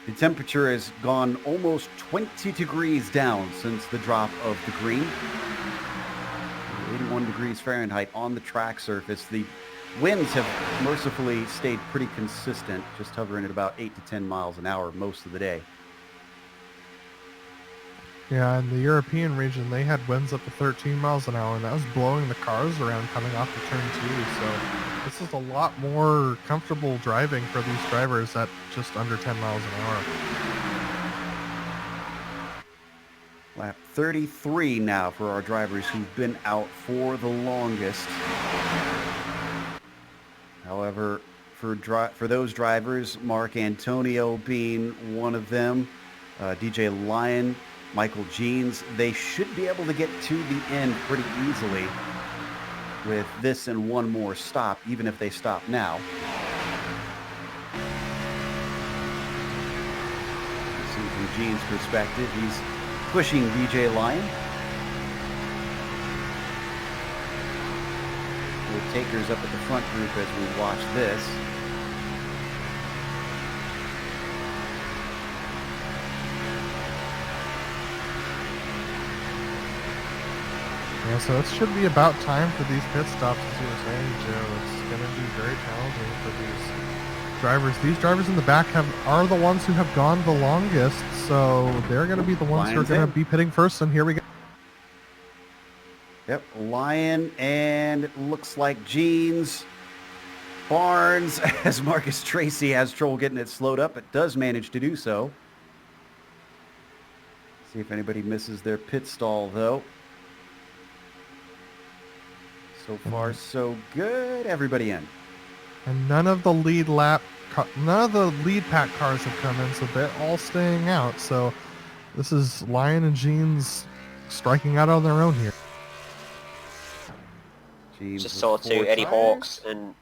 the temperature has gone almost 20 degrees down since the drop of the green. 81 degrees Fahrenheit on the track surface. The winds have mercifully stayed pretty consistent, just hovering at about 8 to 10 miles an hour most of the day. Yeah, in the European region, they had winds up to 13 miles an hour, and that was blowing the cars around coming off the turn 2. So this is a lot more comfortable driving for these drivers at just under 10 miles an hour. Lap 33 now for our drivers who've been out for the longest. However, for those drivers, Mark Antonio being one of them, DJ Lyon, Michael Jeans, they should be able to get to the end pretty easily with this and one more stop, even if they stop now. See from Jeans' perspective, he's pushing DJ Lyon. With takers up at the front group as we watch this. Yeah, so it should be about time for these pit stops, as you were saying, Joe. It's going to be very challenging for these drivers. These drivers in the back are the ones who have gone the longest, so they're going to be the ones who are going to be pitting first, and here we go. Yep, Lyon, and it looks like Jeans, Barnes, as Marcus Tracy has trouble getting it slowed up. It does manage to do so. See if anybody misses their pit stall, though. So far, so good. Everybody in. And none of the lead pack cars have come in, so they're all staying out. So this is Lyon and Jeans striking out on their own here. Just saw too Eddie Hawks and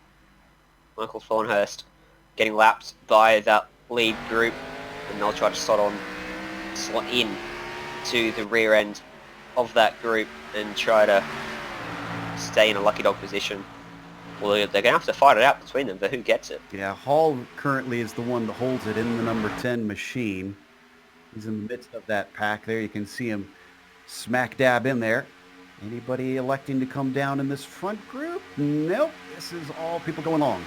Michael Thornhurst getting lapped by that lead group, and they'll try to slot in to the rear end of that group and try to stay in a lucky dog position. Well, they're going to have to fight it out between them for who gets it. Yeah, Hall currently is the one that holds it in the number 10 machine. He's in the midst of that pack there. You can see him smack dab in there. Anybody electing to come down in this front group? Nope. This is all people going long.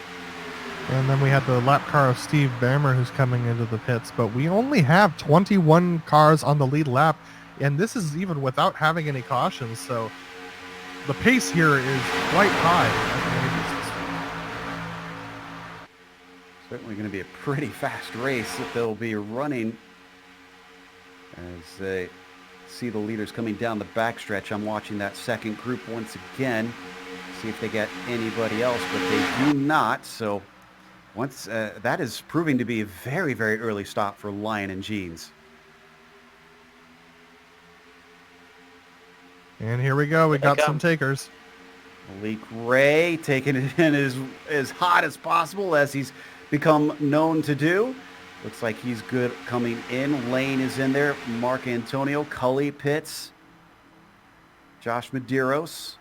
And then we have the lap car of Steve Bammer who's coming into the pits, but we only have 21 cars on the lead lap, and this is even without having any cautions, so the pace here is quite high. Certainly going to be a pretty fast race that they'll be running as they see the leaders coming down the backstretch. I'm watching that second group once again, see if they get anybody else, but they do not. So once that is proving to be a very, very early stop for Lyon and Jeans. And here we go. We got some takers. Malik Ray taking it in as hot as possible, as he's become known to do. Looks like he's good coming in. Lane is in there. Mark Antonio. Cully pits. Josh Medeiros.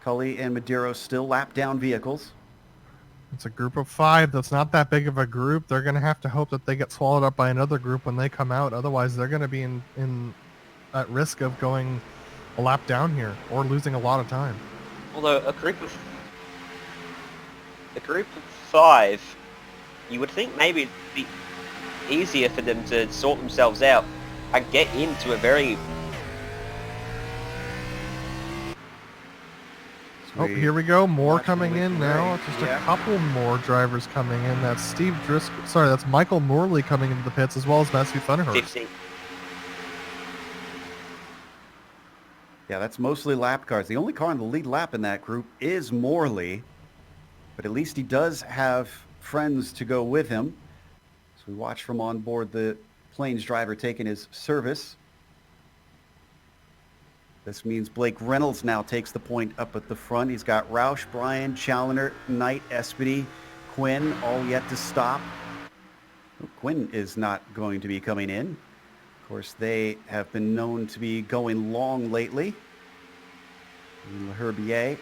Cully and Medeiros still lap down vehicles. It's a group of 5. That's not that big of a group. They're going to have to hope that they get swallowed up by another group when they come out. Otherwise, they're going to be at risk of going a lap down here or losing a lot of time. Although a group of 5, you would think maybe it'd be easier for them to sort themselves out and get into a very... Oh, here we go. More coming in now. Just a couple more drivers coming in. That's Steve Driscoll. Sorry, that's Michael Morley coming into the pits, as well as Matthew Thunderhurst. 50. Yeah, that's mostly lap cars. The only car in the lead lap in that group is Morley, but at least he does have friends to go with him. So we watch from on board the Plains driver taking his service. This means Blake Reynolds now takes the point up at the front. He's got Roush, Bryan, Challoner, Knight, Espedy, Quinn, all yet to stop. Oh, Quinn is not going to be coming in. Of course, they have been known to be going long lately. And Herbier.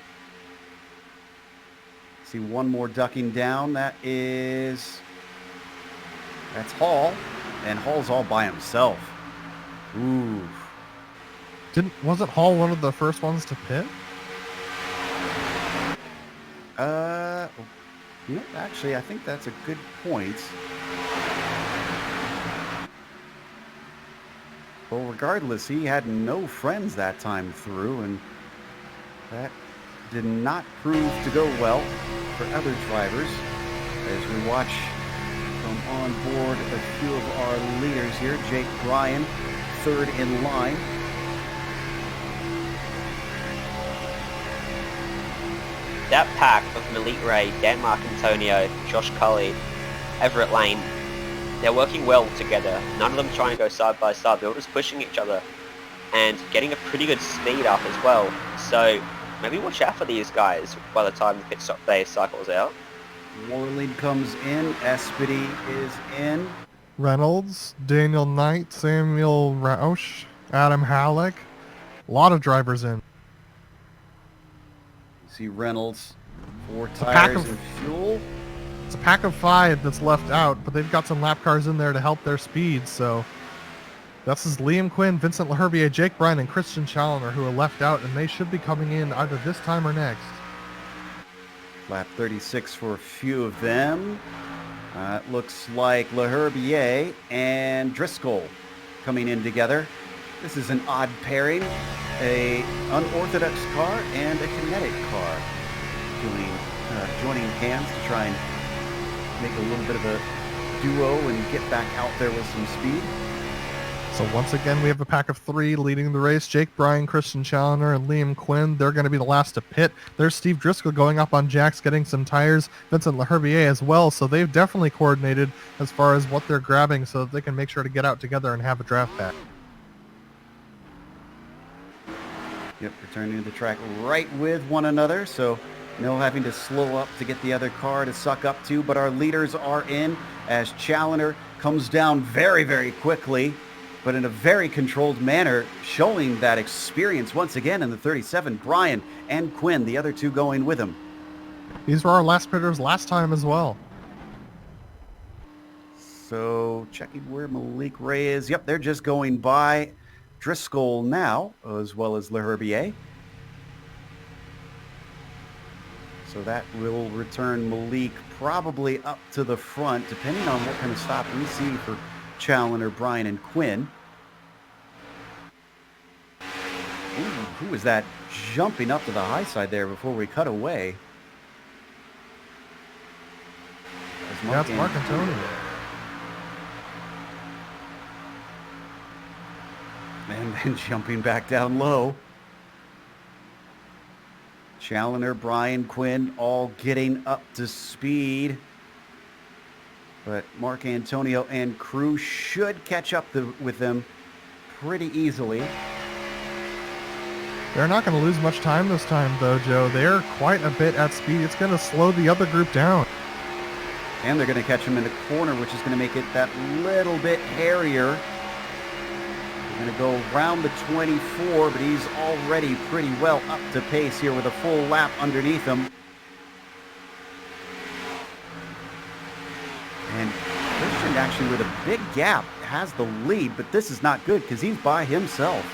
See one more ducking down. That's Hall. And Hall's all by himself. Ooh. Wasn't Hall one of the first ones to pit? Actually, I think that's a good point. Well, regardless, he had no friends that time through, and that did not prove to go well for other drivers. As we watch from on board a few of our leaders here, Jake Bryan, third in line. that pack of Malik Ray, Dan Marcantonio, Josh Cully, Everett Lane, they're working well together. None of them trying to go side by side. They're all just pushing each other and getting a pretty good speed up as well. So maybe watch out for these guys by the time the pit stop day cycles out. Warling comes in. Espedy is in. Reynolds, Daniel Knight, Samuel Roush, Adam Halleck. A lot of drivers in. See Reynolds, 4 a pack tires of- and fuel. It's a pack of 5 that's left out, but they've got some lap cars in there to help their speed, so this is Liam Quinn, Vincent Leherbier, Jake Bryan, and Christian Challoner who are left out, and they should be coming in either this time or next. Lap 36 for a few of them. It looks like Leherbier and Driscoll coming in together. This is an odd pairing. A unorthodox car and a kinetic car joining hands to try and make a little bit of a duo and get back out there with some speed. So once again, we have a pack of 3 leading the race. Jake Bryan, Christian Challoner, and Liam Quinn. They're going to be the last to pit. There's Steve Driscoll going up on jacks, getting some tires. Vincent Leherbier as well. So they've definitely coordinated as far as what they're grabbing so that they can make sure to get out together and have a draft pack. Yep, returning to the track right with one another, so no having to slow up to get the other car to suck up to, but our leaders are in as Challoner comes down very, very quickly, but in a very controlled manner, showing that experience once again in the 37. Bryan and Quinn, the other 2 going with him. These were our last pitters last time as well. So checking where Malik Ray is. Yep, they're just going by Driscoll now, as well as Leherbier. So that will return Malik probably up to the front, depending on what kind of stop we see for Challoner, Bryan, and Quinn. Ooh, who was that jumping up to the high side there before we cut away? That's Marcantonio. And then jumping back down low. Challoner, Bryan, Quinn, all getting up to speed. But Marcantonio and crew should catch up with them pretty easily. They're not going to lose much time this time, though, Joe. They're quite a bit at speed. It's going to slow the other group down. And they're going to catch him in the corner, which is going to make it that little bit hairier. Going to go around the 24, but he's already pretty well up to pace here with a full lap underneath him. And Christian actually with a big gap has the lead, but this is not good because he's by himself.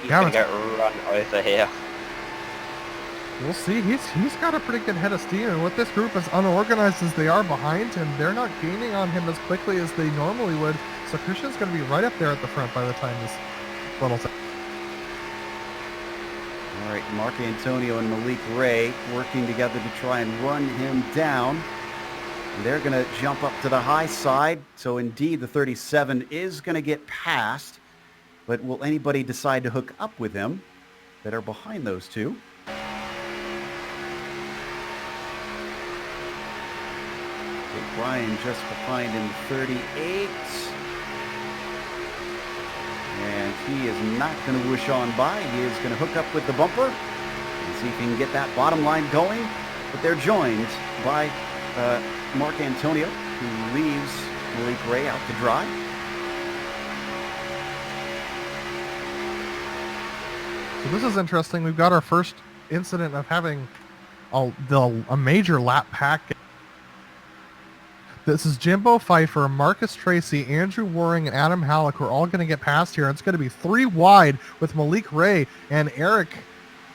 He's going to get run over here. We'll see. He's got a pretty good head of steam, and with this group as unorganized as they are behind him, they're not gaining on him as quickly as they normally would. So Christian's going to be right up there at the front by the time this little... All right, Marcantonio and Malik Ray working together to try and run him down. And they're going to jump up to the high side. So indeed, the 37 is going to get past. But will anybody decide to hook up with him that are behind those 2? Bryan just behind in the 38. And he is not going to whoosh on by. He is going to hook up with the bumper and see if he can get that bottom line going. But they're joined by Marcantonio, who leaves Malik Ray out to dry. So this is interesting. We've got our first incident of having a major lap pack. This is Jimbo Pfeiffer, Marcus Tracy, Andrew Waring, and Adam Halleck who are all going to get past here. It's going to be 3 wide with Malik Ray and Eric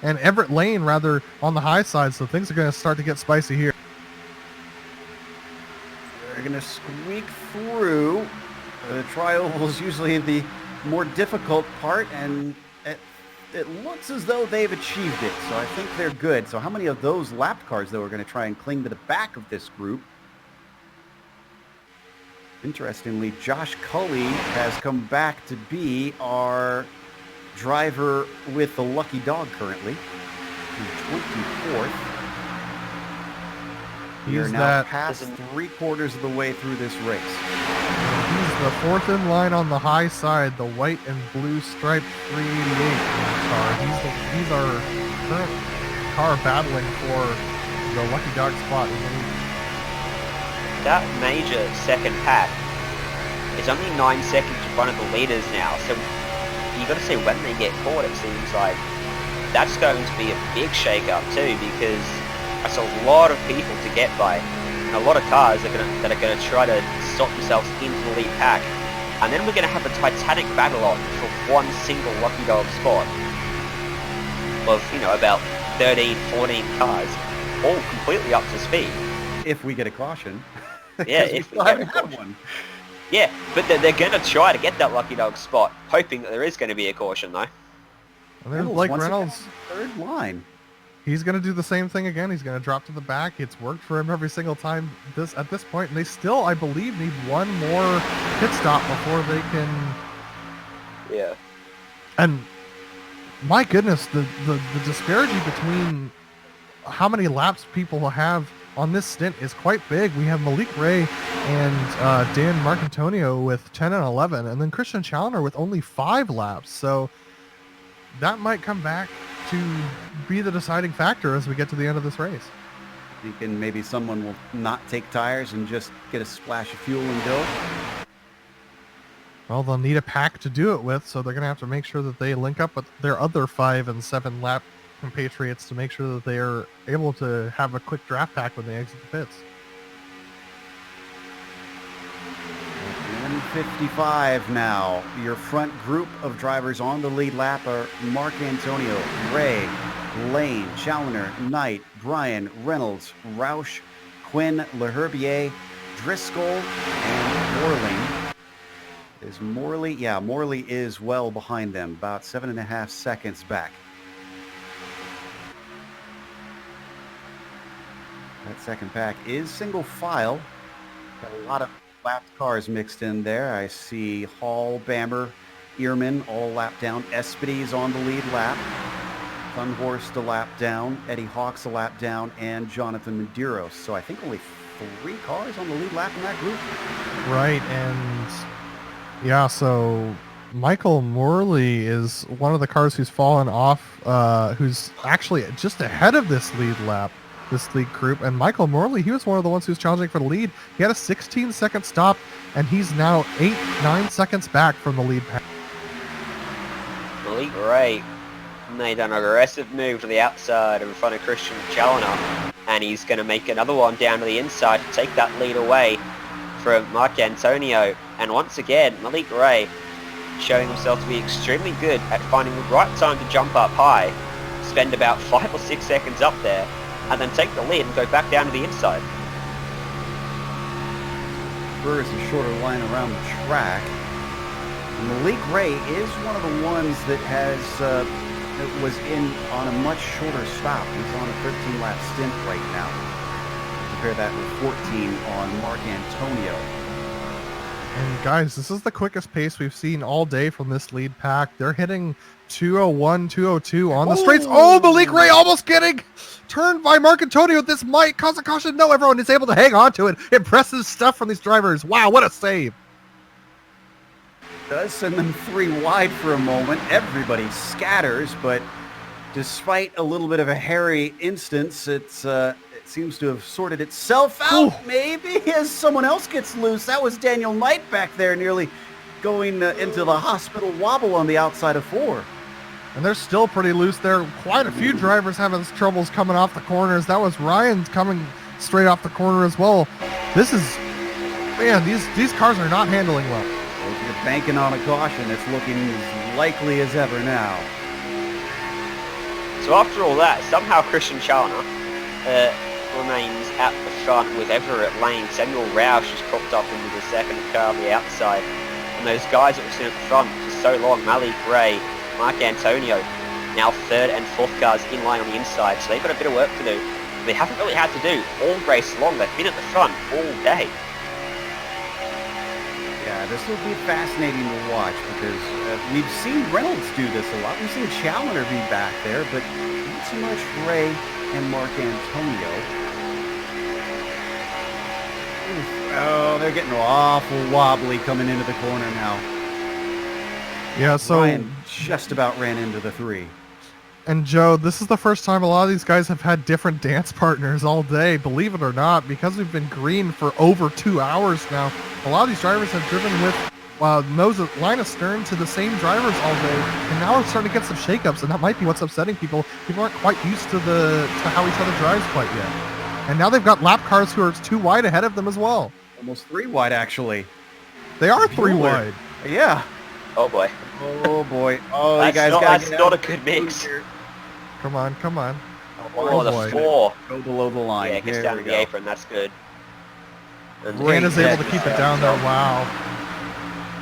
and Everett Lane rather on the high side. So things are going to start to get spicy here. They're going to squeak through. The tri-oval is usually the more difficult part, and it looks as though they've achieved it. So I think they're good. So how many of those lap cars, though, are going to try and cling to the back of this group? Interestingly, Josh Cully has come back to be our driver with the lucky dog currently. 24th. We are He's now that. past 3/4 of the way through this race. He's the fourth in line on the high side, the white and blue striped 388 car. He's our current car battling for the lucky dog spot in the lead. That major second pack is only 9 seconds in front of the leaders now, so you got to see when they get caught. It seems like that's going to be a big shake-up too, because that's a lot of people to get by, and a lot of cars that are going to try to stop themselves into the lead pack, and then we're going to have a titanic battle on for one single lucky dog spot of, you know, about 13, 14 cars, all completely up to speed. If we get a caution. Yeah, if we haven't had one. Yeah, but they're going to try to get that lucky dog spot, hoping that there is going to be a caution though. And there's Blake once again Reynolds. on the third line. He's going to do the same thing again. He's going to drop to the back. It's worked for him every single time at this point, and they still, I believe, need one more pit stop before they can. Yeah. And my goodness, the disparity between how many laps people will have on this stint is quite big. We have Malik Ray and Dan Marcantonio with 10 and 11, and then Christian Challoner with only 5 laps. So that might come back to be the deciding factor as we get to the end of this race. Thinking maybe someone will not take tires and just get a splash of fuel and go. Well, they'll need a pack to do it with, so they're going to have to make sure that they link up with their other 5 and 7 lap compatriots to make sure that they are able to have a quick draft pack when they exit the pits. 155 now. Your front group of drivers on the lead lap are Mark Antonio, Ray, Lane, Challoner, Knight, Bryan, Reynolds, Roush, Quinn, LaHerbier, Driscoll, and Morley. Is Morley? Yeah, Morley is well behind them, about 7.5 seconds back. That second pack is single file. Got a lot of lapped cars mixed in there. I see Hall, Bamber, Ehrman all lapped down. Espidy's on the lead lap. Funhorst a lap down. Eddie Hawks a lap down. And Jonathan Medeiros. So I think only 3 cars on the lead lap in that group. Right, and yeah, so Michael Morley is one of the cars who's fallen off, who's actually just ahead of this lead lap, this lead group. And Michael Morley, he was one of the ones who's challenging for the lead. He had a 16-second stop, and he's now 8-9 seconds back from the lead pack. Malik Ray made an aggressive move to the outside in front of Christian Challoner, and he's going to make another one down to the inside to take that lead away from Mark Antonio. And once again, Malik Ray showing himself to be extremely good at finding the right time to jump up high, spend about 5 or 6 seconds up there, and then take the lead and go back down to the inside. Prefers a shorter line around the track. Malik Ray is one of the ones that was in on a much shorter stop. He's on a 13-lap stint right now. Compare that with 14 on Mark Antonio. And guys, this is the quickest pace we've seen all day from this lead pack. They're hitting 201, 202 on the straights. Oh, Malik Ray almost getting turned by Mark Antonio. This might cause a caution. No, everyone is able to hang on to it. Impressive stuff from these drivers. Wow, what a save. Does send them 3 wide for a moment. Everybody scatters, but despite a little bit of a hairy instance, it seems to have sorted itself out, maybe, as someone else gets loose. That was Daniel Knight back there, nearly going into the hospital wobble on the outside of 4. And they're still pretty loose there. Quite a few drivers having troubles coming off the corners. That was Ryan's coming straight off the corner as well. This is, man, these cars are not handling well. If you're banking on a caution, it's looking as likely as ever now. So after all that, somehow Christian Challoner remains at the front with Everett Lane. Samuel Roush has cropped up into the second car on the outside. And those guys that were sitting at the front for so long, Malik Ray, Mark Antonio, now 3rd and 4th cars in line on the inside. So they've got a bit of work to do. They haven't really had to do all race long. They've been at the front all day. Yeah, this will be fascinating to watch because we've seen Reynolds do this a lot. We've seen Challoner be back there, but not so much Ray and Mark Antonio. Oh, they're getting awful wobbly coming into the corner now. Yeah, so... Ryan just about ran into the 3. And Joe, this is the first time a lot of these guys have had different dance partners all day, believe it or not, because we've been green for over 2 hours now. A lot of these drivers have driven with nose line astern to the same drivers all day, and now we're starting to get some shakeups, and that might be what's upsetting people. People aren't quite used to how each other drives quite yet. And now they've got lap cars who are 2 wide ahead of them as well. Almost 3 wide, actually. They are 3 wide. Yeah. Oh boy. Oh boy. Oh, that's you guys that's not a good mix. Come on, come on. Oh, the boy. 4. Go below the line. Yeah, it gets down to the apron. That's good. And is able to keep it down there. Wow.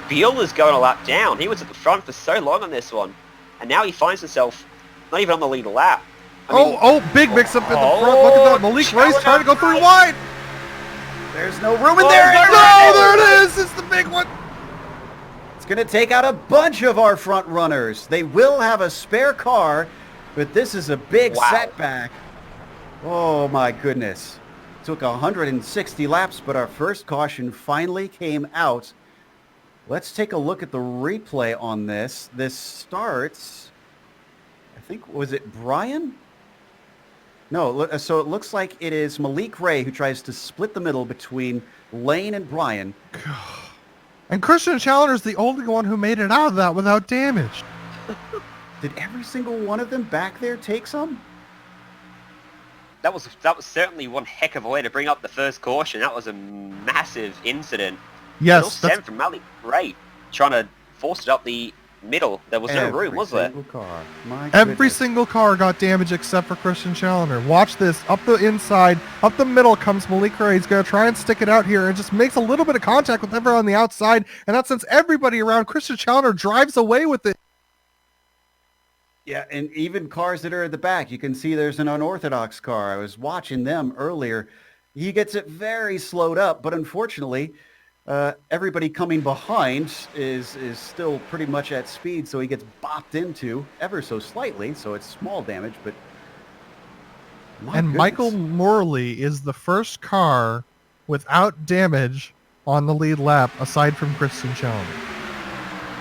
Viola's going a lap down. He was at the front for so long on this one. And now he finds himself not even on the lead lap. I mean, big mix-up in the front. Look at that. Malik Ray's trying to go 3 wide. There's no room in there. There it is. It's the big one. It's going to take out a bunch of our front runners. They will have a spare car, but this is a big setback. Oh, my goodness. Took 160 laps, but our first caution finally came out. Let's take a look at the replay on this. This starts, I think, was it Brian? No, so it looks like it is Malik Ray who tries to split the middle between Lane and Brian. And Christian Challenger's the only one who made it out of that without damage. Did every single one of them back there take some? That was certainly one heck of a way to bring up the first caution. That was a massive incident. Yes, it all stemmed from Malik Ray trying to force it up the middle. There was no room, was there? Every single car got damage except for Christian Challenger. Watch this. Up the inside, up the middle comes Malik Ray. He's going to try and stick it out here and just makes a little bit of contact with everyone on the outside. And that sends everybody around. Christian Challenger drives away with it. Yeah, and even cars that are at the back, you can see there's an unorthodox car. I was watching them earlier. He gets it very slowed up, but unfortunately, everybody coming behind is still pretty much at speed, so he gets bopped into ever so slightly, so it's small damage, but... Michael Morley is the first car without damage on the lead lap, aside from Christian Challenger.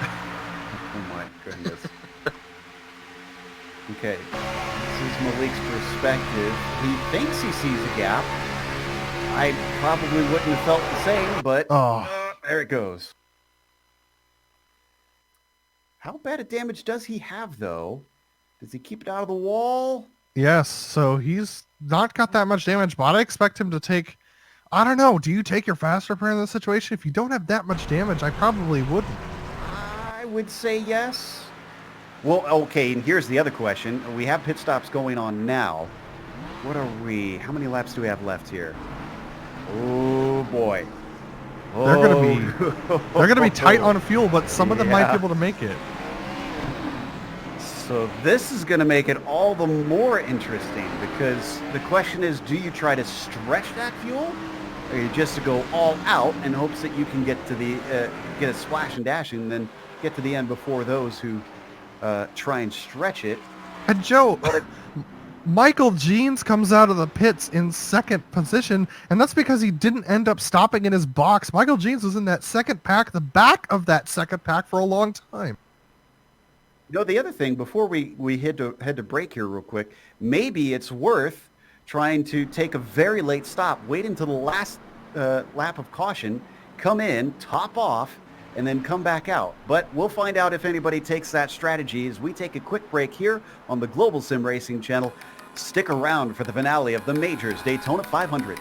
Oh my goodness. Okay, this is Malik's perspective. He thinks he sees a gap. I probably wouldn't have felt the same, but there it goes. How bad a damage does he have, though? Does he keep it out of the wall? Yes, so he's not got that much damage, but I expect him to take... I don't know, do you take your fast repair in this situation? If you don't have that much damage, I probably wouldn't. I would say yes. Well, okay, and here's the other question. We have pit stops going on now. What are we? How many laps do we have left here? Oh boy. They're gonna be tight on fuel, but some of them might be able to make it. So this is gonna make it all the more interesting, because the question is, do you try to stretch that fuel, or you just to go all out in hopes that you can get to the get a splash and dash and then get to the end before those who try and stretch it? And Joe, Michael Jeans comes out of the pits in second position, and that's because he didn't end up stopping in his box. Michael Jeans was in that second pack, the back of that second pack, for a long time. You know, the other thing, before we head to break here real quick, maybe it's worth trying to take a very late stop, wait until the last lap of caution, come in, top off, and then come back out. But we'll find out if anybody takes that strategy as we take a quick break here on the Global Sim Racing channel. Stick around for the finale of the Majors Daytona 500.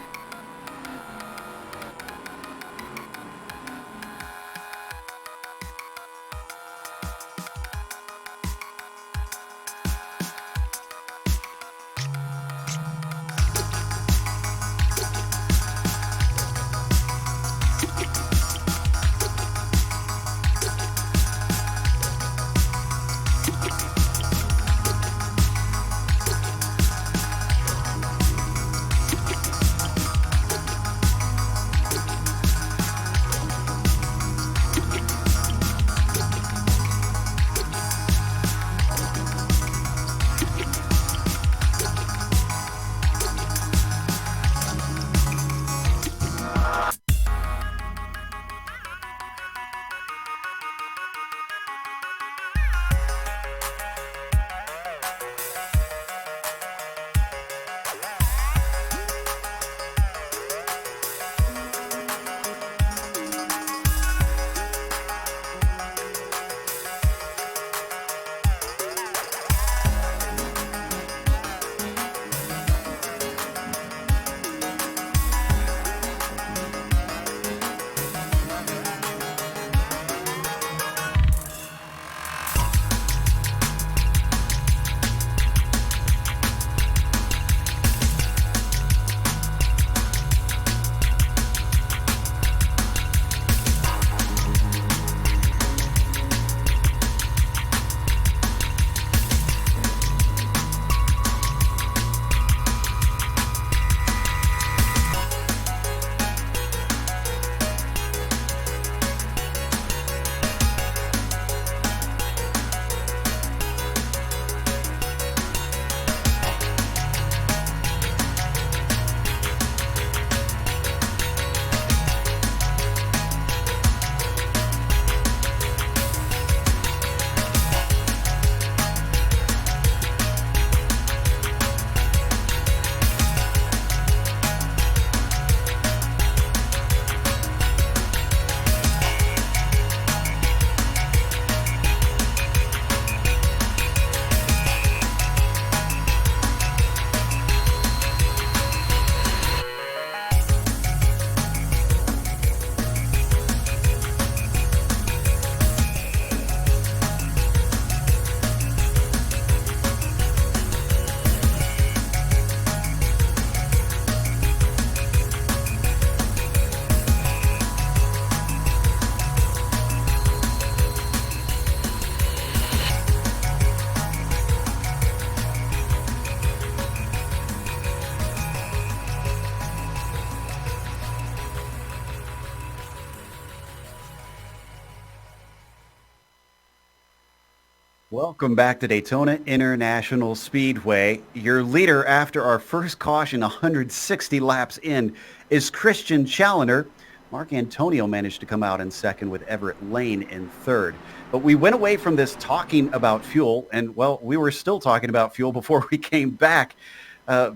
Welcome back to Daytona International Speedway. Your leader after our first caution 160 laps in is Christian Challoner. Mark Antonio managed to come out in second with Everett Lane in third. But we went away from this talking about fuel, and, well, we were still talking about fuel before we came back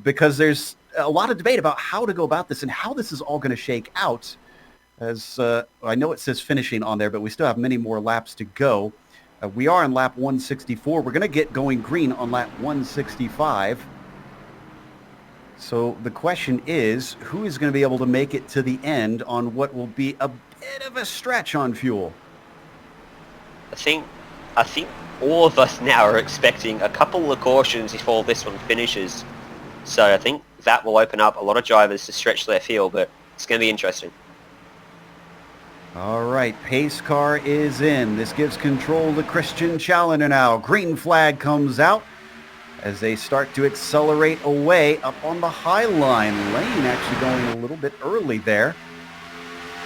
because there's a lot of debate about how to go about this and how this is all going to shake out. As I know it says finishing on there, but we still have many more laps to go. We are on lap 164. We're going to get going green on lap 165. So the question is, who is going to be able to make it to the end on what will be a bit of a stretch on fuel? I think all of us now are expecting a couple of cautions before this one finishes. So I think that will open up a lot of drivers to stretch their field, but it's going to be interesting. All right, pace car is in. This gives control to Christian Challoner now. Green flag comes out as they start to accelerate away up on the high line. Lane actually going a little bit early there.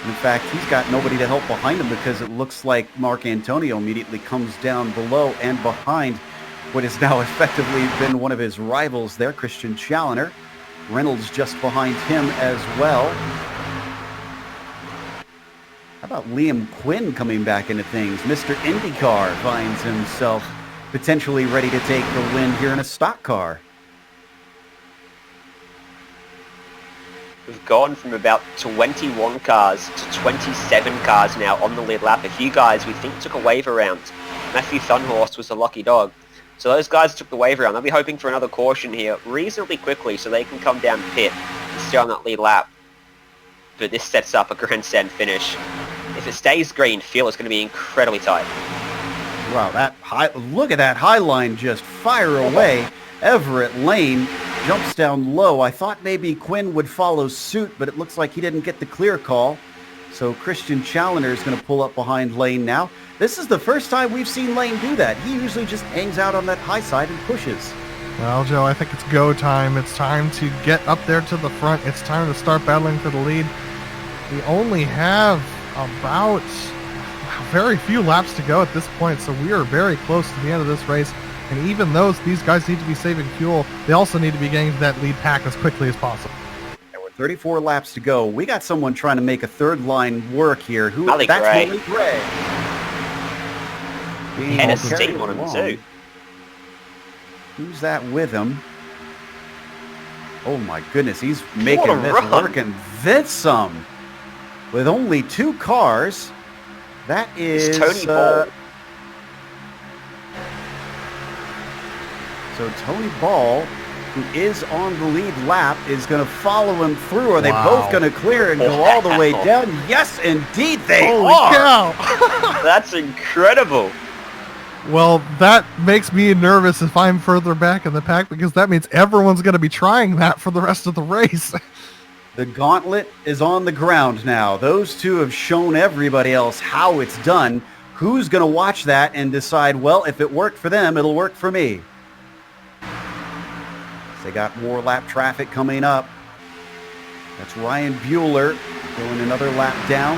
In fact, he's got nobody to help behind him because it looks like Mark Antonio immediately comes down below and behind what has now effectively been one of his rivals there, Christian Challoner. Reynolds just behind him as well. How about Liam Quinn coming back into things? Mr. IndyCar finds himself potentially ready to take the win here in a stock car. We've gone from about 21 cars to 27 cars now on the lead lap. A few guys we think took a wave around. Matthew Thunhorst was the lucky dog. So those guys took the wave around. They'll be hoping for another caution here reasonably quickly so they can come down pit and stay on that lead lap. But this sets up a grandstand finish. If it stays green, fuel is going to be incredibly tight. Wow, look at that high line just fire away. Everett Lane jumps down low. I thought maybe Quinn would follow suit, but it looks like he didn't get the clear call. So Christian Challoner is going to pull up behind Lane now. This is the first time we've seen Lane do that. He usually just hangs out on that high side and pushes. Well, Joe, I think it's go time. It's time to get up there to the front. It's time to start battling for the lead. We only have about very few laps to go at this point, so we are very close to the end of this race. And even though these guys need to be saving fuel, they also need to be getting to that lead pack as quickly as possible. There were 34 laps to go. We got someone trying to make a third line work here. Malik That's Gray. Malik Gray. And a steam on him too. Who's that with him? Oh my goodness, he's making this run. work and then some. With only two cars, that is Tony Ball. So Tony Ball, who is on the lead lap, is going to follow him through. Are they both going to clear and go all the way down? Yes, indeed they Holy are. cow! That's incredible. Well, that makes me nervous if I'm further back in the pack because that means everyone's going to be trying that for the rest of the race. The gauntlet is on the ground now. Those two have shown everybody else how it's done. Who's going to watch that and decide, well, if it worked for them, it'll work for me? They got more lap traffic coming up. That's Ryan Bueller going another lap down.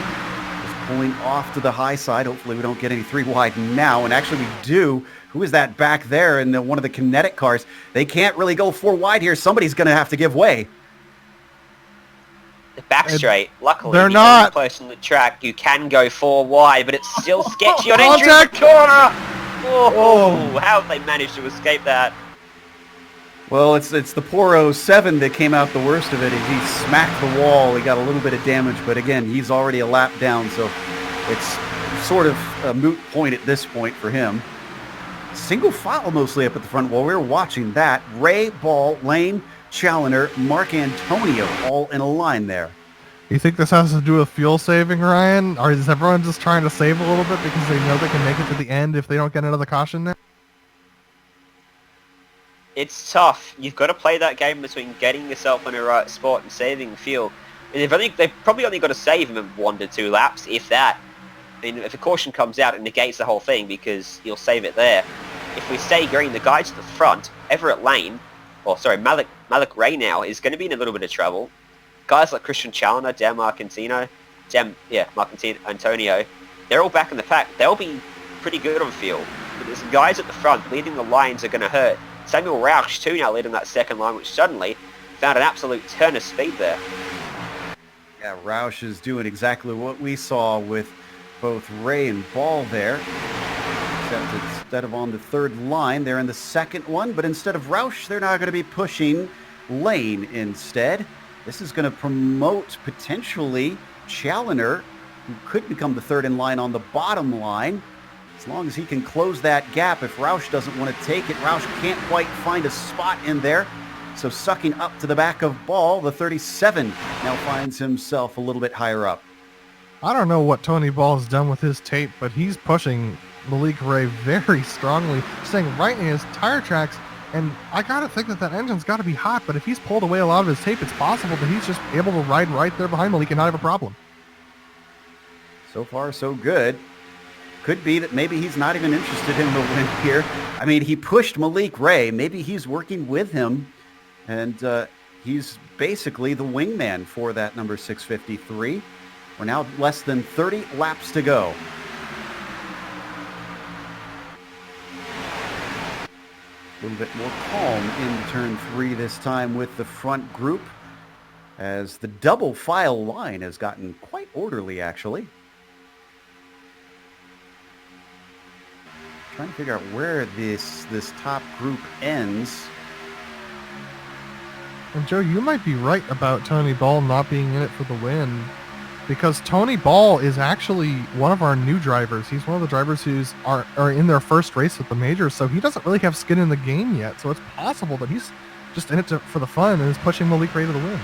Just pulling off to the high side. Hopefully we don't get any three wide now. And actually we do. Who is that back there in one of the kinetic cars? They can't really go four wide here. Somebody's going to have to give way. The back straight. Luckily, they're the not. only person on the track you can go 4 wide, but it's still sketchy on entry Contact. the corner. Oh, how have they managed to escape that? Well, it's the poor 07 that came out the worst of it. He smacked the wall. He got a little bit of damage, but again, he's already a lap down, so it's sort of a moot point at this point for him. Single file mostly up at the front while we were watching that. Ray, Ball, Lane, Challoner, Mark Antonio all in a line there. You think this has to do with fuel saving, Ryan? Or is everyone just trying to save a little bit because they know they can make it to the end if they don't get another caution now? It's tough. You've got to play that game between getting yourself in the right spot and saving fuel. And they've probably only got to save him in 1 to 2 laps, if that. I mean, if a caution comes out, it negates the whole thing because you'll save it there. If we stay green, the guy to the front, Everett Lane, Malik Ray now, is going to be in a little bit of trouble. Guys like Christian Challoner, Mark Antonio, they're all back in the pack. They'll be pretty good on fuel. but there's guys at the front. Leading the lines are going to hurt. Samuel Roush too now leading that second line, which suddenly found an absolute turn of speed there. Yeah, Roush is doing exactly what we saw with both Ray and Ball there. Except instead of on the third line, they're in the second one. But instead of Roush, they're now going to be pushing Lane instead. This is going to promote potentially Challoner, who could become the third in line on the bottom line. As long as he can close that gap, if Roush doesn't want to take it, Roush can't quite find a spot in there. So sucking up to the back of Ball, the 37 now finds himself a little bit higher up. I don't know what Tony Ball has done with his tape, but he's pushing Malik Ray very strongly, staying right in his tire tracks. And I got to think that that engine's got to be hot, but if he's pulled away a lot of his tape, it's possible that he's just able to ride right there behind Malik and not have a problem. So far, so good. Could be that maybe he's not even interested in the win here. I mean, he pushed Malik Ray. Maybe he's working with him. And he's basically the wingman for that number 653. We're now less than 30 laps to go. A little bit more calm in turn 3 this time with the front group, as the double file line has gotten quite orderly, actually. Trying to figure out where this top group ends. And Joe, you might be right about Tony Ball not being in it for the win, because Tony Ball is actually one of our new drivers. He's one of the drivers who's are in their first race at the majors, so he doesn't really have skin in the game yet. So it's possible that he's just in it for the fun and is pushing Malik Ray to the win.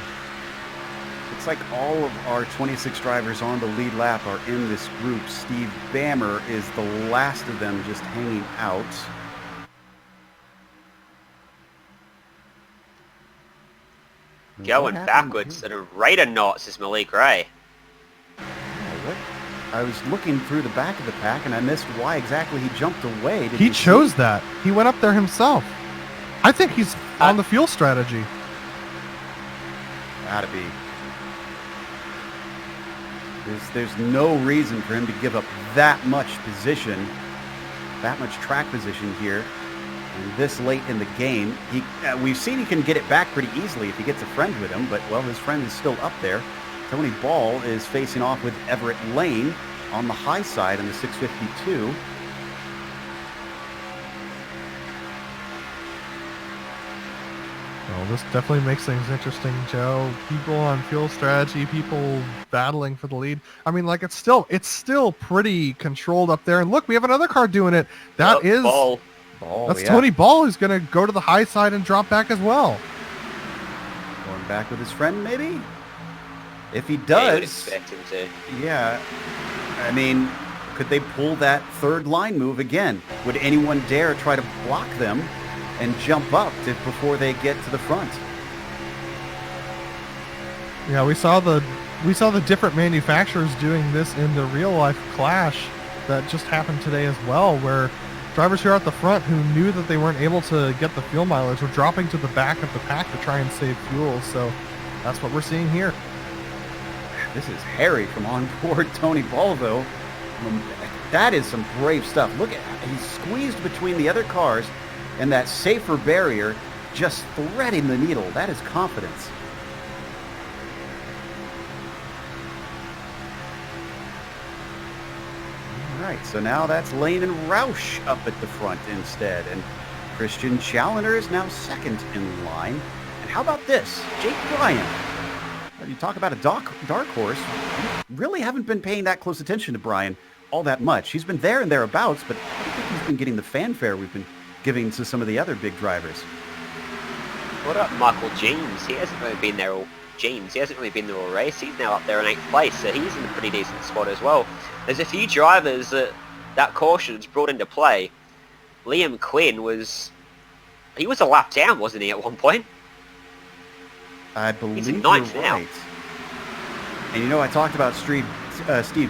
Looks like all of our 26 drivers on the lead lap are in this group. Steve Bammer is the last of them just hanging out. Going backwards at a rate of knots is Malik Ray. I was looking through the back of the pack and I missed why exactly he jumped away. He chose that. He went up there himself. I think he's on the fuel strategy. Gotta be. There's no reason for him to give up that much position, that much track position here. And this late in the game, we've seen he can get it back pretty easily if he gets a friend with him, but, well, his friend is still up there. Tony Ball is facing off with Everett Lane on the high side in the 652. Well, this definitely makes things interesting, Joe. People on fuel strategy, people battling for the lead. I mean, like, it's still pretty controlled up there. And look, we have another car doing it. That is Ball. That's Tony Ball, who's going to go to the high side and drop back as well. Going back with his friend, maybe? If he does, I would expect him to. Yeah. I mean, could they pull that third line move again? Would anyone dare try to block them and jump up before they get to the front? Yeah, we saw the different manufacturers doing this in the real life clash that just happened today as well, where drivers who are at the front who knew that they weren't able to get the fuel mileage were dropping to the back of the pack to try and save fuel. So that's what we're seeing here. This is Harry from onboard Tony Ball, though. That is some brave stuff. Look at he's squeezed between the other cars and that safer barrier, just threading the needle. That is confidence. All right, so now that's Lane and Roush up at the front instead, and Christian Challoner is now second in line. And how about this? Jake Bryan. You talk about a dark horse. We really haven't been paying that close attention to Bryan all that much. He's been there and thereabouts, but I don't think he's been getting the fanfare we've been giving to some of the other big drivers. What about Michael James? He hasn't really been there all race. He's now up there in 8th place, so he's in a pretty decent spot as well. There's a few drivers that caution's brought into play. Liam Quinn was a lap down, wasn't he, at one point? I believe he's in 9th now. Right. And you know, I talked about Steve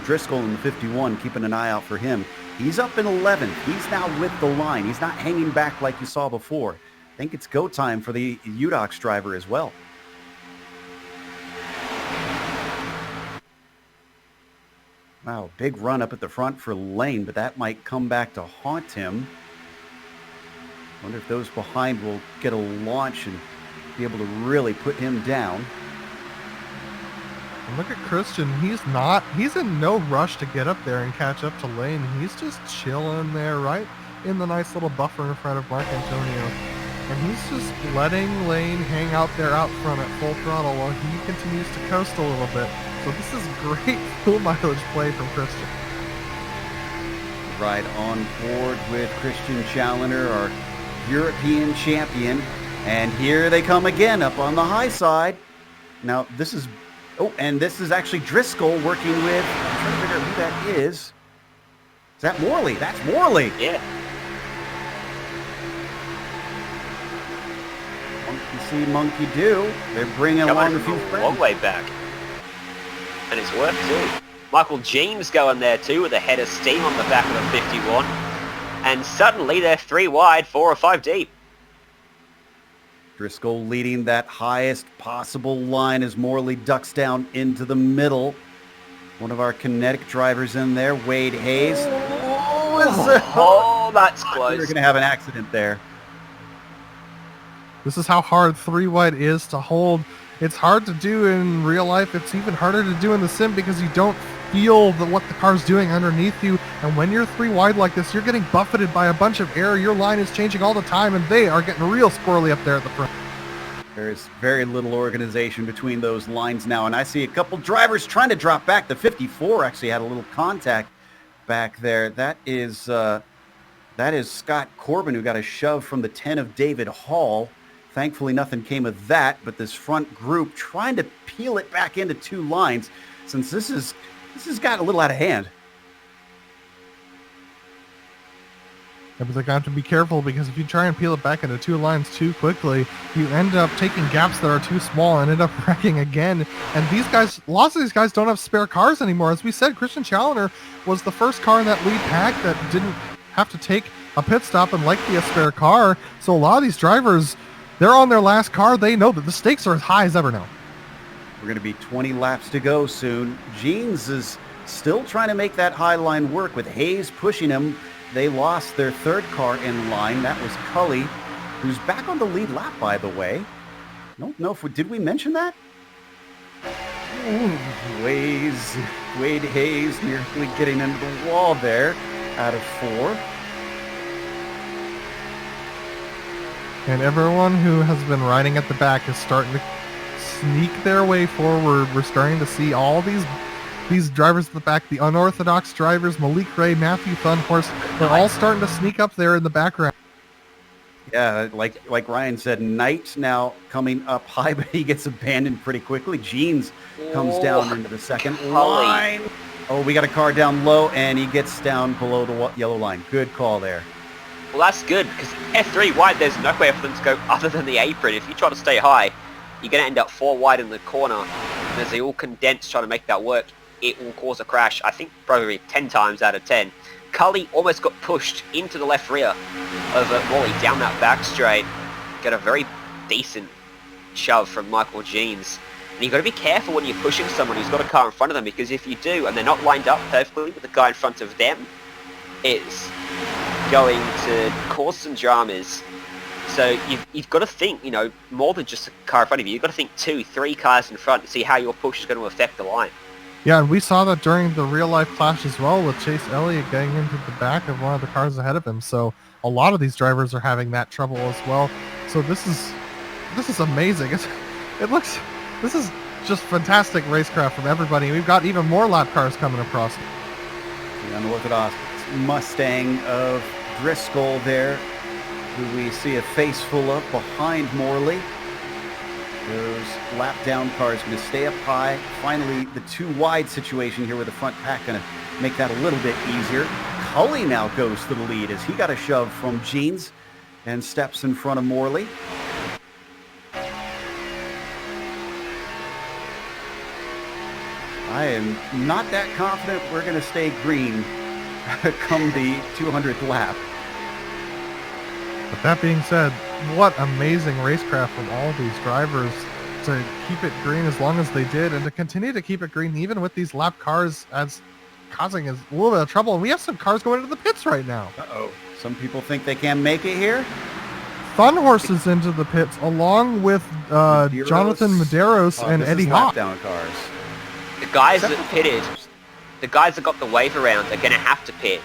Driscoll in the 51, keeping an eye out for him. He's up in 11th. He's now with the line. He's not hanging back like you saw before. I think it's go time for the UDOX driver as well. Wow, big run up at the front for Lane, but that might come back to haunt him. Wonder if those behind will get a launch and be able to really put him down. And look at Christian. He's in no rush to get up there and catch up to Lane. He's just chilling there right in the nice little buffer in front of Mark Antonio. And he's just letting Lane hang out there out front at full throttle while he continues to coast a little bit. So this is great fuel mileage play from Christian. Right on board with Christian Challoner, our European champion. And here they come again up on the high side. Now this is, and this is actually Driscoll working with, I'm trying to figure out who that is. Is that Morley? That's Morley. Yeah. Monkey see, monkey do. They're bringing along a few friends. Long way back. And it's worked too. Michael James going there too with a head of steam on the back of the 51. And suddenly they're 3 wide, 4 or 5 deep. Driscoll leading that highest possible line as Morley ducks down into the middle. One of our kinetic drivers in there, Wade Hayes. Oh, that's close. We're going to have an accident there. This is how hard 3 wide is to hold. It's hard to do in real life. It's even harder to do in the sim because you don't feel what the car's doing underneath you. And when you're 3 wide like this, you're getting buffeted by a bunch of air. Your line is changing all the time, and they are getting real squirrely up there at the front. There's very little organization between those lines now, and I see a couple drivers trying to drop back. The 54 actually had a little contact back there. That is Scott Corbin, who got a shove from the 10 of David Hall. Thankfully, nothing came of that, but this front group trying to peel it back into 2 lines, since this has gotten a little out of hand. Yeah, but they're going to have to be careful, because if you try and peel it back into 2 lines too quickly, you end up taking gaps that are too small and end up wrecking again. And lots of these guys don't have spare cars anymore. As we said, Christian Challoner was the first car in that lead pack that didn't have to take a pit stop and likely a spare car. So a lot of these drivers, they're on their last car. They know that the stakes are as high as ever now. We're going to be 20 laps to go soon. Jeans is still trying to make that high line work with Hayes pushing him. They lost their 3rd car in line. That was Cully, who's back on the lead lap, by the way. I don't know if did we mention that? Wade Hayes nearly getting into the wall there out of 4. And everyone who has been riding at the back is starting to sneak their way forward. We're starting to see all these drivers at the back, the unorthodox drivers, Malik Ray, Matthew Thunhorse, they're all starting to sneak up there in the background. Yeah, like Ryan said, Knight now coming up high, but he gets abandoned pretty quickly. Jeans comes down into the 2nd line. Oh, we got a car down low, and he gets down below the yellow line. Good call there. Well, that's good, because F3 wide, there's nowhere for them to go other than the apron. If you try to stay high, you're going to end up 4 wide in the corner. And as they all condense trying to make that work, it will cause a crash, I think probably 10 times out of 10. Cully almost got pushed into the left rear of Wally down that back straight. Got a very decent shove from Michael Jeans. And you've got to be careful when you're pushing someone who's got a car in front of them, because if you do, and they're not lined up perfectly with the guy in front of them, it's going to cause some dramas. So you've got to think, more than just a car in front of you. You've got to think 2, 3 cars in front to see how your push is going to affect the line. Yeah, and we saw that during the real-life clash as well, with Chase Elliott getting into the back of one of the cars ahead of him. So a lot of these drivers are having that trouble as well. So this is amazing. This is just fantastic racecraft from everybody. We've got even more lap cars coming across. The unorthodox Mustang of Driscoll there, who we see a face full of behind Morley. Those lap down cars going to stay up high. Finally, the 2 wide situation here with the front pack going to make that a little bit easier. Cully now goes to the lead as he got a shove from Jeans and steps in front of Morley. I am not that confident we're going to stay green come the 200th lap. But that being said, what amazing racecraft from all these drivers to keep it green as long as they did, and to continue to keep it green even with these lap cars as causing us a little bit of trouble. And we have some cars going into the pits right now. Uh-oh. Some people think they can make it here. Fun Horse is into the pits along with Jonathan Medeiros and Eddie Hawk. Down cars. The guys that pitted, the guys that got the wave around are going to have to pit.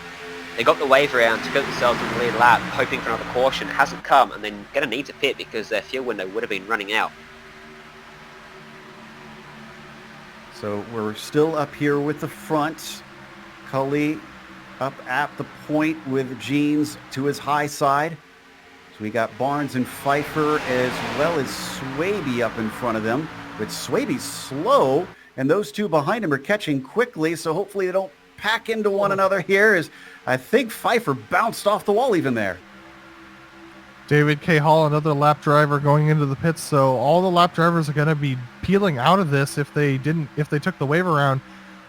They got the wave around to get themselves in the lead lap, hoping for another caution. It hasn't come, and they're going to need to pit because their fuel window would have been running out. So we're still up here with the front. Cully up at the point with Jeans to his high side. So we got Barnes and Pfeiffer as well as Swaby up in front of them. But Swaby's slow, and those two behind him are catching quickly, so hopefully they don't pack into one another here, as I think Pfeiffer bounced off the wall even there. David K. Hall, another lap driver going into the pits, so all the lap drivers are going to be peeling out of this if they took the wave around.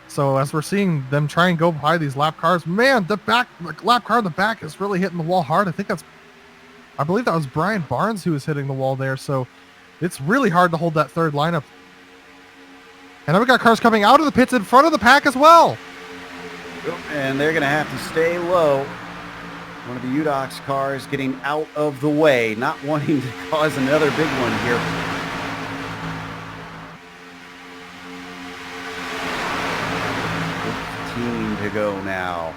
So as we're seeing them try and go by these lap cars, man, the lap car in the back is really hitting the wall hard. I believe that was Brian Barnes who was hitting the wall there, so it's really hard to hold that third lineup. And then we got cars coming out of the pits in front of the pack as well. And they're going to have to stay low. One of the UDOX cars getting out of the way, not wanting to cause another big one here. To go now.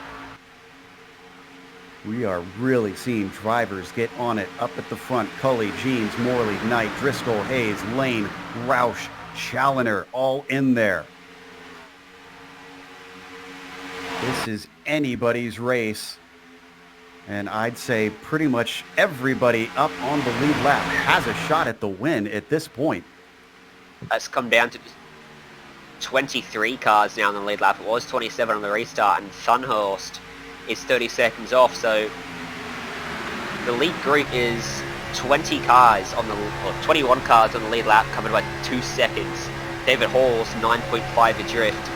We are really seeing drivers get on it up at the front. Cully, Jeans, Morley, Knight, Driscoll, Hayes, Lane, Roush, Challoner, all in there. This is anybody's race. And I'd say pretty much everybody up on the lead lap has a shot at the win at this point. It's come down to 23 cars now on the lead lap. It was 27 on the restart, and Thunhorst is 30 seconds off. So the lead group is 21 cars on the lead lap, coming by 2 seconds. David Hall's 9.5 adrift.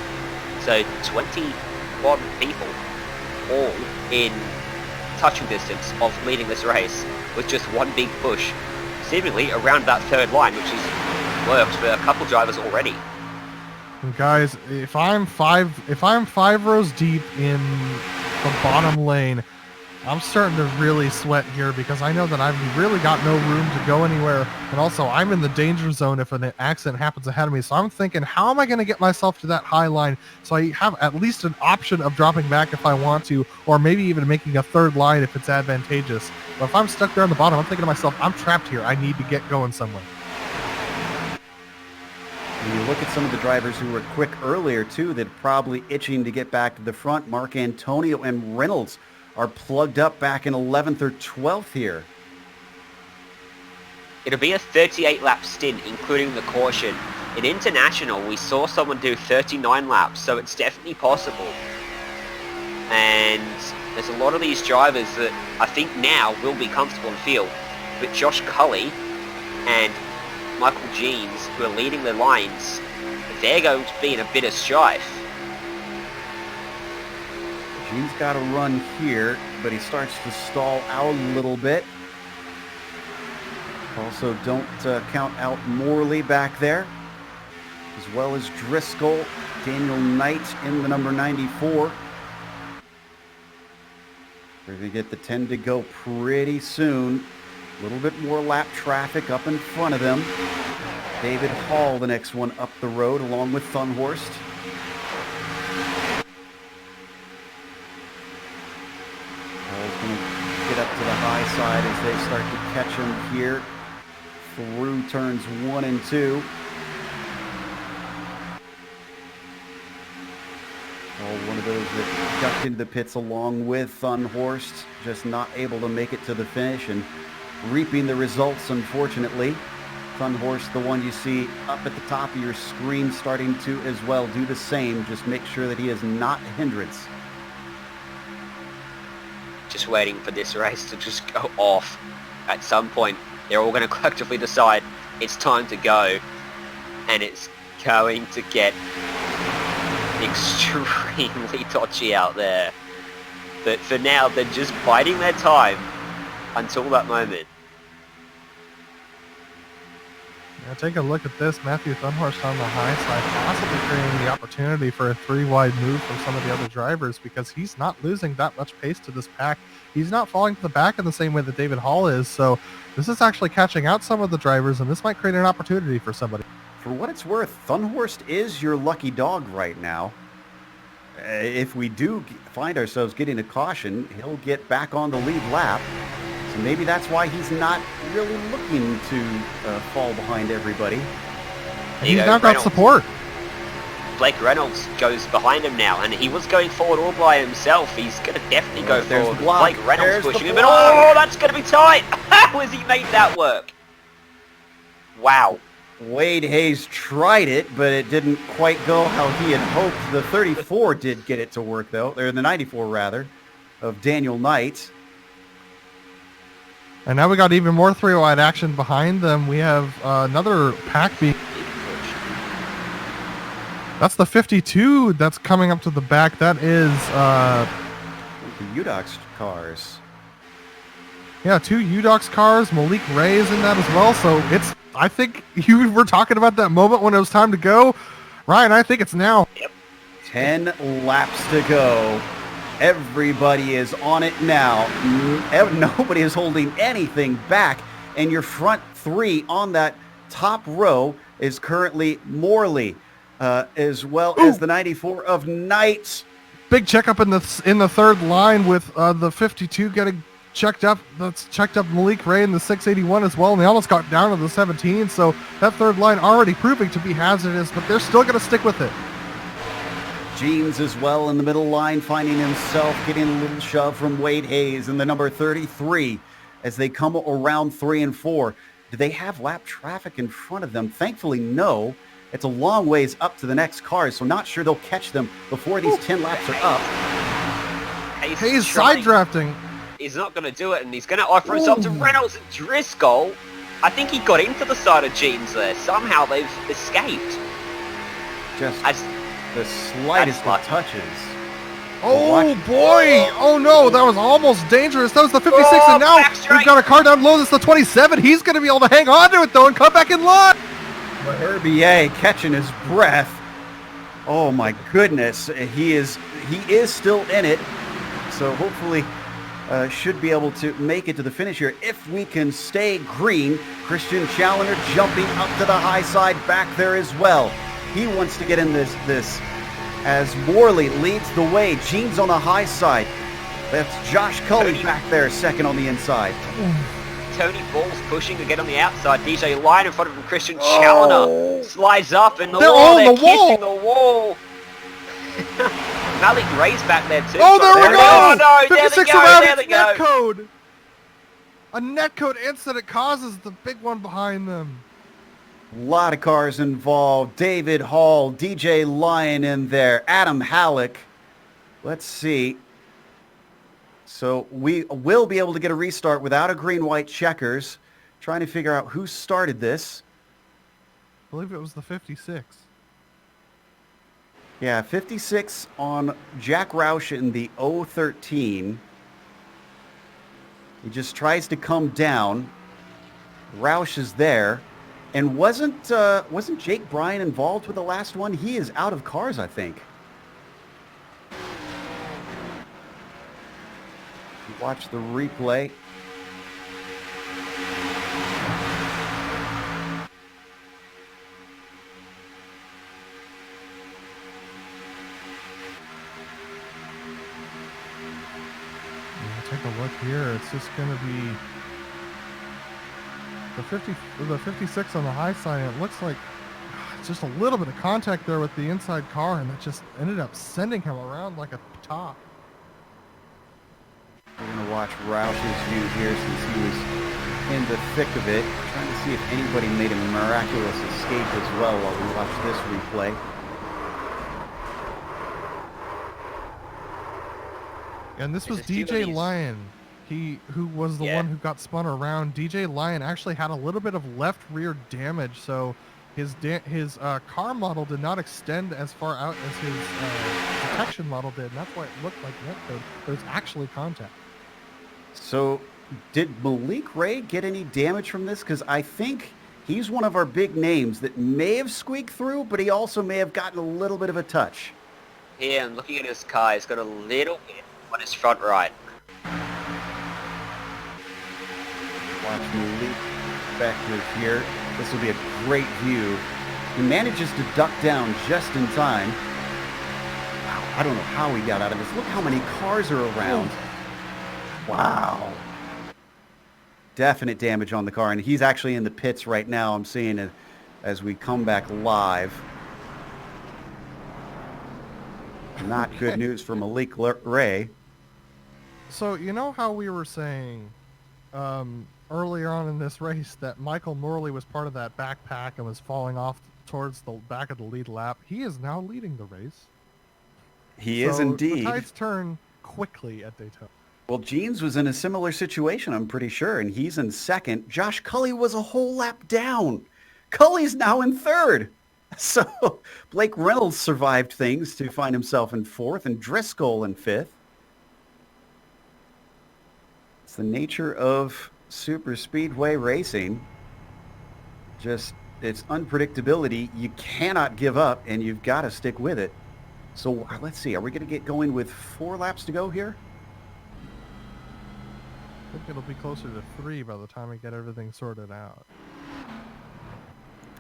So 21 people all in touching distance of leading this race with just one big push, seemingly around that third line, which has worked for a couple drivers already. And guys, if I'm five rows deep in the bottom lane, I'm starting to really sweat here because I know that I've really got no room to go anywhere. And also, I'm in the danger zone if an accident happens ahead of me. So I'm thinking, how am I going to get myself to that high line so I have at least an option of dropping back if I want to, or maybe even making a third line if it's advantageous. But if I'm stuck there on the bottom, I'm thinking to myself, I'm trapped here. I need to get going somewhere. When you look at some of the drivers who were quick earlier, too, that are probably itching to get back to the front. Mark Antonio and Reynolds are plugged up back in 11th or 12th here. It'll be a 38-lap stint, including the caution. In International, we saw someone do 39 laps, so it's definitely possible. And there's a lot of these drivers that I think now will be comfortable in field. But Josh Cully and Michael Jeans, who are leading the lines, they're going to be in a bit of strife. Jeans got a run here, but he starts to stall out a little bit. Also, don't count out Morley back there, as well as Driscoll, Daniel Knight in the number 94. We're going to get the 10 to go pretty soon. A little bit more lap traffic up in front of them. David Hall, the next one up the road, along with Thunhorst. Hall's going to get up to the high side as they start to catch him here through turns 1 and 2. One of those that ducked into the pits along with Thunhorst, just not able to make it to the finish and reaping the results, unfortunately. Thunhorst, the one you see up at the top of your screen, starting to as well do the same. Just make sure that he is not a hindrance. Just waiting for this race to just go off. At some point, they're all going to collectively decide it's time to go. And it's going to get extremely dodgy out there. But for now, they're just biding their time until that moment. Now take a look at this. Matthew Thunhorst on the high side, possibly creating the opportunity for a 3-wide move from some of the other drivers because he's not losing that much pace to this pack. He's not falling to the back in the same way that David Hall is. So this is actually catching out some of the drivers, and this might create an opportunity for somebody. For what it's worth, Thunhorst is your lucky dog right now. If we do find ourselves getting a caution, he'll get back on the lead lap. So maybe that's why he's not really looking to fall behind everybody. He's now got support. Blake Reynolds goes behind him now, and he was going forward all by himself. He's going to definitely go forward. Blake Reynolds pushing him, and oh, that's going to be tight. How has he made that work? Wow. Wade Hayes tried it, but it didn't quite go how he had hoped. The 34 did get it to work, though. Or the 94, rather, of Daniel Knight. And now we got even more 3-wide action behind them. We have another pack being... That's the 52 that's coming up to the back. That is... the UDOX cars. Yeah, 2 UDOX cars. Malik Ray is in that as well. So it's... I think you were talking about that moment when it was time to go. Ryan, I think it's now. Yep. 10 laps to go. Everybody is on it now. Nobody is holding anything back. And your front 3 on that top row is currently Morley, as well as the 94 of Knight. Big checkup in the third line with the 52 getting checked up. That's checked up Malik Ray in the 681 as well, and they almost got down to the 17. So that third line already proving to be hazardous, but they're still going to stick with it. Jeans as well in the middle line, finding himself getting a little shove from Wade Hayes in the number 33 as they come around 3 and 4. Do they have lap traffic in front of them? Thankfully, no. It's a long ways up to the next cars, so not sure they'll catch them before these 10 laps are up. Hayes side drafting. He's not going to do it, and he's going to offer himself to Reynolds and Driscoll. I think he got into the side of Jeans there. Somehow they've escaped. Just the slightest of touches. Oh boy! Oh no, that was almost dangerous. That was the 56, and now we've got a car down low. That's the 27. He's going to be able to hang on to it though and come back in line. Herbier catching his breath. Oh my goodness, he is still in it. So hopefully should be able to make it to the finish here if we can stay green. Christian Challoner jumping up to the high side back there as well. He wants to get in this as Morley leads the way. Jeans on the high side. That's Josh Cully back there, second on the inside. Tony Ball's pushing to get on the outside. DJ Lyon in front of him. Christian Challoner slides up in the wall. They're kissing the wall. Malik Ray's back there too. Oh, there we go! Oh, no, 56 there they go. Net code. A net code incident causes the big one behind them. A lot of cars involved. David Hall, DJ Lyon in there, Adam Halleck. Let's see. So we will be able to get a restart without a green-white checkers. Trying to figure out who started this. I believe it was the 56. Yeah, 56 on Jack Roush in the 013. He just tries to come down. Roush is there. And wasn't Jake Bryan involved with the last one? He is out of cars, I think. Watch the replay. Take a look here. It's just going to be the 56 on the high side. It looks like just a little bit of contact there with the inside car, and it just ended up sending him around like a top. We're going to watch Roush's view here since he was in the thick of it. Trying to see if anybody made a miraculous escape as well while we watch this replay. And this was DJ Lyon, who was the one who got spun around. DJ Lyon actually had a little bit of left rear damage, so his car model did not extend as far out as his detection model did, and that's why it looked like net code, but it's actually contact. So did Malik Ray get any damage from this? Because I think He's one of our big names that may have squeaked through, but he also may have gotten a little bit of a touch. Here, and looking at his car, he's got a little bit on his front right. Watch Malik perspective here. This will be a great view. He manages to duck down just in time. Wow, I don't know how he got out of this. Look how many cars are around. Wow. Definite damage on the car, and he's actually in the pits right now. I'm seeing it as we come back live. Not good news for Malik Ray. So you know how we were saying earlier on in this race that Michael Morley was part of that backpack and was falling off towards the back of the lead lap? He is now leading the race. He is indeed. The tides turn quickly at Daytona. Well, Jeans was in a similar situation, I'm pretty sure, and he's in second. Josh Cully was a whole lap down. Cully's now in third. So Blake Reynolds survived things to find himself in fourth, and Driscoll in fifth. It's the nature of super speedway racing. Just, it's unpredictability. You cannot give up, and you've got to stick with it. So let's see, are we going to get going with 4 laps to go here? I think it'll be closer to 3 by the time we get everything sorted out.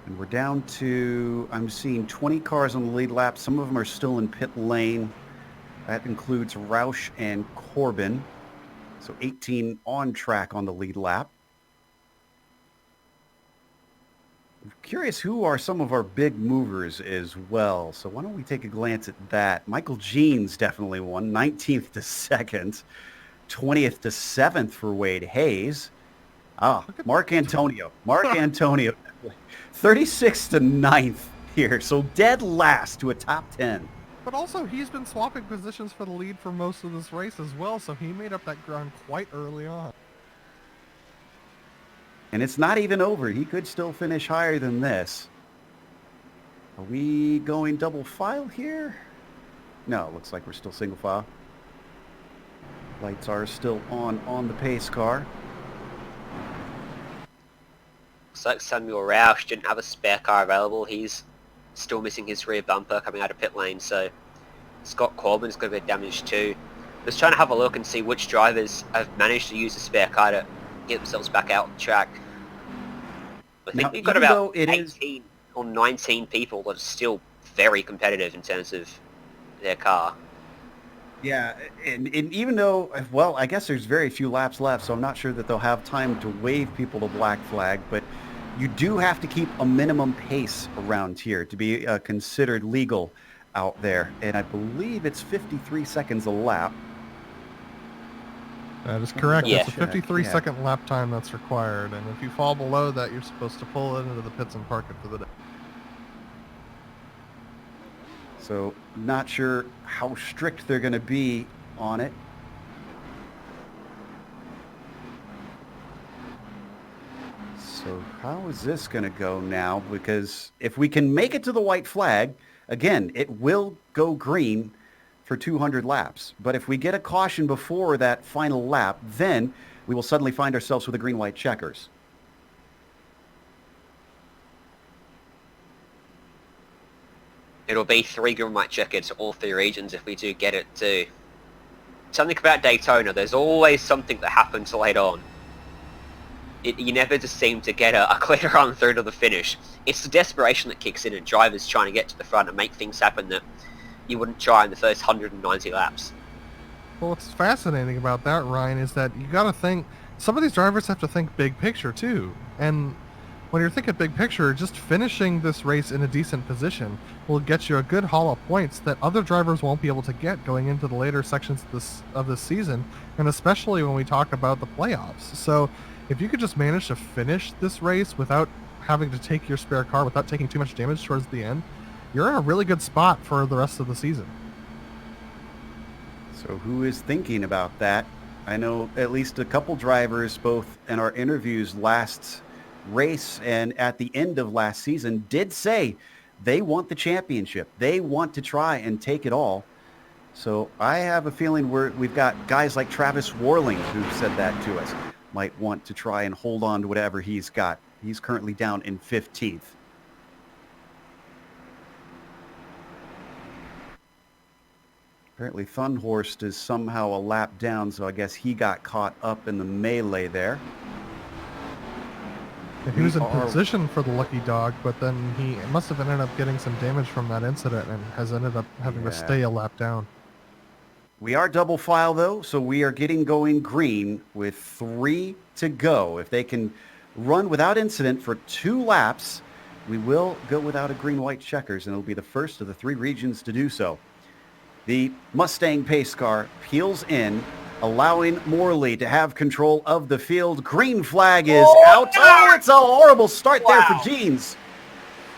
And we're down to, I'm seeing 20 cars on the lead lap. Some of them are still in pit lane. That includes Roush and Corbin. So 18 on track on the lead lap. I'm curious who are some of our big movers as well. So why don't we take a glance at that? Michael Jeans definitely won, 19th to 2nd. 20th to 7th for Wade Hayes. Mark Antonio. 36th to 9th here. So dead last to a top 10. But also, he's been swapping positions for the lead for most of this race as well, so he made up that ground quite early on. And it's not even over. He could still finish higher than this. Are we going double file here? No, it looks like we're still single file. Lights are still on the pace car. Looks like Samuel Roush didn't have a spare car available. He's still missing his rear bumper coming out of pit lane, so Scott Corbin's got a bit of damage too. Just trying to have a look and see which drivers have managed to use the spare car to get themselves back out on the track. I think we've got about 18 or 19 people that are still very competitive in terms of their car. Yeah, and even though, well, I guess there's very few laps left, so I'm not sure that they'll have time to wave people to black flag, but you do have to keep a minimum pace around here to be considered legal out there, and I believe it's 53 seconds a lap. That is correct. Yeah. It's a 53-second lap time that's required, and if you fall below that, you're supposed to pull it into the pits and park it for the day. So not sure how strict they're going to be on it. So how is this going to go now? Because if we can make it to the white flag, again, it will go green for 200 laps. But if we get a caution before that final lap, then we will suddenly find ourselves with a green-white checkers. It'll be 3 green white checkered to all 3 regions if we do get it too. Something about Daytona, there's always something that happens late on. You never just seem to get a clear run through to the finish. It's the desperation that kicks in and drivers trying to get to the front and make things happen that you wouldn't try in the first 190 laps. Well, what's fascinating about that, Ryan, is that you got to think, some of these drivers have to think big picture too. And when you're thinking big picture, just finishing this race in a decent position will get you a good haul of points that other drivers won't be able to get going into the later sections of this season, and especially when we talk about the playoffs. So if you could just manage to finish this race without having to take your spare car, without taking too much damage towards the end, you're in a really good spot for the rest of the season. So who is thinking about that? I know at least a couple drivers, both in our interviews last race and at the end of last season, did say they want the championship. They want to try and take it all. So I have a feeling we've got guys like Travis Warling who said that to us, might want to try and hold on to whatever he's got He's currently down in 15th. Apparently Thunhorst is somehow a lap down, so I guess he got caught up in the melee there. He was in position for the lucky dog, but then he must have ended up getting some damage from that incident and has ended up having to stay a lap down. We are double file, though, so we are getting going green with 3 to go. If they can run without incident for 2 laps, we will go without a green-white checkers, and it'll be the first of the 3 regions to do so. The Mustang pace car peels in, allowing Morley to have control of the field. Green flag is out. Oh, it's a horrible start there for Jeans.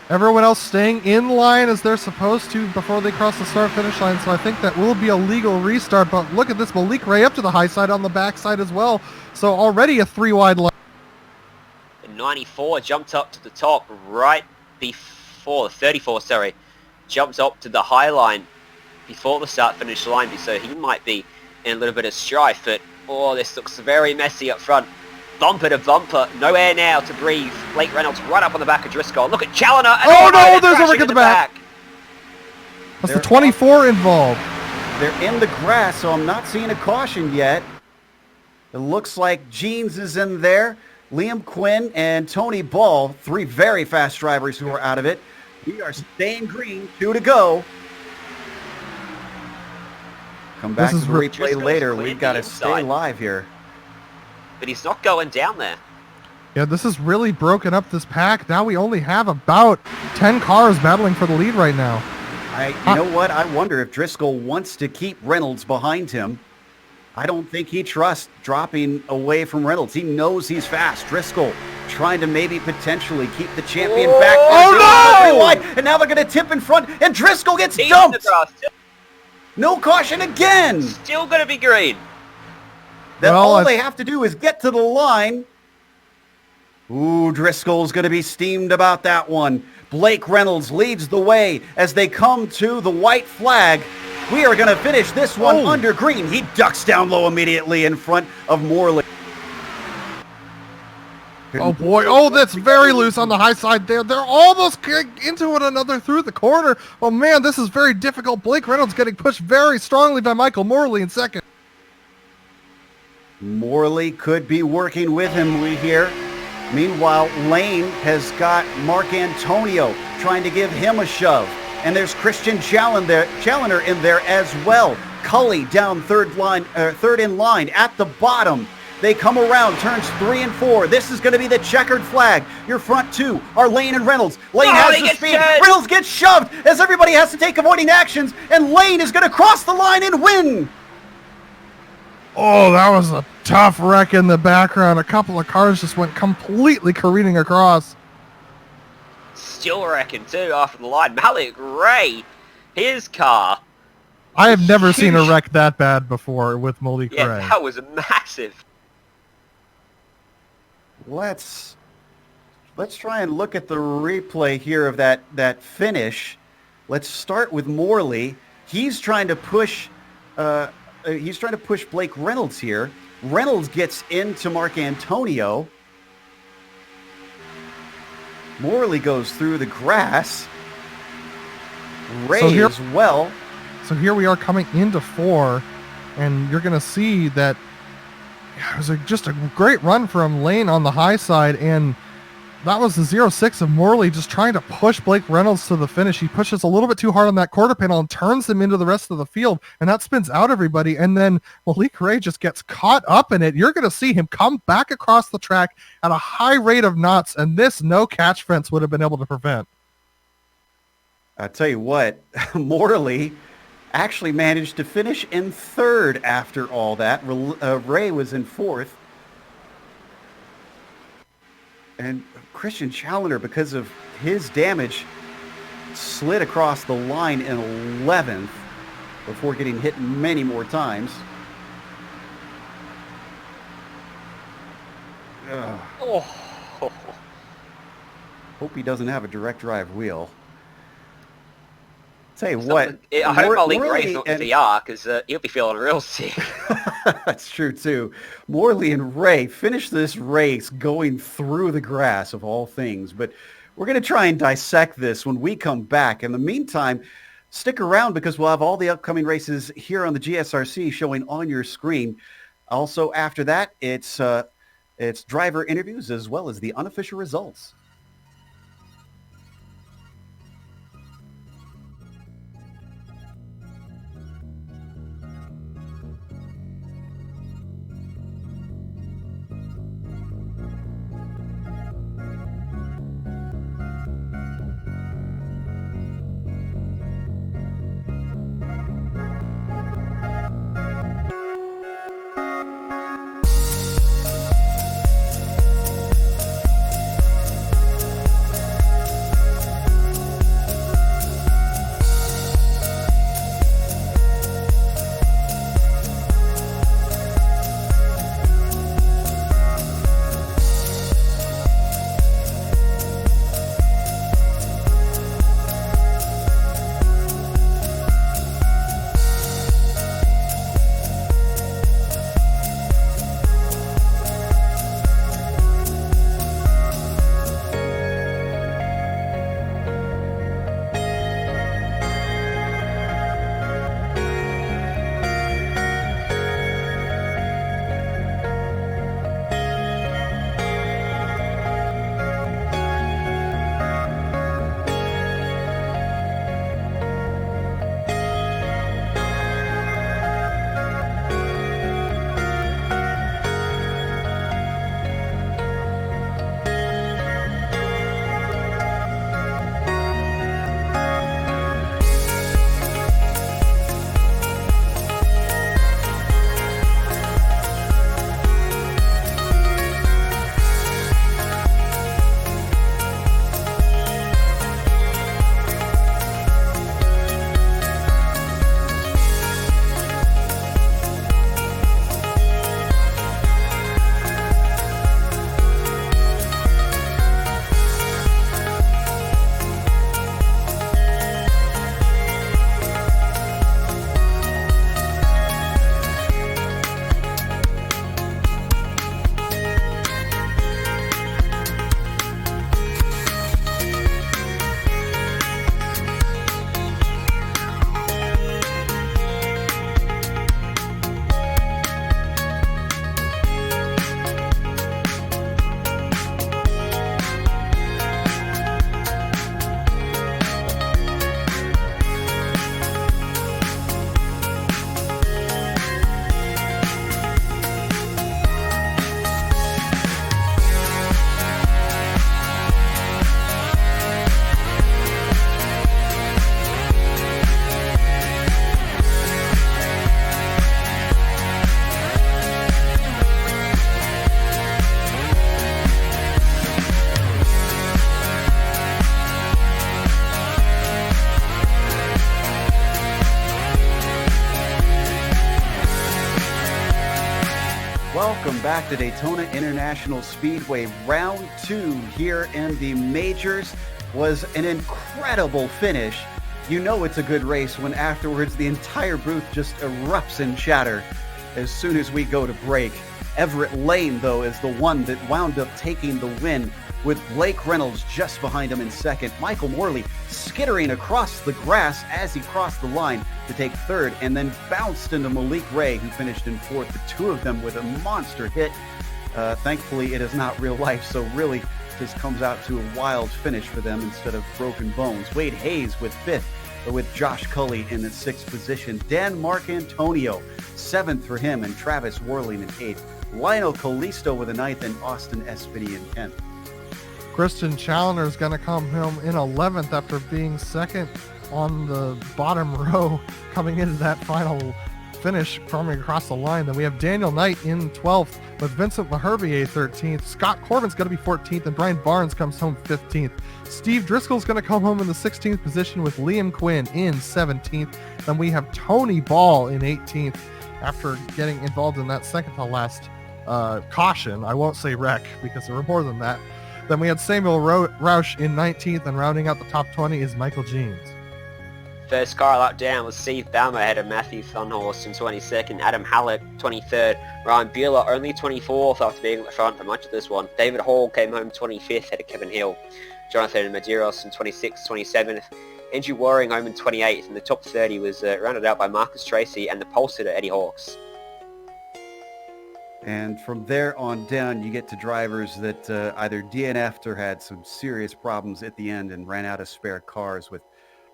Everyone else staying in line as they're supposed to before they cross the start-finish line, so I think that will be a legal restart. But look at this, Malik Ray up to the high side on the backside as well. So already a 3-wide line. 94 jumped up to the top right before, 34, sorry, jumped up to the high line before the start-finish line, so he might be in a little bit of strife, but this looks very messy up front. Bumper to bumper, no air now to breathe. Blake Reynolds right up on the back of Driscoll. Look at Challoner. Oh no, there's a wreck at the back. That's the 24 involved. They're in the grass, so I'm not seeing a caution yet. It looks like Jeans is in there. Liam Quinn and Tony Ball, 3 very fast drivers who are out of it. We are staying green, 2 to go. Come back to the replay later. We've got to stay live here. But he's not going down there. Yeah, this has really broken up this pack. Now we only have about 10 cars battling for the lead right now. You know what? I wonder if Driscoll wants to keep Reynolds behind him. I don't think he trusts dropping away from Reynolds. He knows he's fast. Driscoll trying to maybe potentially keep the champion back. Oh, no! Line, and now they're going to tip in front, and Driscoll gets dumped. No caution again. Still going to be green. All they have to do is get to the line. Ooh, Driscoll's going to be steamed about that one. Blake Reynolds leads the way as they come to the white flag. We are going to finish this one under green. He ducks down low immediately in front of Morley. Oh boy, that's very loose on the high side there. They're almost into one another through the corner. Oh man, this is very difficult. Blake Reynolds getting pushed very strongly by Michael Morley in second. Morley could be working with him, we hear. Meanwhile, Lane has got Mark Antonio trying to give him a shove. And there's Christian Challoner in there as well. Cully down third in line at the bottom. They come around turns 3 and 4. This is going to be the checkered flag. Your front 2 are Lane and Reynolds. Lane has the speed. Reynolds gets shoved as everybody has to take avoiding actions. And Lane is going to cross the line and win. Oh, that was a tough wreck in the background. A couple of cars just went completely careening across. Still wrecking too after the line. Malik Ray, his car. I have never seen a wreck that bad before with Malik Ray. Yeah, that was massive. Let's try and look at the replay here of that finish. Let's start with Morley. He's trying to push Blake Reynolds here. Reynolds gets into Mark Antonio. Morley goes through the grass. Ray as well. So here we are coming into 4, and you're going to see that it was just a great run from Lane on the high side, and that was the 0-6 of Morley just trying to push Blake Reynolds to the finish. He pushes a little bit too hard on that quarter panel and turns him into the rest of the field, and that spins out everybody, and then Malik Ray just gets caught up in it. You're going to see him come back across the track at a high rate of knots, and this no catch fence would have been able to prevent. I'll tell you what, Morley actually managed to finish in 3rd after all that. Ray was in 4th. And Christian Challoner, because of his damage, slid across the line in 11th before getting hit many more times. Hope he doesn't have a direct drive wheel. Tell you what, I hope Malik Ray's not in VR, because he'll be feeling real sick. That's true, too. Morley and Ray finished this race going through the grass, of all things. But we're going to try and dissect this when we come back. In the meantime, stick around because we'll have all the upcoming races here on the GSRC showing on your screen. Also, after that, it's driver interviews as well as the unofficial results. Welcome back to Daytona International Speedway. Round 2 here in the majors was an incredible finish. You know it's a good race when afterwards the entire booth just erupts in chatter as soon as we go to break. Everett Lane, though, is the one that wound up taking the win, with Blake Reynolds just behind him in second. Michael Morley skittering across the grass as he crossed the line to take third, and then bounced into Malik Ray, who finished in fourth. The two of them with a monster hit. Thankfully, it is not real life, so really this comes out to a wild finish for them instead of broken bones. Wade Hayes with fifth, with Josh Cully in the sixth position. Dan Marcantonio, seventh for him, and Travis Worling in eighth. Lionel Calisto with a ninth, and Austin Espedy in 10th. Christian Challoner is going to come home in 11th after being second on the bottom row coming into that final finish coming across the line. Then we have Daniel Knight in 12th with Vincent Laherbier 13th. Scott Corbin's going to be 14th, and Brian Barnes comes home 15th. Steve Driscoll's going to come home in the 16th position with Liam Quinn in 17th. Then we have Tony Ball in 18th after getting involved in that second to last caution. I won't say wreck because there were more than that. Then we had Samuel Roush in 19th, and rounding out the top 20 is Michael Jeans. First car lap down was Steve Baumer ahead of Matthew Thunhorst in 22nd, Adam Hallett 23rd, Ryan Bueller only 24th after being at the front for much of this one. David Hall came home 25th ahead of Kevin Hill. Jonathan Medeiros in 26th, 27th. Andrew Waring home in 28th, and the top 30 was rounded out by Marcus Tracy and the pole sitter Eddie Hawkes. And from there on down, you get to drivers that either DNF'd or had some serious problems at the end and ran out of spare cars, with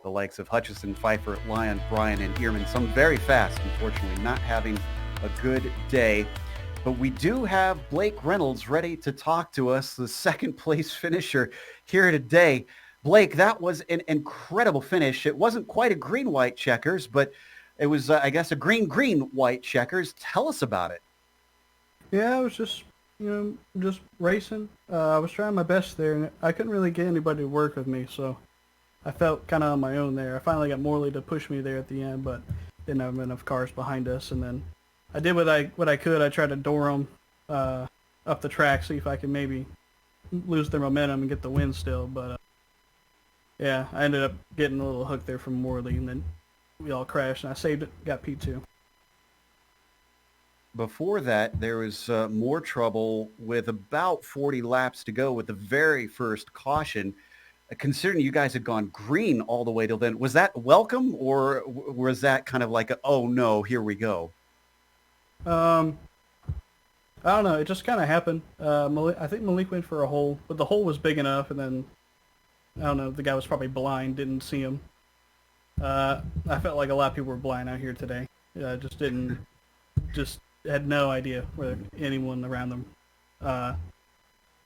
the likes of Hutchison, Pfeiffer, Lyon, Bryan, and Ehrman. Some very fast, unfortunately, not having a good day. But we do have Blake Reynolds ready to talk to us, the second place finisher here today. Blake, that was an incredible finish. It wasn't quite a green-white checkers, but it was, I guess, a green-white checkers. Tell us about it. Yeah, I was just racing. I was trying my best there, and I couldn't really get anybody to work with me, so I felt kind of on my own there. I finally got Morley to push me there at the end, but didn't have enough cars behind us, and then I did what I could. I tried to door them up the track, see if I could maybe lose their momentum and get the win still. But yeah, I ended up getting a little hook there from Morley, and then we all crashed, and I saved it, got P2. Before that, there was more trouble with about 40 laps to go with the very first caution. Considering you guys had gone green all the way till then, was that welcome, or was that kind of like, oh no, here we go? I don't know. It just kind of happened. I think Malik went for a hole, but the hole was big enough, and then, I don't know, the guy was probably blind, didn't see him. I felt like a lot of people were blind out here today. Just had no idea whether anyone around them.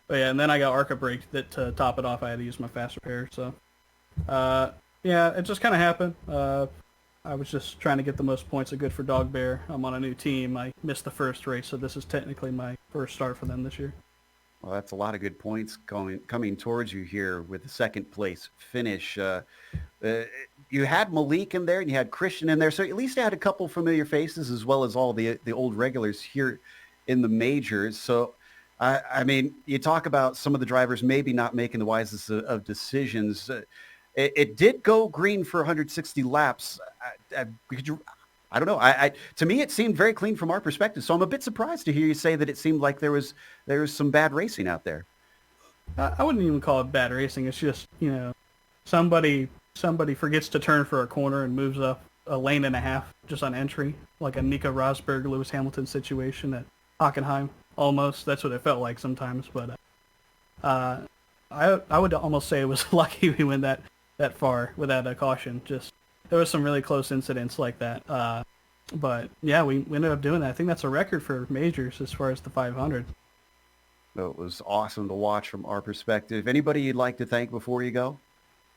But yeah, and then I got ARCA brake that to top it off, I had to use my fast repair. So, yeah, it just kind of happened. I was just trying to get the most points of good for Dog Bear. I'm on a new team. I missed the first race, so this is technically my first start for them this year. Well, that's a lot of good points coming towards you here with the second place finish. You had Malik in there and you had Christian in there, so at least you had a couple familiar faces as well as all the old regulars here in the majors. So, I mean, you talk about some of the drivers maybe not making the wisest of decisions. It did go green for 160 laps. I don't know. To me, it seemed very clean from our perspective. So I'm a bit surprised to hear you say that it seemed like there was some bad racing out there. I wouldn't even call it bad racing. It's just, somebody forgets to turn for a corner and moves up a lane and a half just on entry, like a Nico Rosberg, Lewis Hamilton situation at Hockenheim. Almost. That's what it felt like sometimes. But I would almost say it was lucky we went that far without a caution. Just there was some really close incidents like that. But yeah, we ended up doing that. I think that's a record for majors as far as the 500. Well, it was awesome to watch from our perspective. Anybody you'd like to thank before you go?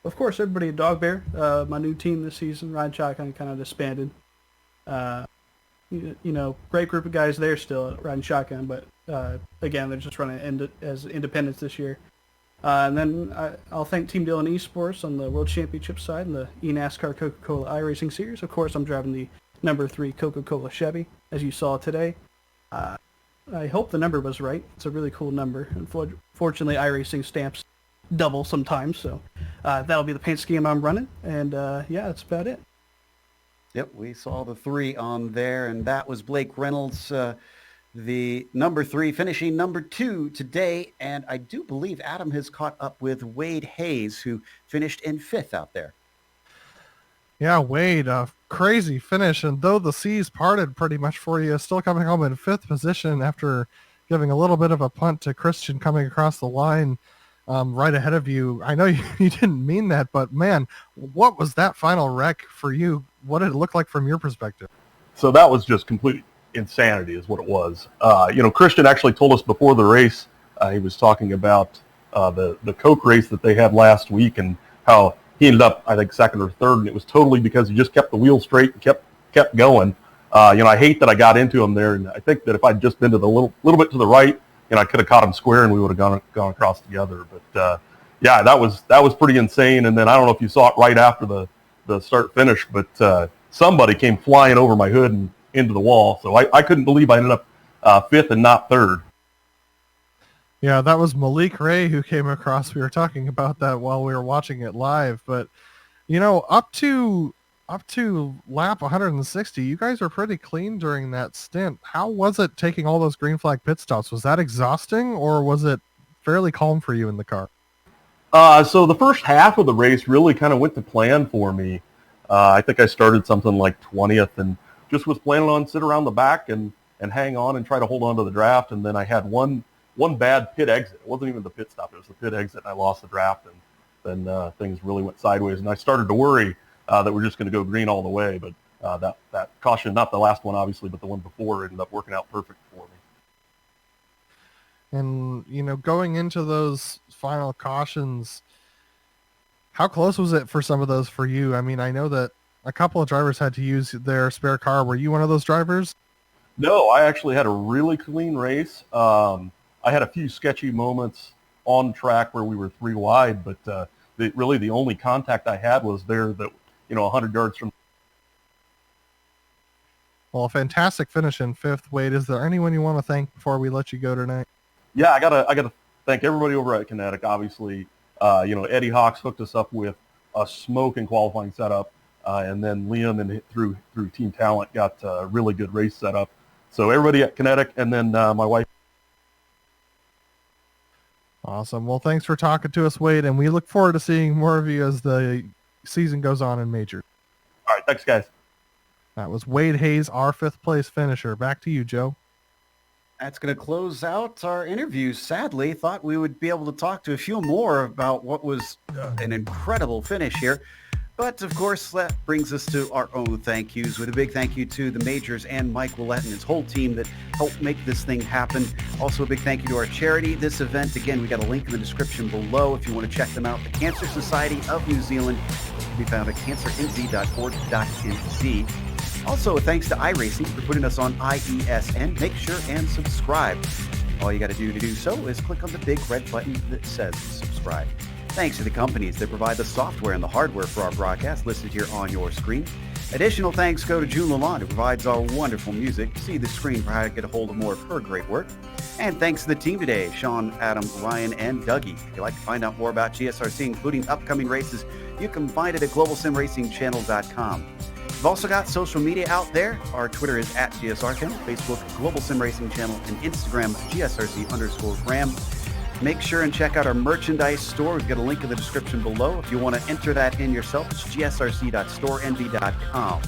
Of course, everybody at Dog Bear, my new team this season. Ryan Shotgun kind of disbanded. Great group of guys there still riding Shotgun, but again, they're just running as independents this year. And then I'll thank Team Dillon Esports on the World Championship side and the eNASCAR Coca-Cola iRacing Series. Of course, I'm driving the number 3 Coca-Cola Chevy, as you saw today. I hope the number was right. It's a really cool number. Unfortunately, iRacing stamps double sometimes, so that'll be the paint scheme I'm running. And yeah, that's about it. Yep, we saw the 3 on there, and that was Blake Reynolds, the number 3, finishing number 2 today. And I do believe Adam has caught up with Wade Hayes, who finished in 5th out there. Yeah, Wade, a crazy finish. And though the seas parted pretty much for you, still coming home in 5th position after giving a little bit of a punt to Christian coming across the line right ahead of you. I know you didn't mean that, but man, what was that final wreck for you? What did it look like from your perspective? So that was just complete insanity is what it was. Christian actually told us before the race, he was talking about the Coke race that they had last week and how he ended up, I think, 2nd or 3rd, and it was totally because he just kept the wheel straight and kept going. I hate that I got into him there, and I think that if I'd just been to the little bit to the right, I could have caught him square and we would have gone across together. But yeah, that was pretty insane. And then I don't know if you saw it right after the start finish, but somebody came flying over my hood and into the wall. So I couldn't believe I ended up 5th and not 3rd. Yeah, that was Malik Ray who came across. We were talking about that while we were watching it live. But, up to up to lap 160, you guys were pretty clean during that stint. How was it taking all those green flag pit stops? Was that exhausting, or was it fairly calm for you in the car? So the first half of the race really kind of went to plan for me. I think I started something like 20th and just was planning on sit around the back and hang on and try to hold on to the draft. And then I had one bad pit exit. It wasn't even the pit stop. It was the pit exit. And I lost the draft, and then things really went sideways. And I started to worry that we're just going to go green all the way. But that caution, not the last one, obviously, but the one before, ended up working out perfect for me. And, going into those final cautions, how close was it for some of those for you? I mean, I know that a couple of drivers had to use their spare car. Were you one of those drivers? No, I actually had a really clean race. I had a few sketchy moments on track where we were 3 wide, but really the only contact I had was there that, 100 yards from. Well, a fantastic finish in 5th. Wade, is there anyone you want to thank before we let you go tonight? Yeah, I gotta thank everybody over at Kinetic. Obviously, Eddie Hawks hooked us up with a smoking qualifying setup, and then Liam and through Team Talent got a really good race setup. So everybody at Kinetic, and then my wife. Awesome. Well, thanks for talking to us, Wade, and we look forward to seeing more of you as the season goes on in Major. All right, thanks, guys. That was Wade Hayes, our 5th place finisher. Back to you, Joe. That's going to close out our interview. Sadly, thought we would be able to talk to a few more about what was an incredible finish here. But, of course, that brings us to our own thank yous, with a big thank you to the Majors and Mike Willett and his whole team that helped make this thing happen. Also, a big thank you to our charity. This event, again, we got a link in the description below if you want to check them out. The Cancer Society of New Zealand can be found at cancernz.org.nz. Also, thanks to iRacing for putting us on IESN. Make sure and subscribe. All you got to do so is click on the big red button that says subscribe. Thanks to the companies that provide the software and the hardware for our broadcast listed here on your screen. Additional thanks go to June Lalonde, who provides our wonderful music. See the screen for how to get a hold of more of her great work. And thanks to the team today, Sean, Adam, Ryan, and Dougie. If you'd like to find out more about GSRC, including upcoming races, you can find it at globalsimracingchannel.com. We've also got social media out there. Our Twitter is at GSRCam, Facebook, Global Sim Racing Channel, and Instagram, GSRC_Ram. Make sure and check out our merchandise store. We've got a link in the description below. If you want to enter that in yourself, it's gsrc.storenvy.com.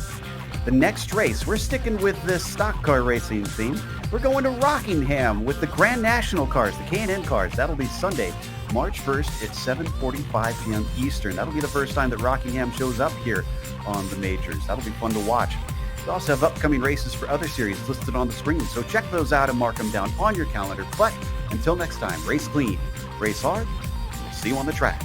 The next race, we're sticking with this stock car racing theme. We're going to Rockingham with the Grand National cars, the K&N cars. That'll be Sunday, March 1st at 7:45 p.m. Eastern. That'll be the first time that Rockingham shows up here on the Majors. That'll be fun to watch. We also have upcoming races for other series listed on the screen, so check those out and mark them down on your calendar. But until next time, race clean, race hard, and we'll see you on the track.